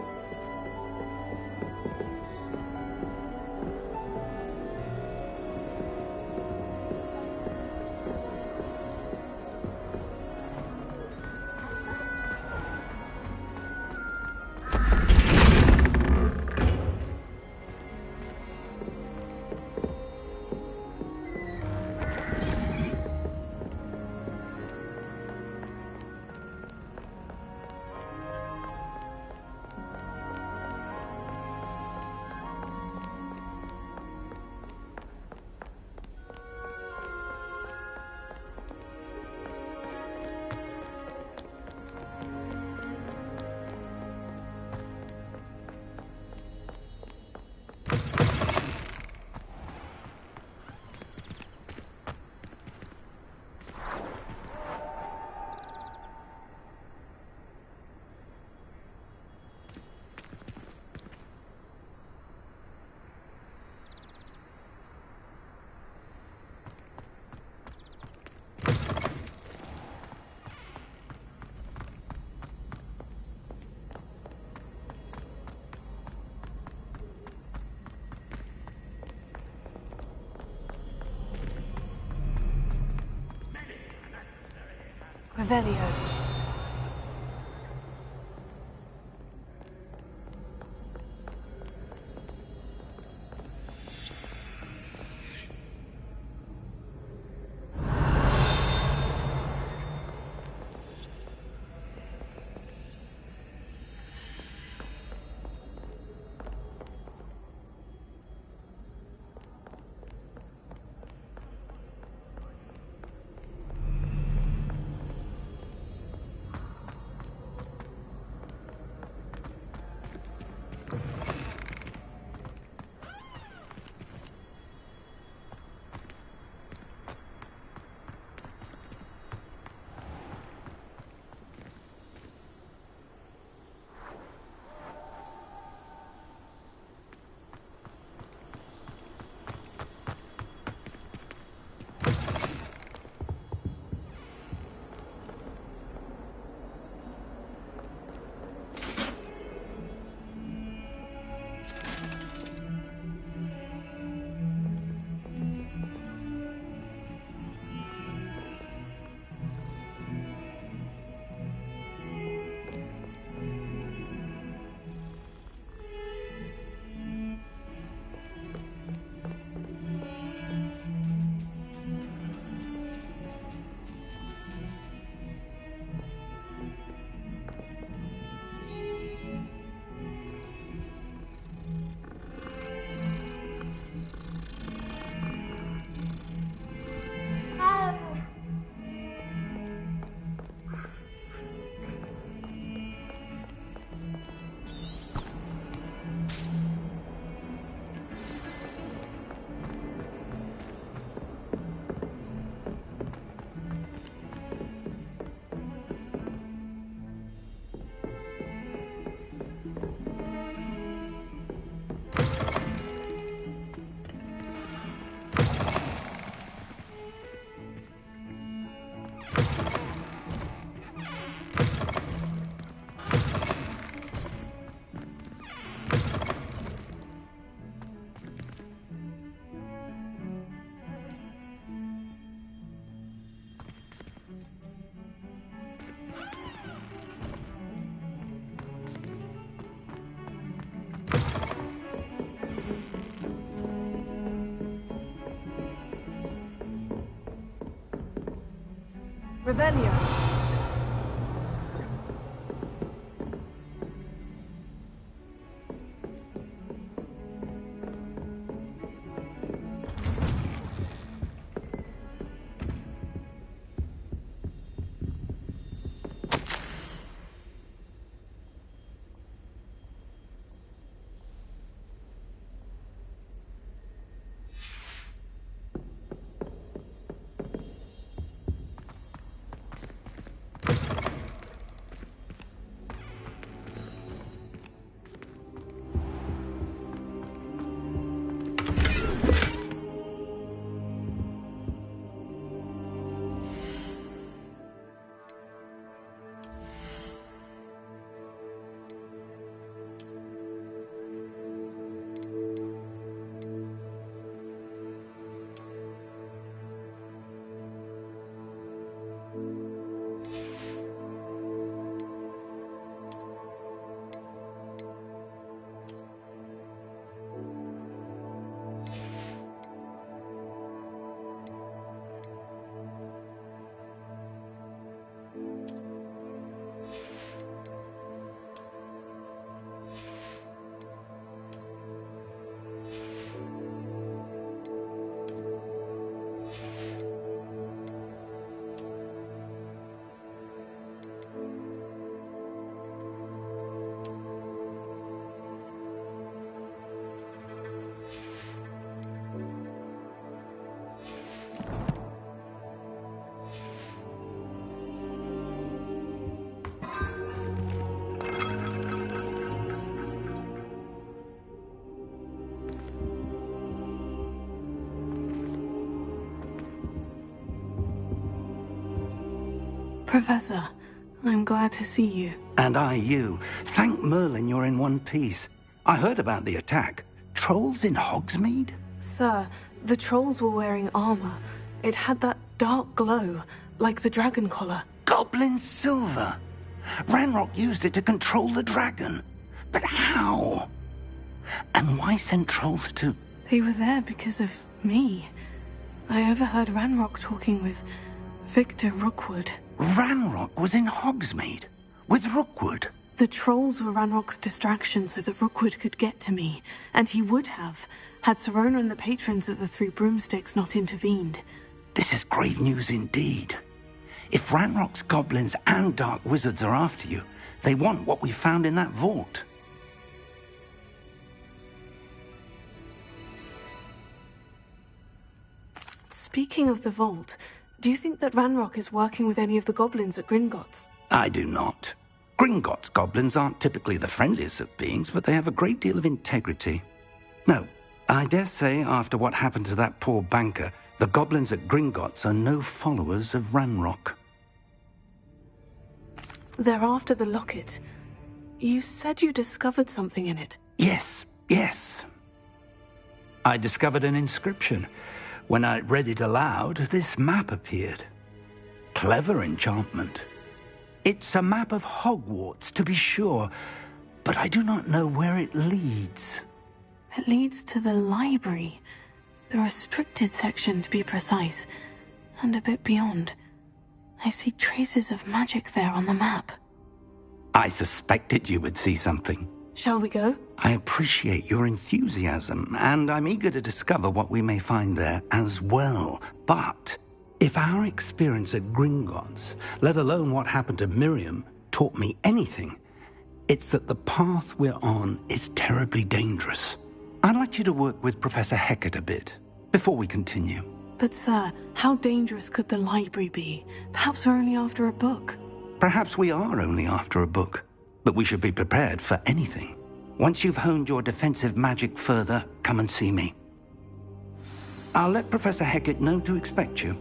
Revelio. Revelio. Professor, I'm glad to see you. And I you. Thank Merlin you're in one piece. I heard about the attack. Trolls in Hogsmeade? Sir, the trolls were wearing armor. It had that dark glow, like the dragon collar. Goblin silver. Ranrock used it to control the dragon. But how? And why send trolls to... They were there because of me. I overheard Ranrock talking with Victor Rookwood. Ranrock was in Hogsmeade? With Rookwood? The trolls were Ranrock's distraction so that Rookwood could get to me. And he would have, had Serona and the patrons of the Three Broomsticks not intervened. This is grave news indeed. If Ranrock's goblins and dark wizards are after you, they want what we found in that vault. Speaking of the vault, do you think that Ranrock is working with any of the goblins at Gringotts? I do not. Gringotts goblins aren't typically the friendliest of beings, but they have a great deal of integrity. No, I dare say after what happened to that poor banker, the goblins at Gringotts are no followers of Ranrock. They're after the locket. You said you discovered something in it. Yes. I discovered an inscription. When I read it aloud, this map appeared. Clever enchantment. It's a map of Hogwarts, to be sure, but I do not know where it leads. It leads to the library. The restricted section, to be precise, and a bit beyond. I see traces of magic there on the map. I suspected you would see something. Shall we go? I appreciate your enthusiasm, and I'm eager to discover what we may find there as well. But if our experience at Gringotts, let alone what happened to Miriam, taught me anything, it's that the path we're on is terribly dangerous. I'd like you to work with Professor Hecat a bit before we continue. But sir, how dangerous could the library be? Perhaps we're only after a book. Perhaps we are only after a book, but we should be prepared for anything. Once you've honed your defensive magic further, come and see me. I'll let Professor Hecat know to expect you.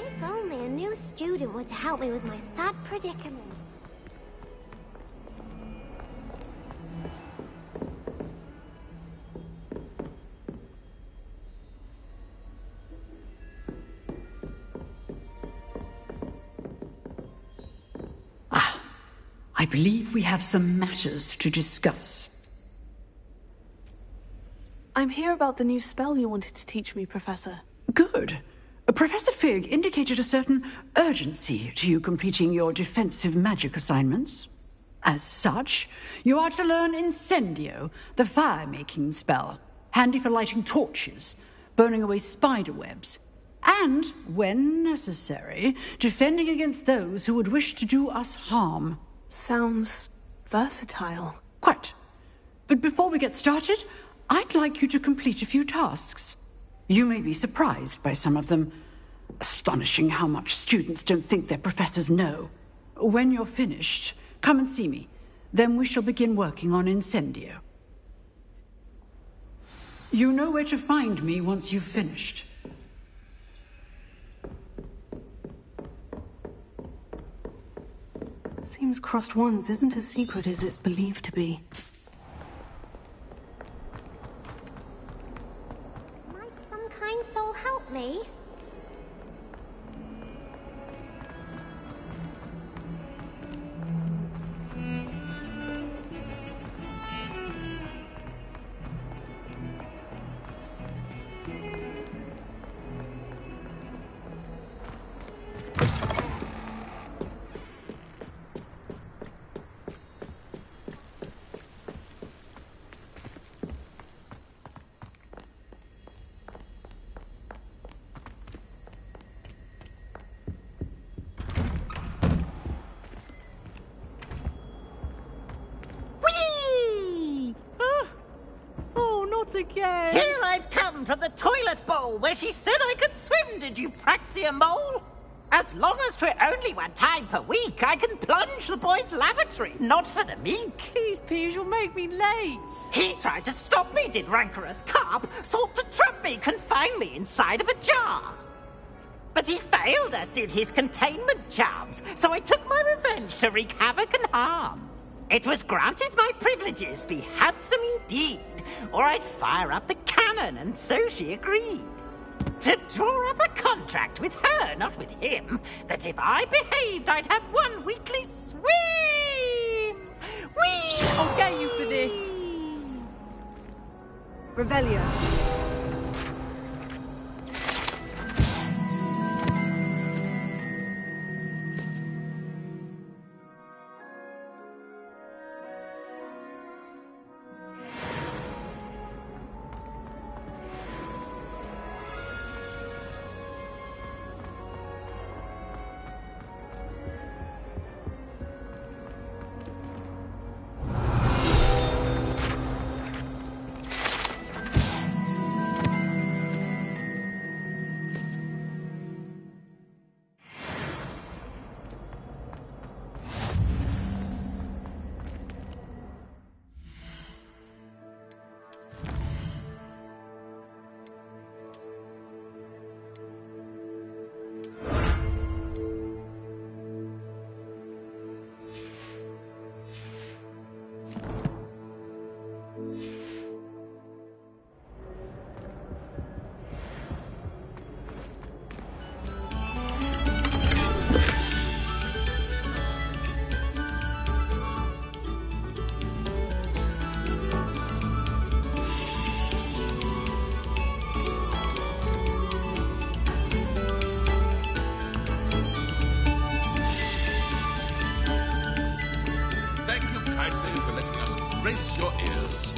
If only a new student were to help me with my sad predicament. I believe we have some matters to discuss. I'm here about the new spell you wanted to teach me, Professor. Good. Professor Fig indicated a certain urgency to you completing your defensive magic assignments. As such, you are to learn Incendio, the fire-making spell, handy for lighting torches, burning away spider webs, and, when necessary, defending against those who would wish to do us harm. Sounds versatile. Quite. But before we get started, I'd like you to complete a few tasks. You may be surprised by some of them. Astonishing how much students don't think their professors know. When you're finished, come and see me. Then we shall begin working on Incendio. You know where to find me once you've finished. Seems crossed wands isn't as secret as it's believed to be. me. Again. Here I've come from the toilet bowl where she said I could swim, did you Praxia mole? As long as 'twere only one time per week, I can plunge the boy's lavatory, not for the meek. These peas will make me late. He tried to stop me, did rancorous carp, sought to trap me, confine me inside of a jar. But he failed, as did his containment charms, so I took my revenge to wreak havoc and harm. It was granted my privileges be handsome indeed, or I'd fire up the cannon, and so she agreed. To draw up a contract with her, not with him, that if I behaved, I'd have one weekly swim! Whee! I'll get you for this. Revelio. Brace your ears.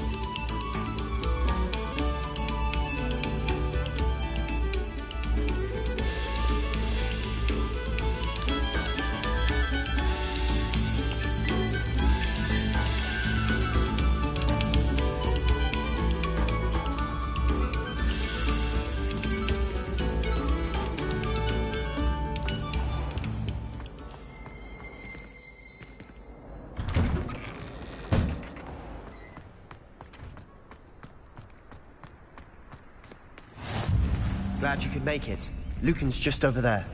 Glad you could make it. Lucan's just over there.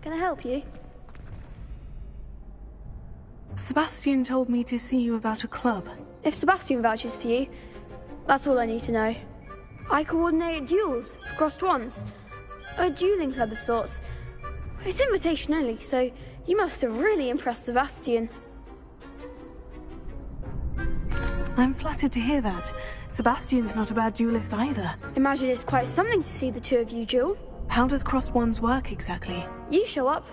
Can I help you? Sebastian told me to see you about a club. If Sebastian vouches for you, that's all I need to know. I coordinate duels for crossed wands. A dueling club of sorts. It's invitation only, so you must have really impressed Sebastian. I'm flattered to hear that. Sebastian's not a bad duelist either. Imagine it's quite something to see the two of you duel. How does crossed wands work exactly? You show up,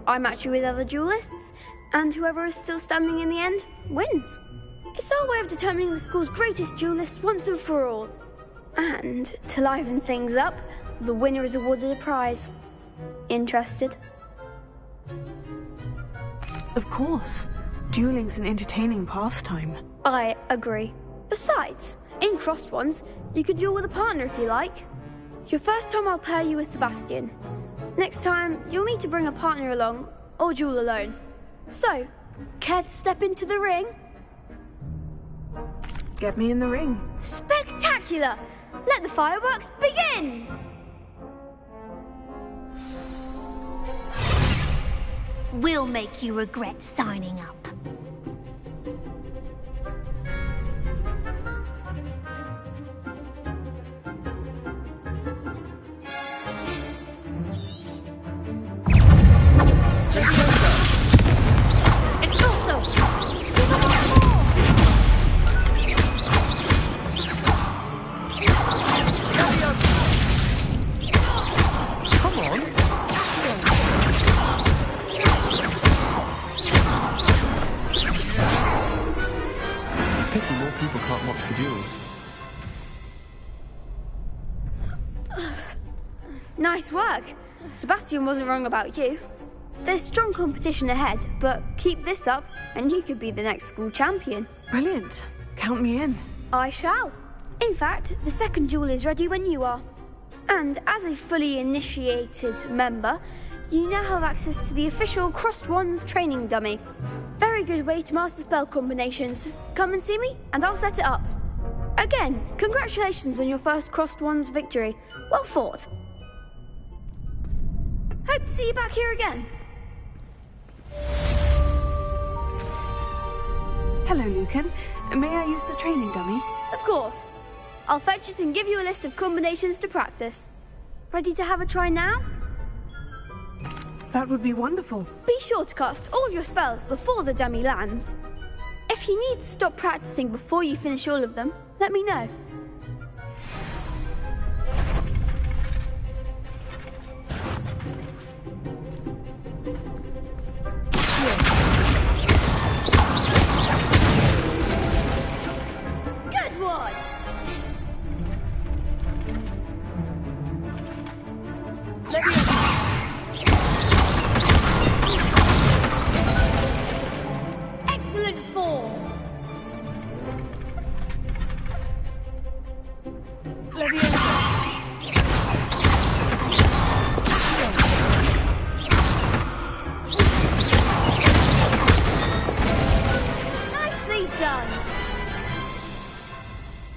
I match you with other duelists, and whoever is still standing in the end wins. It's our way of determining the school's greatest duelist once and for all. And, to liven things up, the winner is awarded a prize. Interested? Of course. Dueling's an entertaining pastime. I agree. Besides, in crossed ones, you could duel with a partner if you like. Your first time I'll pair you with Sebastian. Next time, you'll need to bring a partner along, or duel alone. So, care to step into the ring? Get me in the ring. Spectacular! Let the fireworks begin! We'll make you regret signing up. Nice work. Sebastian wasn't wrong about you. There's strong competition ahead, but keep this up and you could be the next school champion. Brilliant. Count me in. I shall. In fact, the second duel is ready when you are. And as a fully initiated member, you now have access to the official Crossed Wands training dummy. Very good way to master spell combinations. Come and see me and I'll set it up. Again, congratulations on your first Crossed Wands victory. Well fought. Hope to see you back here again. Hello, Lucan. May I use the training dummy? Of course. I'll fetch it and give you a list of combinations to practice. Ready to have a try now? That would be wonderful. Be sure to cast all your spells before the dummy lands. If you need to stop practicing before you finish all of them, let me know. Good one! Excellent form! Nicely done!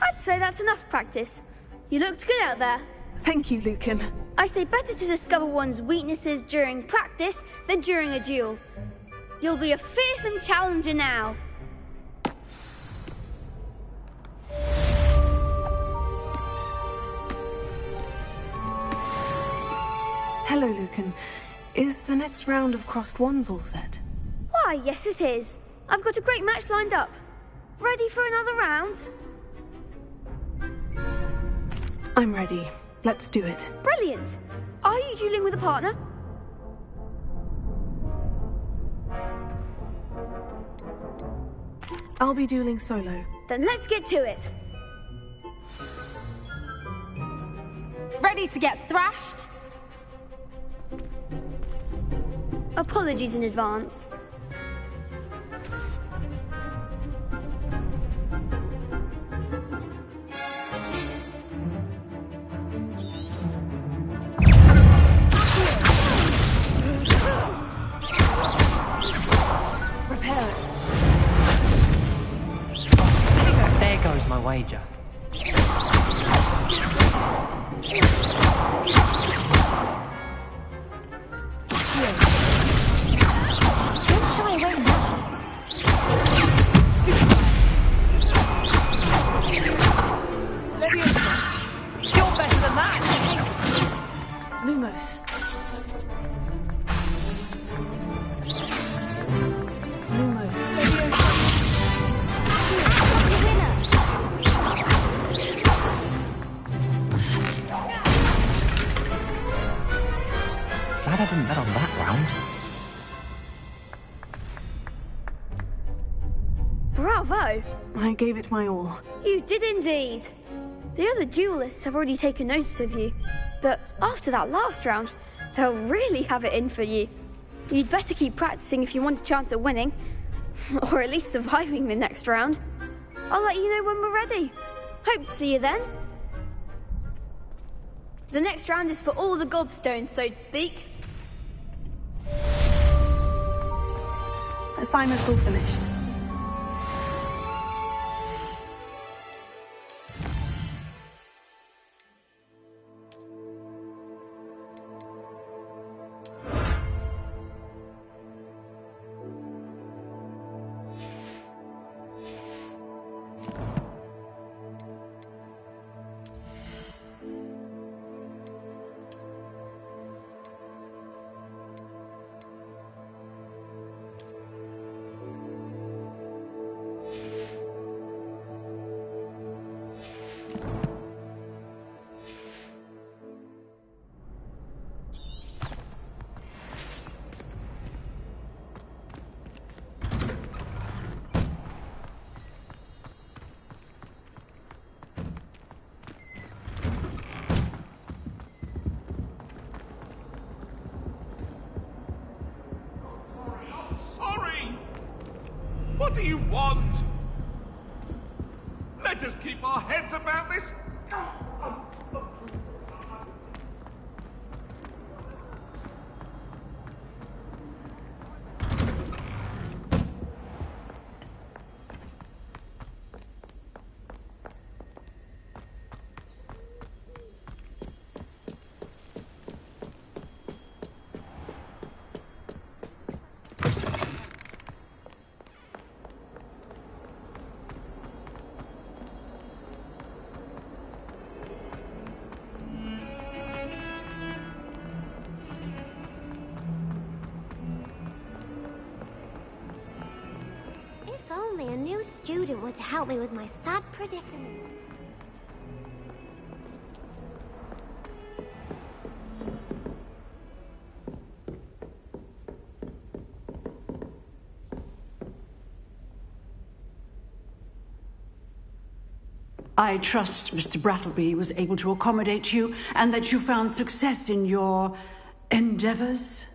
I'd say that's enough practice. You looked good out there. Thank you, Lucan. I say better to discover one's weaknesses during practice than during a duel. You'll be a fearsome challenger now. Hello, Lucan. Is the next round of Crossed Wands all set? Why, yes it is. I've got a great match lined up. Ready for another round? I'm ready. Let's do it. Brilliant. Are you dueling with a partner? I'll be dueling solo. Then let's get to it. Ready to get thrashed? Apologies in advance. There goes my wager. You're better than that! Lumos. Lumos. Glad I didn't bet on that round. Bravo! I gave it my all. You did indeed. The other duelists have already taken notice of you, but after that last round, they'll really have it in for you. You'd better keep practicing if you want a chance at winning, or at least surviving the next round. I'll let you know when we're ready. Hope to see you then. The next round is for all the gobstones, so to speak. Assignment's all finished. do you want? Let us keep our heads about this. If only a new student were to help me with my sad predicament. I trust Mr. Brattleby was able to accommodate you and that you found success in your endeavors.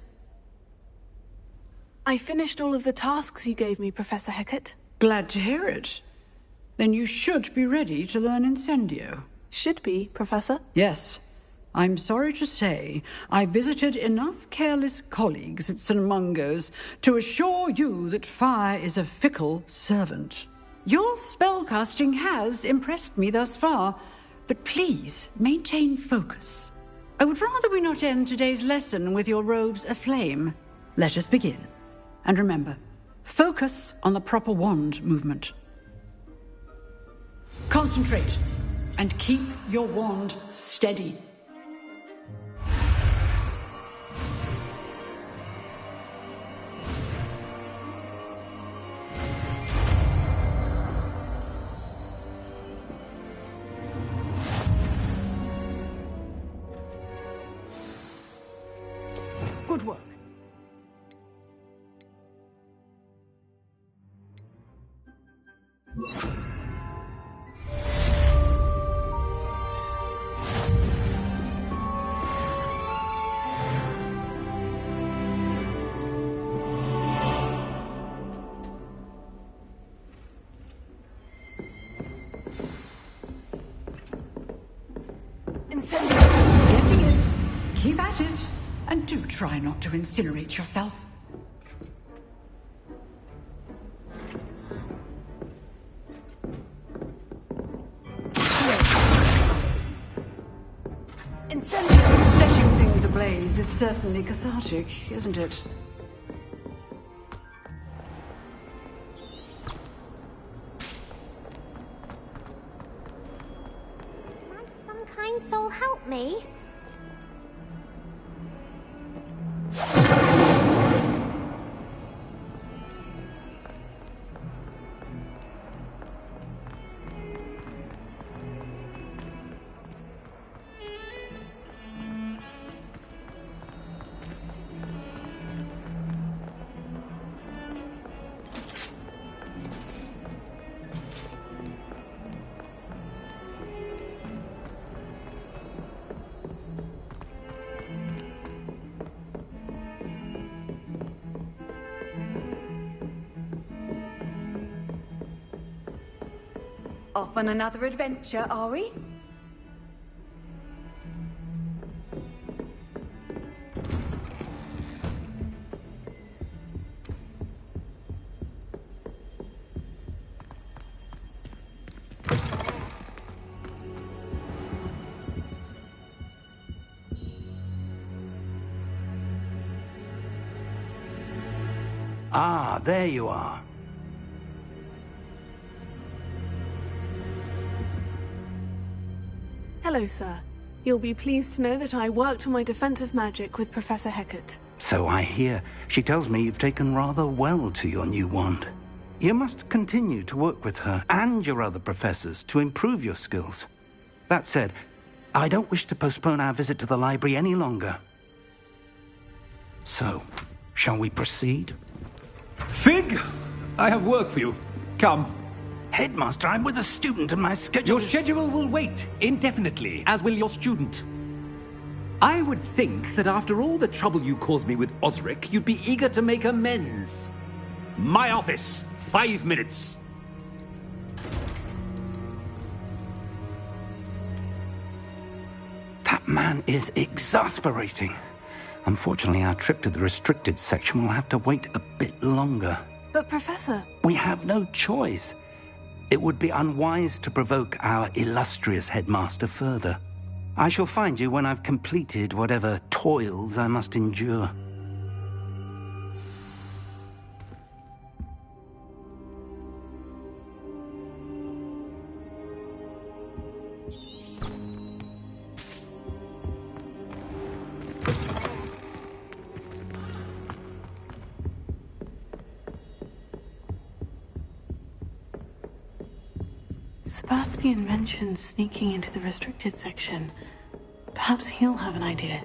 I finished all of the tasks you gave me, Professor Hecat. Glad to hear it. Then you should be ready to learn Incendio. Should be, Professor? Yes. I'm sorry to say, I visited enough careless colleagues at St. Mungo's to assure you that fire is a fickle servant. Your spellcasting has impressed me thus far, but please maintain focus. I would rather we not end today's lesson with your robes aflame. Let us begin. And remember, focus on the proper wand movement. Concentrate and keep your wand steady. Good work. Incendio. Getting it. Keep at it. And do try not to incinerate yourself. Incendio. Setting things ablaze is certainly cathartic, isn't it? Some kind soul help me. Off on another adventure, are we? Ah, there you are. Hello, sir. You'll be pleased to know that I worked on my defensive magic with Professor Hecat. So I hear. She tells me you've taken rather well to your new wand. You must continue to work with her and your other professors to improve your skills. That said, I don't wish to postpone our visit to the library any longer. So, shall we proceed? Fig! I have work for you. Come. Headmaster, I'm with a student and my schedule... Your schedule will wait indefinitely, as will your student. I would think that after all the trouble you caused me with Osric, you'd be eager to make amends. My office. 5 minutes. That man is exasperating. Unfortunately, our trip to the restricted section will have to wait a bit longer. But Professor... We have no choice. It would be unwise to provoke our illustrious headmaster further. I shall find you when I've completed whatever toils I must endure. Sebastian mentioned sneaking into the restricted section. Perhaps he'll have an idea.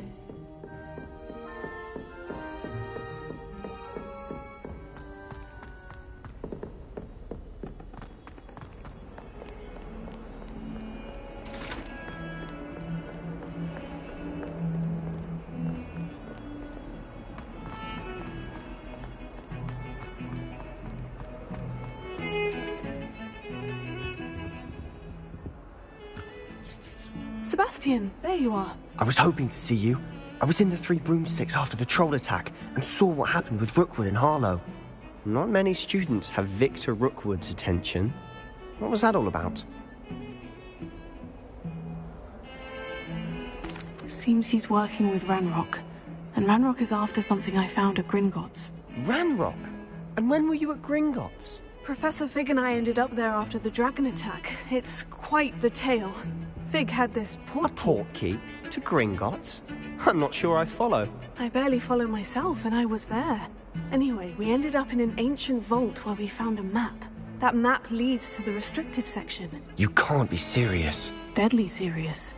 Sebastian, there you are. I was hoping to see you. I was in the Three Broomsticks after the troll attack and saw what happened with Rookwood and Harlow. Not many students have Victor Rookwood's attention. What was that all about? Seems he's working with Ranrock. And Ranrock is after something I found at Gringotts. Ranrock? And when were you at Gringotts? Professor Fig and I ended up there after the dragon attack. It's quite the tale. Fig had this portkey to Gringotts? I'm not sure I follow. I barely follow myself, and I was there. Anyway, we ended up in an ancient vault where we found a map. That map leads to the restricted section. You can't be serious. Deadly serious.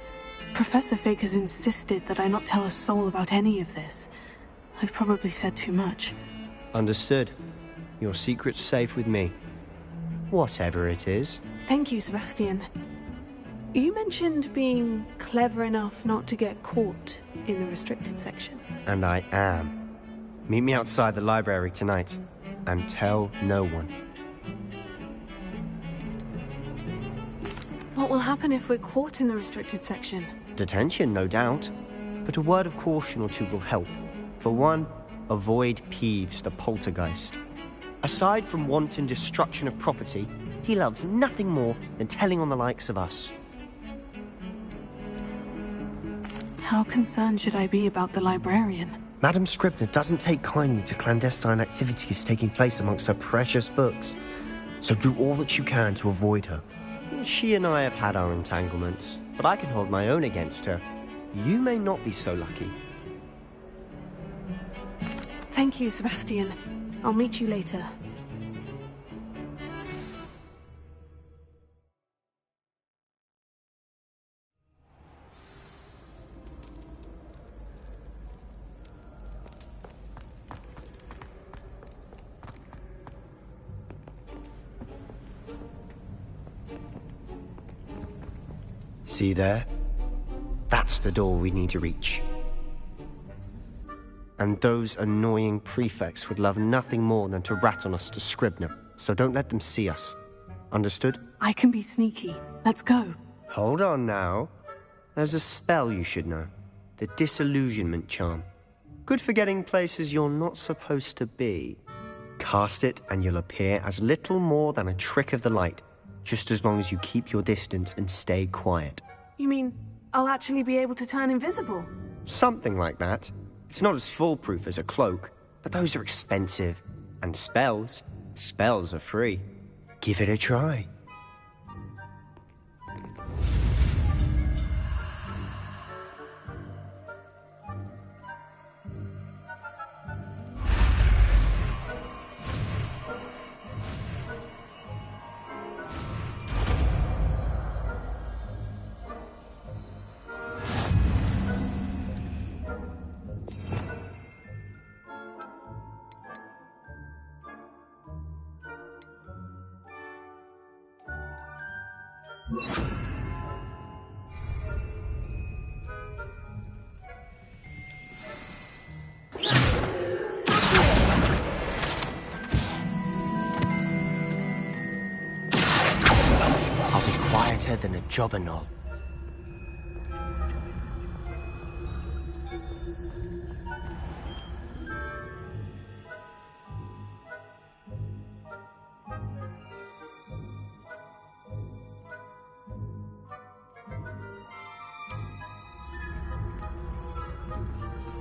Professor Fig has insisted that I not tell a soul about any of this. I've probably said too much. Understood. Your secret's safe with me. Whatever it is. Thank you, Sebastian. You mentioned being clever enough not to get caught in the restricted section. And I am. Meet me outside the library tonight, and tell no one. What will happen if we're caught in the restricted section? Detention, no doubt. But a word of caution or two will help. For one, avoid Peeves, the poltergeist. Aside from wanton destruction of property, he loves nothing more than telling on the likes of us. How concerned should I be about the librarian? Madam Scribner doesn't take kindly to clandestine activities taking place amongst her precious books. So do all that you can to avoid her. She and I have had our entanglements, but I can hold my own against her. You may not be so lucky. Thank you, Sebastian. I'll meet you later. See there? That's the door we need to reach. And those annoying prefects would love nothing more than to rat on us to Scribner, so don't let them see us. Understood? I can be sneaky. Let's go. Hold on now. There's a spell you should know. The Disillusionment Charm. Good for getting places you're not supposed to be. Cast it and you'll appear as little more than a trick of the light, just as long as you keep your distance and stay quiet. You mean I'll actually be able to turn invisible? Something like that. It's not as foolproof as a cloak, but those are expensive. And spells are free. Give it a try. Quieter than a jobberknoll.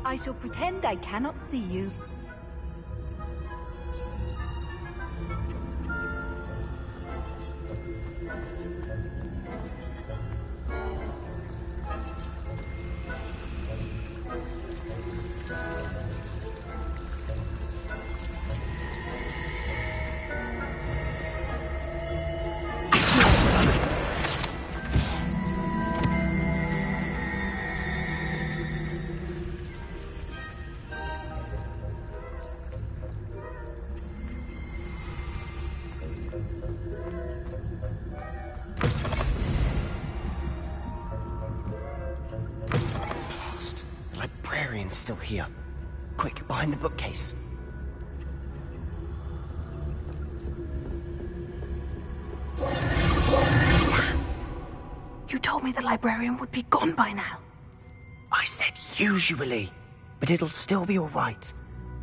I shall pretend I cannot see you. Still here. Quick, behind the bookcase. You told me the librarian would be gone by now. I said usually, but it'll still be all right.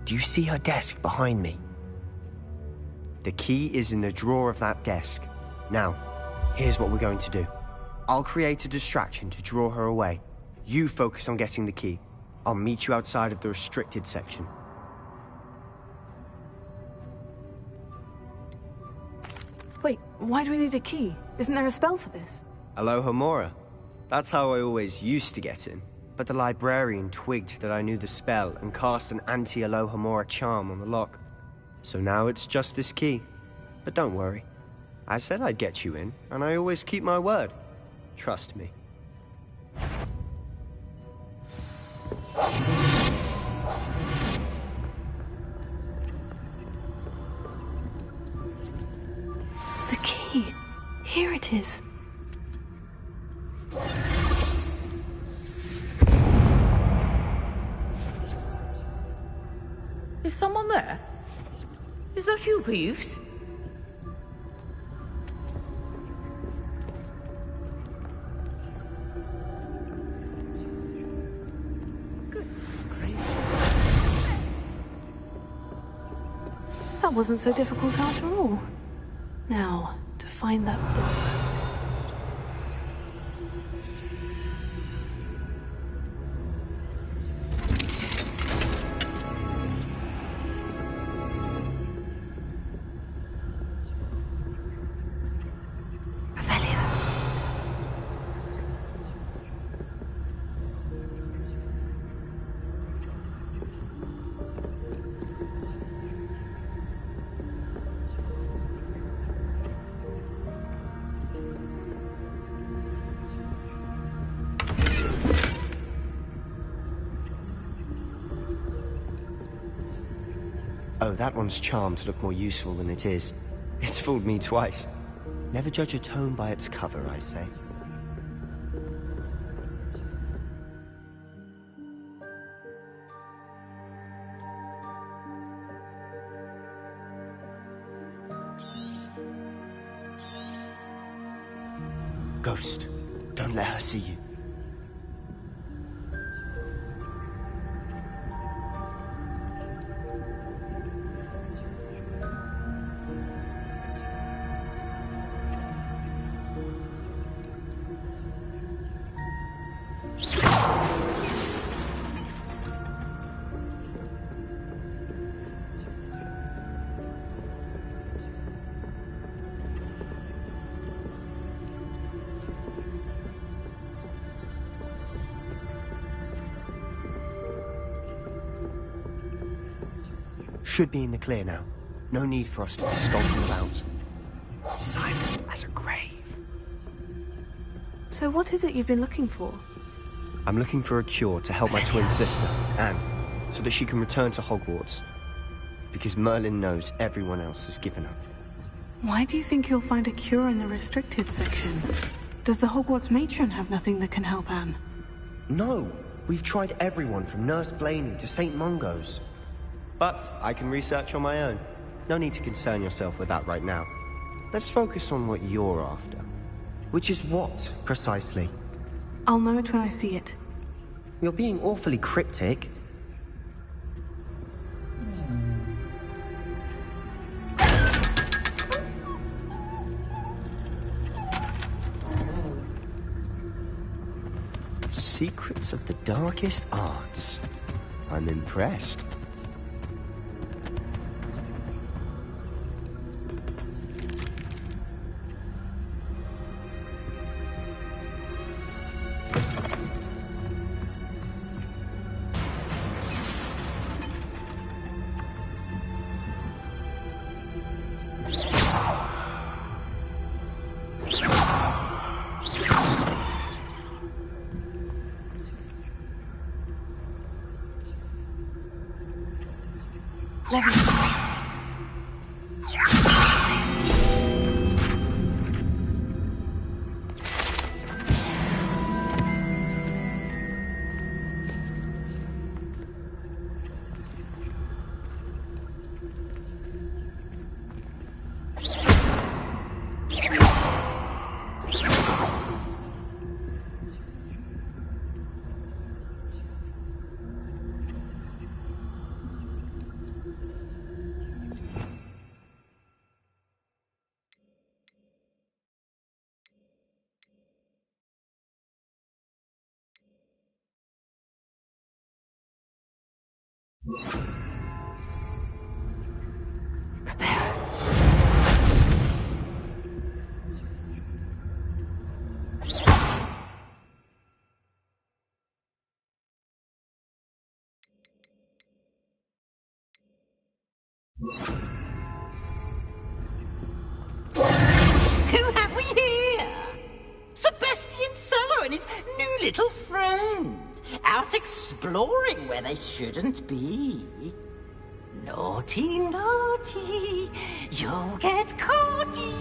Do you see her desk behind me? The key is in the drawer of that desk. Now, here's what we're going to do. I'll create a distraction to draw her away. You focus on getting the key. I'll meet you outside of the restricted section. Wait, why do we need a key? Isn't there a spell for this? Alohomora. That's how I always used to get in. But the librarian twigged that I knew the spell and cast an anti-Alohomora charm on the lock. So now it's just this key. But don't worry. I said I'd get you in, and I always keep my word. Trust me. The key. Here it is. Is someone there? Is that you, Peeves? That wasn't so difficult after all. Now, to find that book. Oh, that one's charmed to look more useful than it is. It's fooled me twice. Never judge a tome by its cover, I say. Ghost, don't let her see you. Should be in the clear now. No need for us to be skulking about. Silent as a grave. So what is it you've been looking for? I'm looking for a cure to help my twin sister, Anne, so that she can return to Hogwarts. Because Merlin knows everyone else has given up. Why do you think you'll find a cure in the restricted section? Does the Hogwarts matron have nothing that can help Anne? No! We've tried everyone from Nurse Blaney to St. Mungo's. But I can research on my own. No need to concern yourself with that right now. Let's focus on what you're after. Which is what, precisely? I'll know it when I see it. You're being awfully cryptic. Secrets of the darkest arts. I'm impressed. Who have we here? Sebastian Solo and his new little friend. Out exploring where they shouldn't be. Naughty, naughty, you'll get caughty.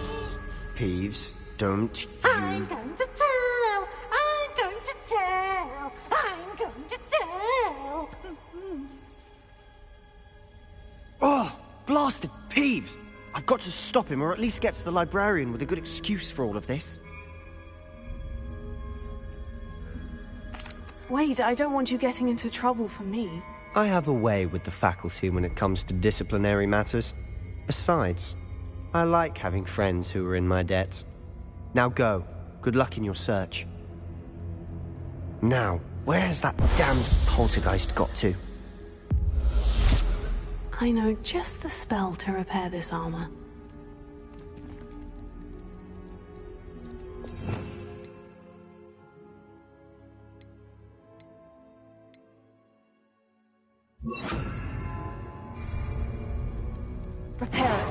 Peeves, don't you... I'm going to tell, I'm going to tell, I'm going to tell. Oh, blasted Peeves! I've got to stop him, or at least get to the librarian with a good excuse for all of this. Wait, I don't want you getting into trouble for me. I have a way with the faculty when it comes to disciplinary matters. Besides, I like having friends who are in my debt. Now go. Good luck in your search. Now, where's that damned poltergeist got to? I know just the spell to repair this armor. Repair it.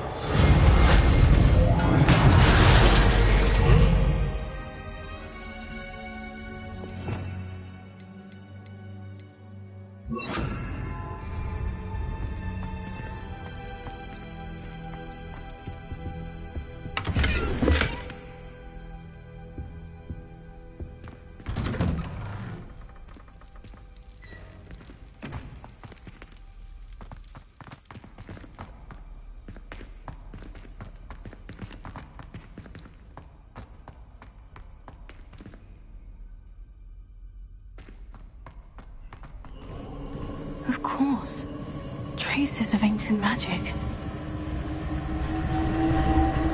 Of course. Traces of ancient magic.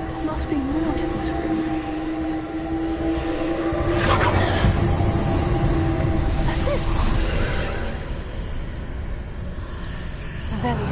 There must be more to this room. That's it. Revelio.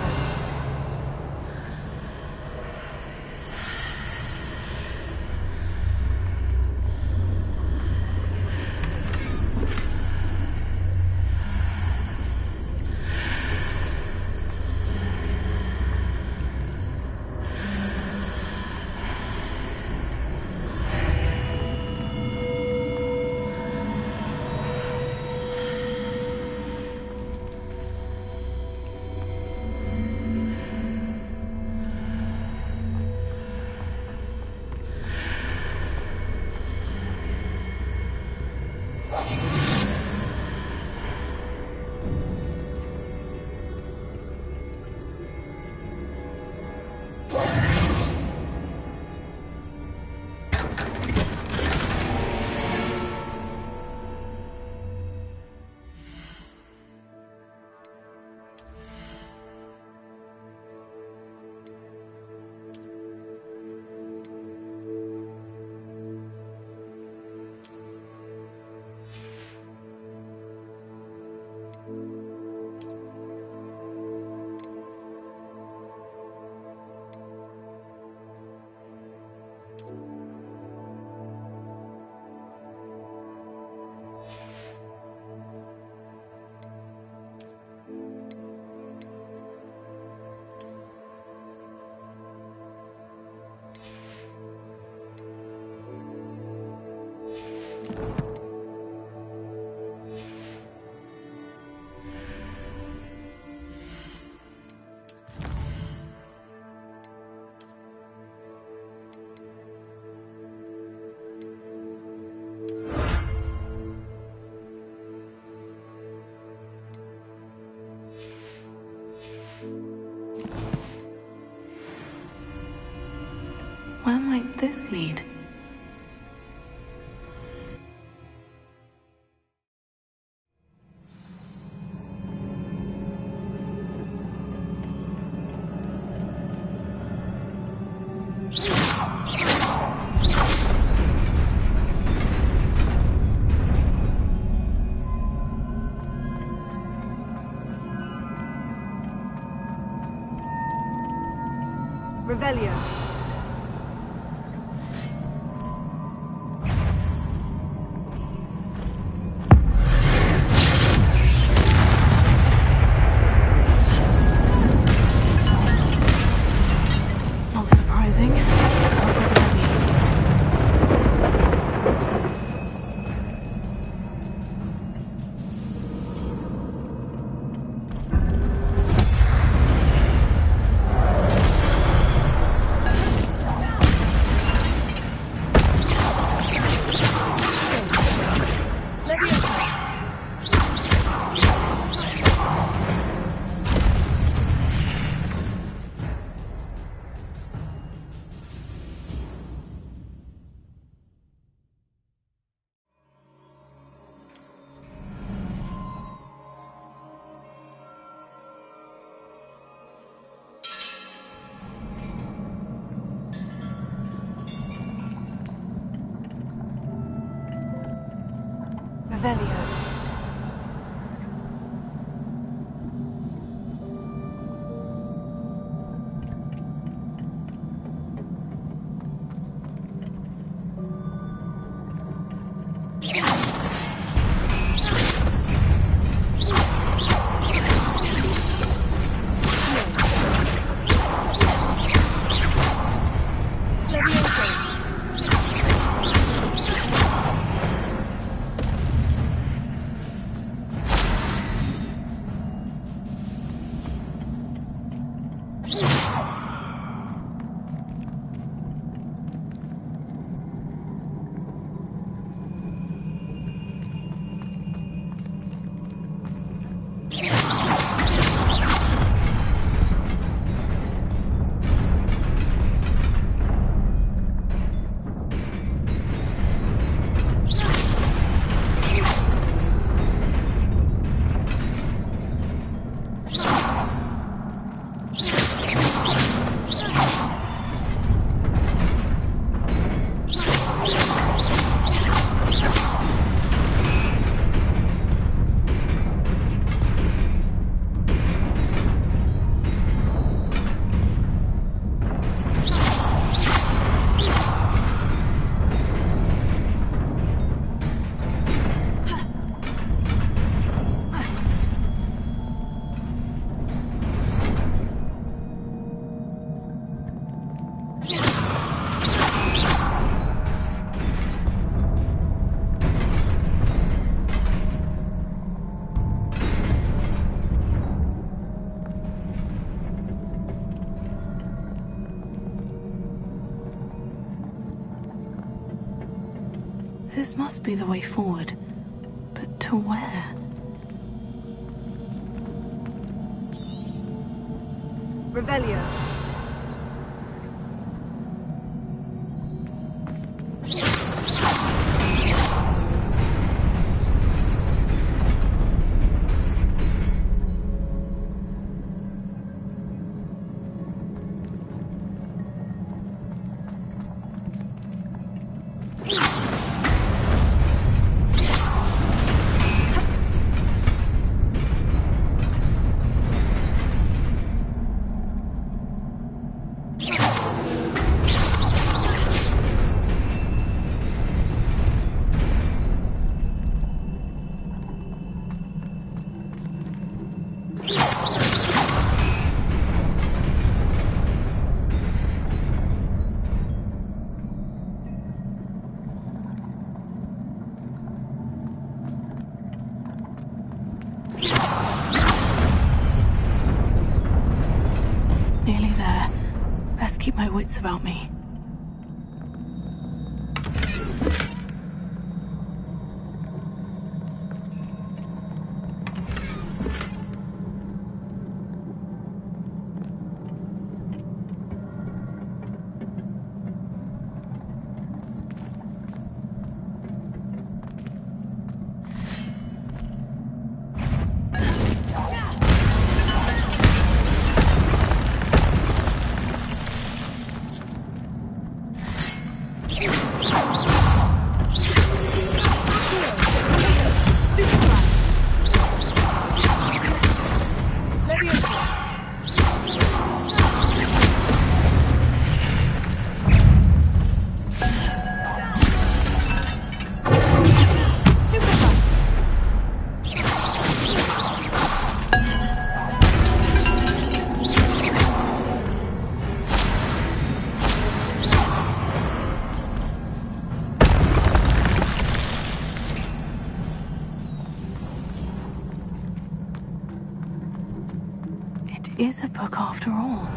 this lead? Revelio. Not surprising. What's at the ready? Revelio. This must be the way forward. But to where? Revelio. Nearly there. Best keep my wits about me. is a book after all.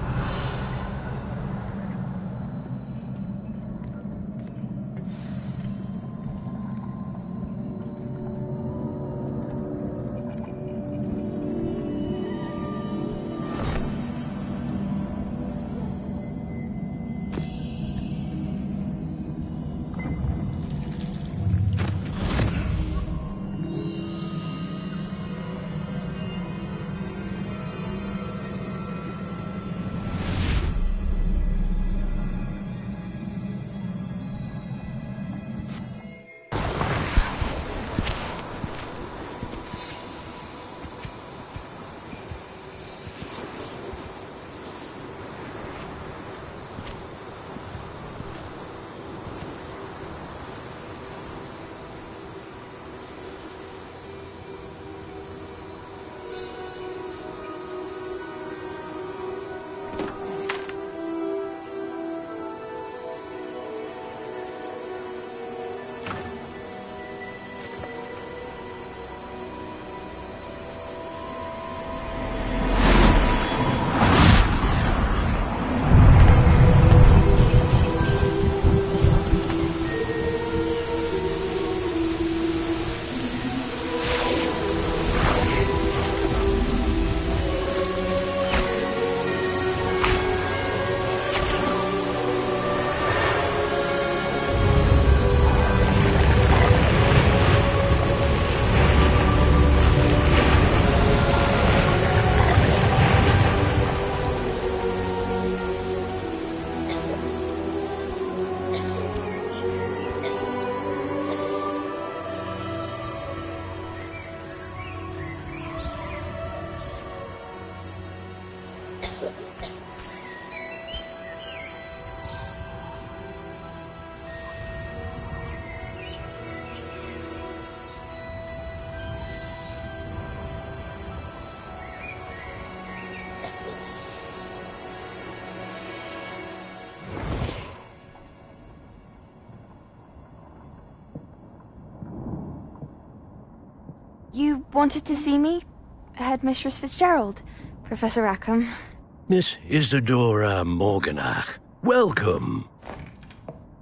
You wanted to see me? Headmistress Fitzgerald? Professor Rackham? Miss Isadora Morganach, welcome.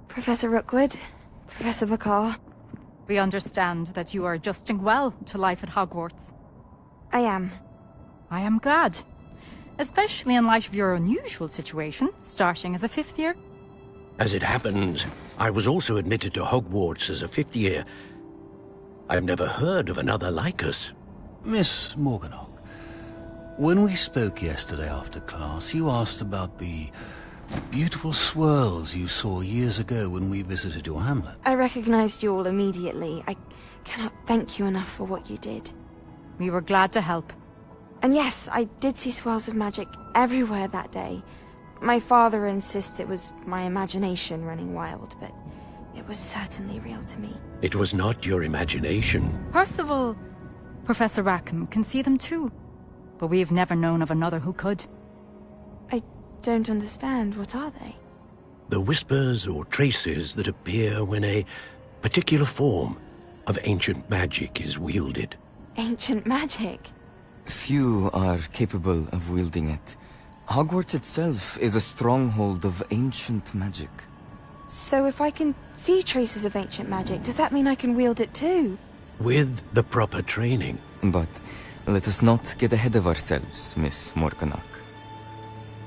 Professor Rookwood? Professor Bakar? We understand that you are adjusting well to life at Hogwarts. I am. I am glad. Especially in light of your unusual situation, starting as a 5th year. As it happens, I was also admitted to Hogwarts as a 5th year. I've never heard of another like us. Miss Morganach, when we spoke yesterday after class, you asked about the beautiful swirls you saw years ago when we visited your hamlet. I recognized you all immediately. I cannot thank you enough for what you did. We were glad to help. And yes, I did see swirls of magic everywhere that day. My father insists it was my imagination running wild, but it was certainly real to me. It was not your imagination. Percival, Professor Rackham can see them too. But we have never known of another who could. I don't understand. What are they? The whispers or traces that appear when a particular form of ancient magic is wielded. Ancient magic? Few are capable of wielding it. Hogwarts itself is a stronghold of ancient magic. So if I can see traces of ancient magic, does that mean I can wield it too? With the proper training. But let us not get ahead of ourselves, Miss Morganach.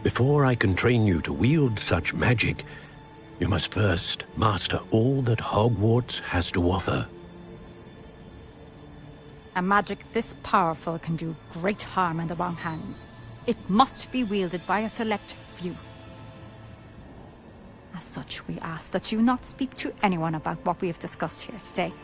Before I can train you to wield such magic, you must first master all that Hogwarts has to offer. A magic this powerful can do great harm in the wrong hands. It must be wielded by a select few. As such, we ask that you not speak to anyone about what we have discussed here today.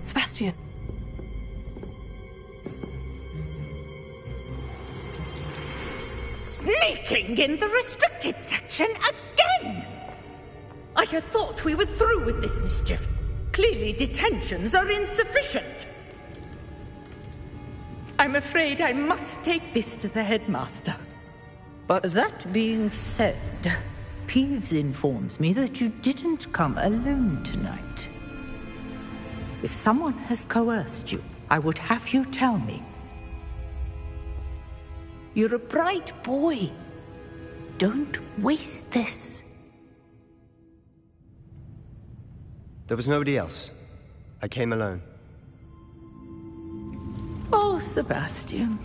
Sebastian. Sneaking in the restricted section again! I had thought we were through with this mischief. Clearly detentions are insufficient. I'm afraid I must take this to the headmaster. But that being said, Peeves informs me that you didn't come alone tonight. If someone has coerced you, I would have you tell me. You're a bright boy. Don't waste this. There was nobody else. I came alone. Oh, Sebastian.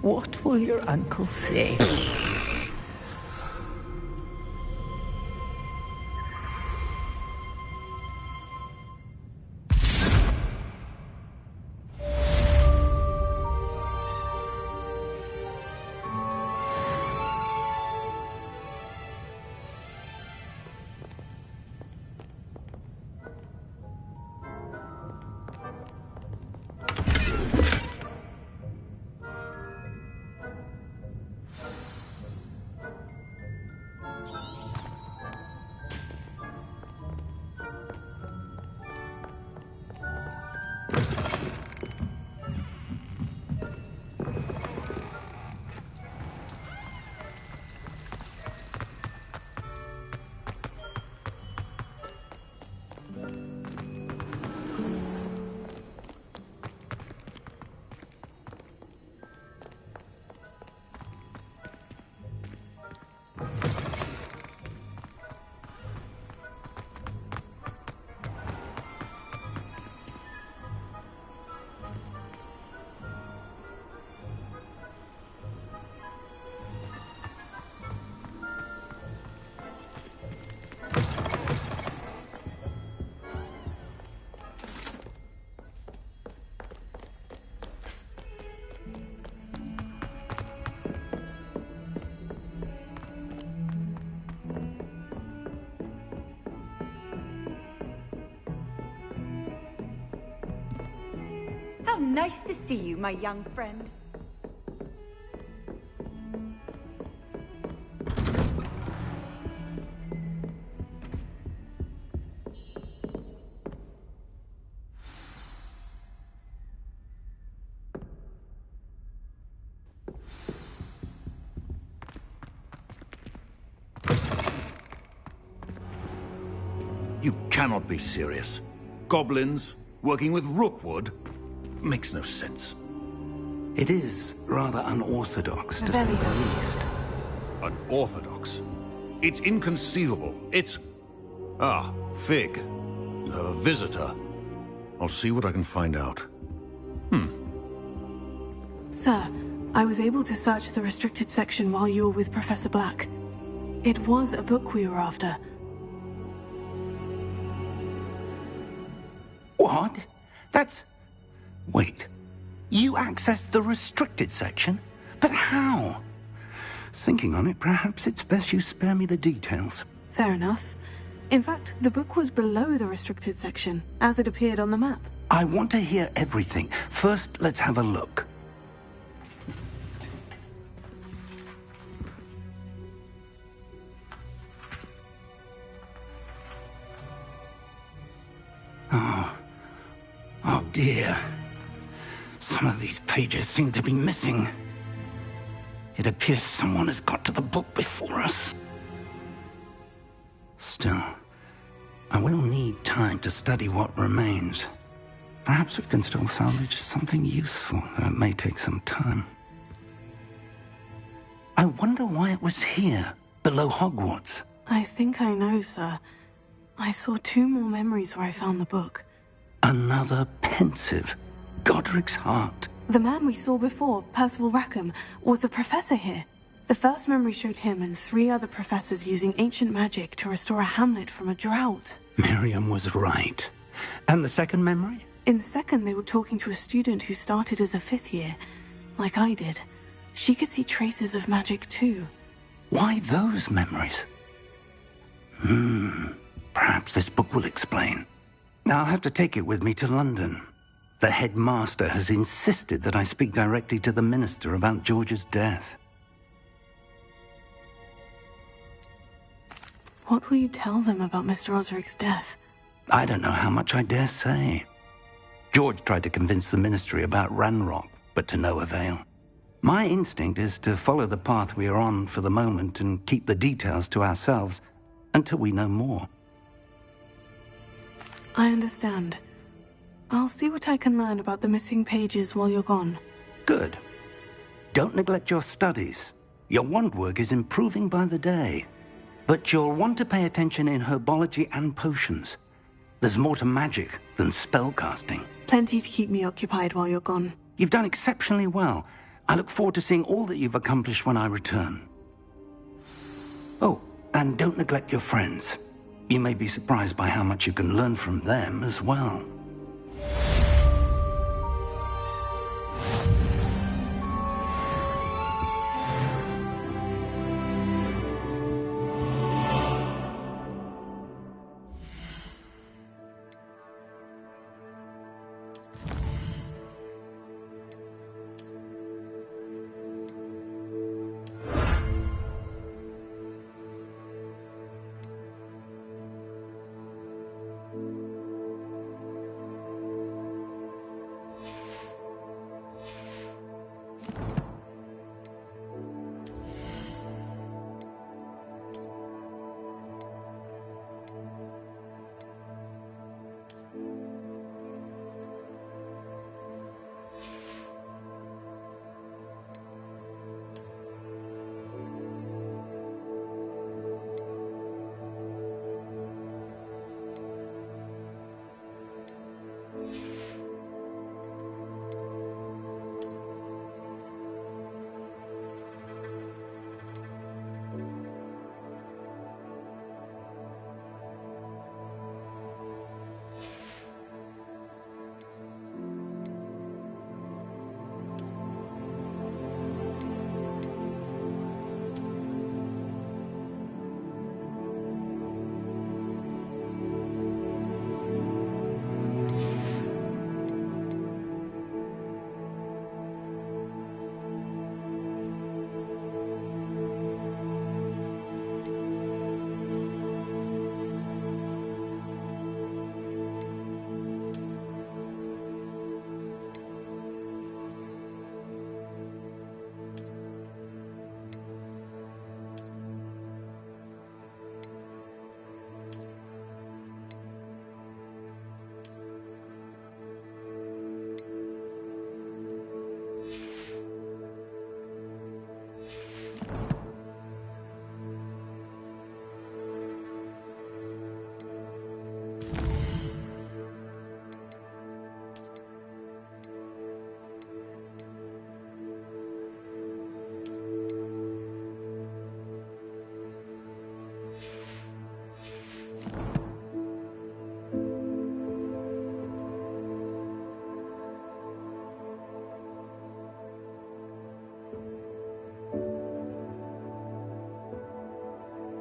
What will your uncle say? How nice to see you, my young friend. You cannot be serious. Goblins working with Rookwood? Makes no sense. It is rather unorthodox, to say the least. Unorthodox? It's inconceivable. It's... Ah, Fig. You have a visitor. I'll see what I can find out. Sir, I was able to search the restricted section while you were with Professor Black. It was a book we were after. What? That's... Wait. You accessed the restricted section? But how? Thinking on it, perhaps it's best you spare me the details. Fair enough. In fact, the book was below the restricted section, as it appeared on the map. I want to hear everything. First, let's have a look. Oh dear. Some of these pages seem to be missing. It appears someone has got to the book before us. Still, I will need time to study what remains. Perhaps we can still salvage something useful, though it may take some time. I wonder why it was here, below Hogwarts. I think I know, sir. I saw 2 more memories where I found the book. Another pensive. Godric's heart. The man we saw before, Percival Rackham, was a professor here. The first memory showed him and 3 other professors using ancient magic to restore a hamlet from a drought. Miriam was right. And the second memory? In the second, they were talking to a student who started as a 5th year, like I did. She could see traces of magic too. Why those memories? Perhaps this book will explain. I'll have to take it with me to London. The headmaster has insisted that I speak directly to the minister about George's death. What will you tell them about Mr. Osric's death? I don't know how much I dare say. George tried to convince the Ministry about Ranrock, but to no avail. My instinct is to follow the path we are on for the moment and keep the details to ourselves until we know more. I understand. I'll see what I can learn about the missing pages while you're gone. Good. Don't neglect your studies. Your wand work is improving by the day. But you'll want to pay attention in herbology and potions. There's more to magic than spellcasting. Plenty to keep me occupied while you're gone. You've done exceptionally well. I look forward to seeing all that you've accomplished when I return. Oh, and don't neglect your friends. You may be surprised by how much you can learn from them as well.